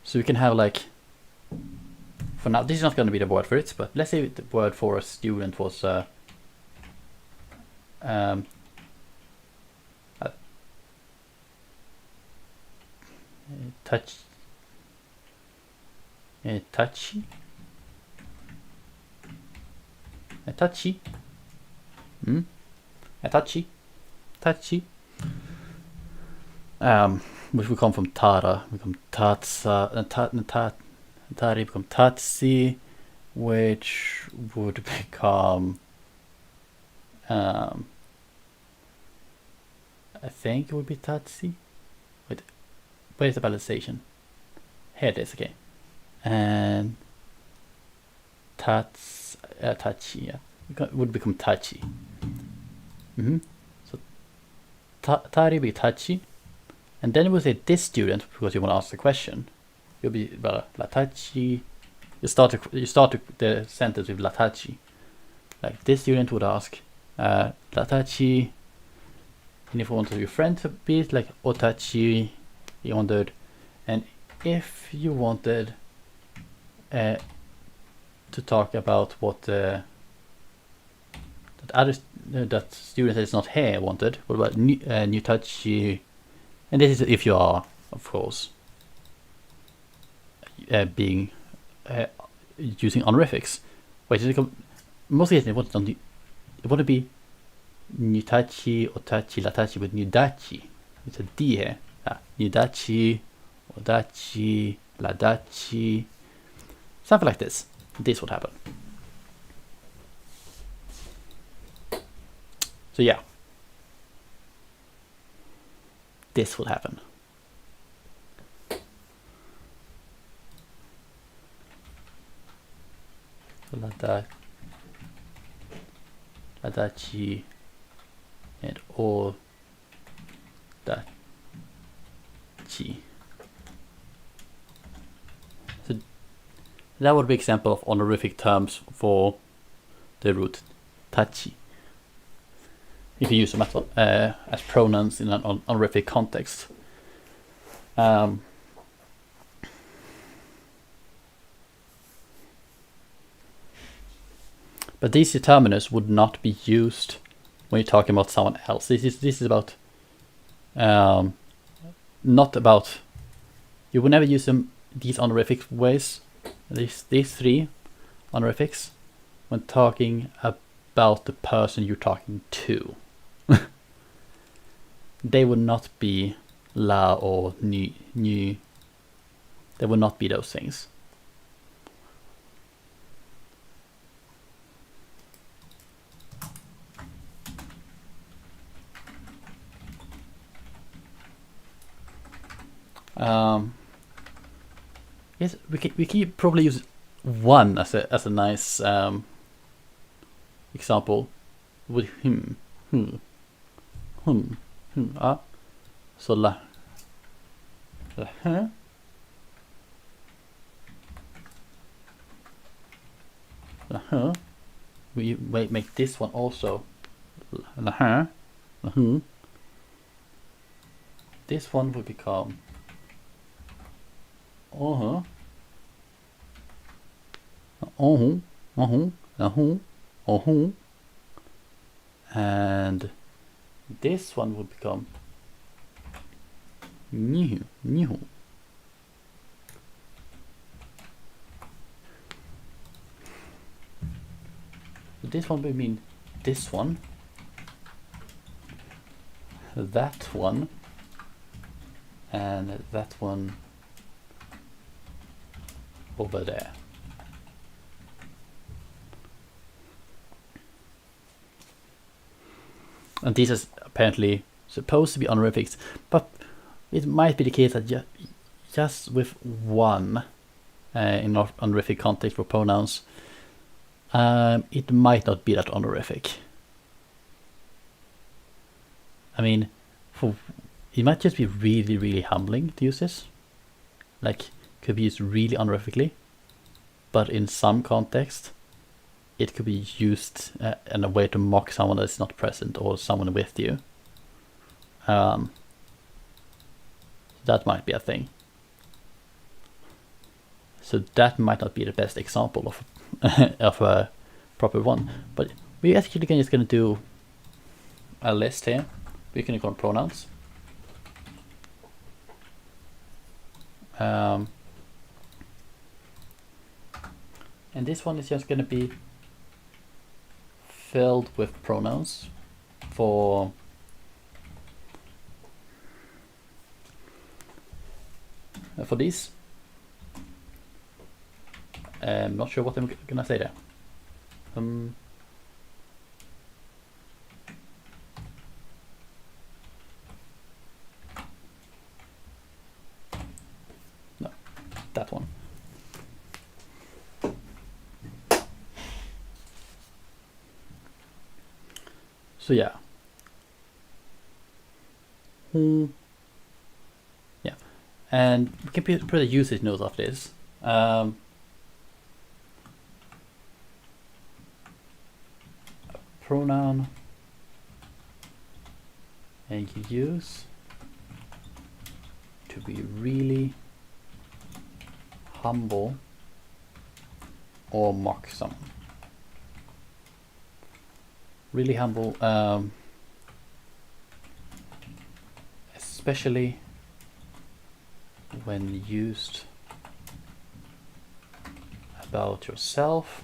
So we can have like, for now, this is not going to be the word for it, but let's say the word for a student was touchy. Which will come from tara, become tatsa, tari become tatsi, which would become I think it would be tatsi. Wait, where's the balancization? Here it is, okay. And tachi, yeah, it would become tachi. So tari be tachi, and then we'll say this student, because you want to ask the question. You'll be la tachi. You start the sentence with la tachi. Like this student would ask la tachi, and if you wanted your friend to be like otachi, you wanted, and if you wanted to talk about what that student that is not here wanted, what about new tachi? And this is if you are, of course, being using honorifics. Wait, mostly it want to be nutachi, otachi, latachi with nudachi. It's a D here. Nudachi, odachi, ladachi. Something like this. This would happen. So yeah. This would happen. Ladachi and odachi. So that would be an example of honorific terms for the root tachi. If you use them as pronouns in an honorific context. But these determiners would not be used when you're talking about someone else. This is about not about, you would never use them these honorific ways, these three honorifics, when talking about the person you're talking to. They would not be la or nu. They would not be those things. Yes, we can probably use one as a nice example with him. So la huh. La huh. We make this one also la huh. La huh. This one will become uh-huh. Uh-huh. Uh-huh. Uh-huh. Uh-huh. And this one will become new. New. So this one will mean this one, that one, and that one over there. And this is apparently supposed to be honorifics, but it might be the case that just with one in honorific context for pronouns, it might not be that honorific. I mean, it might just be really, really humbling to use this. Like, could be used really honorifically, but in some context, it could be used in a way to mock someone that's not present or someone with you. That might be a thing. So that might not be the best example of of a proper one. But we actually just going to do a list here. We can call pronouns. And this one is just going to be filled with pronouns for these. I'm not sure what I'm gonna say there. No, that one. So yeah. Yeah, and we can put a usage note of this. A pronoun and you use to be really humble or mock someone. Really humble, especially when used about yourself.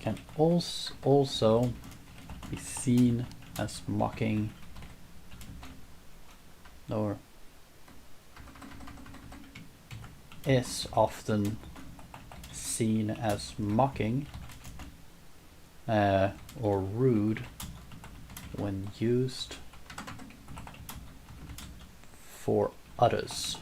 Can also be seen as mocking or is often seen as mocking or rude when used for others.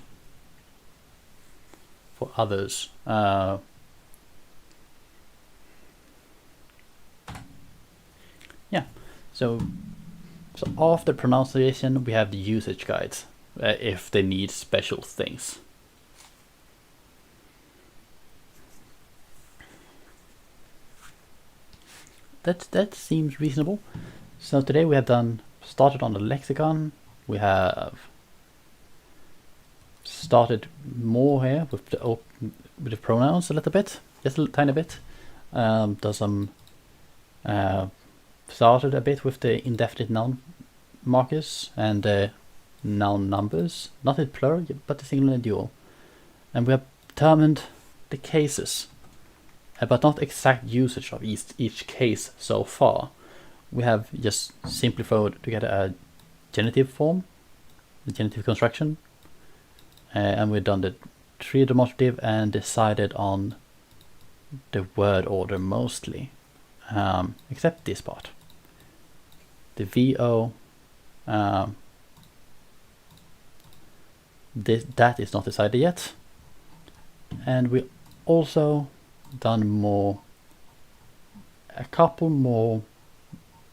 Yeah, so after pronunciation we have the usage guides if they need special things. That seems reasonable. So today we have started on the lexicon. We have started more here with the pronouns a little bit, just a tiny bit. Started a bit with the indefinite noun markers and the noun numbers, not in plural but the singular and dual. And we have determined the cases, but not exact usage of each case so far. We have just simply thrown together a genitive form, the genitive construction, and we've done the tree demonstrative and decided on the word order mostly, except this part. The VO, that is not decided yet. And we also done a couple more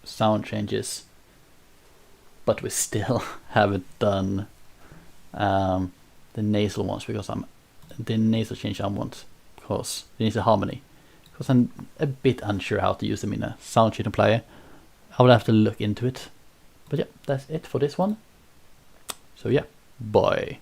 sound changes, but we still haven't done the nasal ones, because the nasal change I want, because the nasal harmony, because I'm a bit unsure how to use them in a sound sheet player. I will have to look into it. But yeah, that's it for this one. So yeah, bye.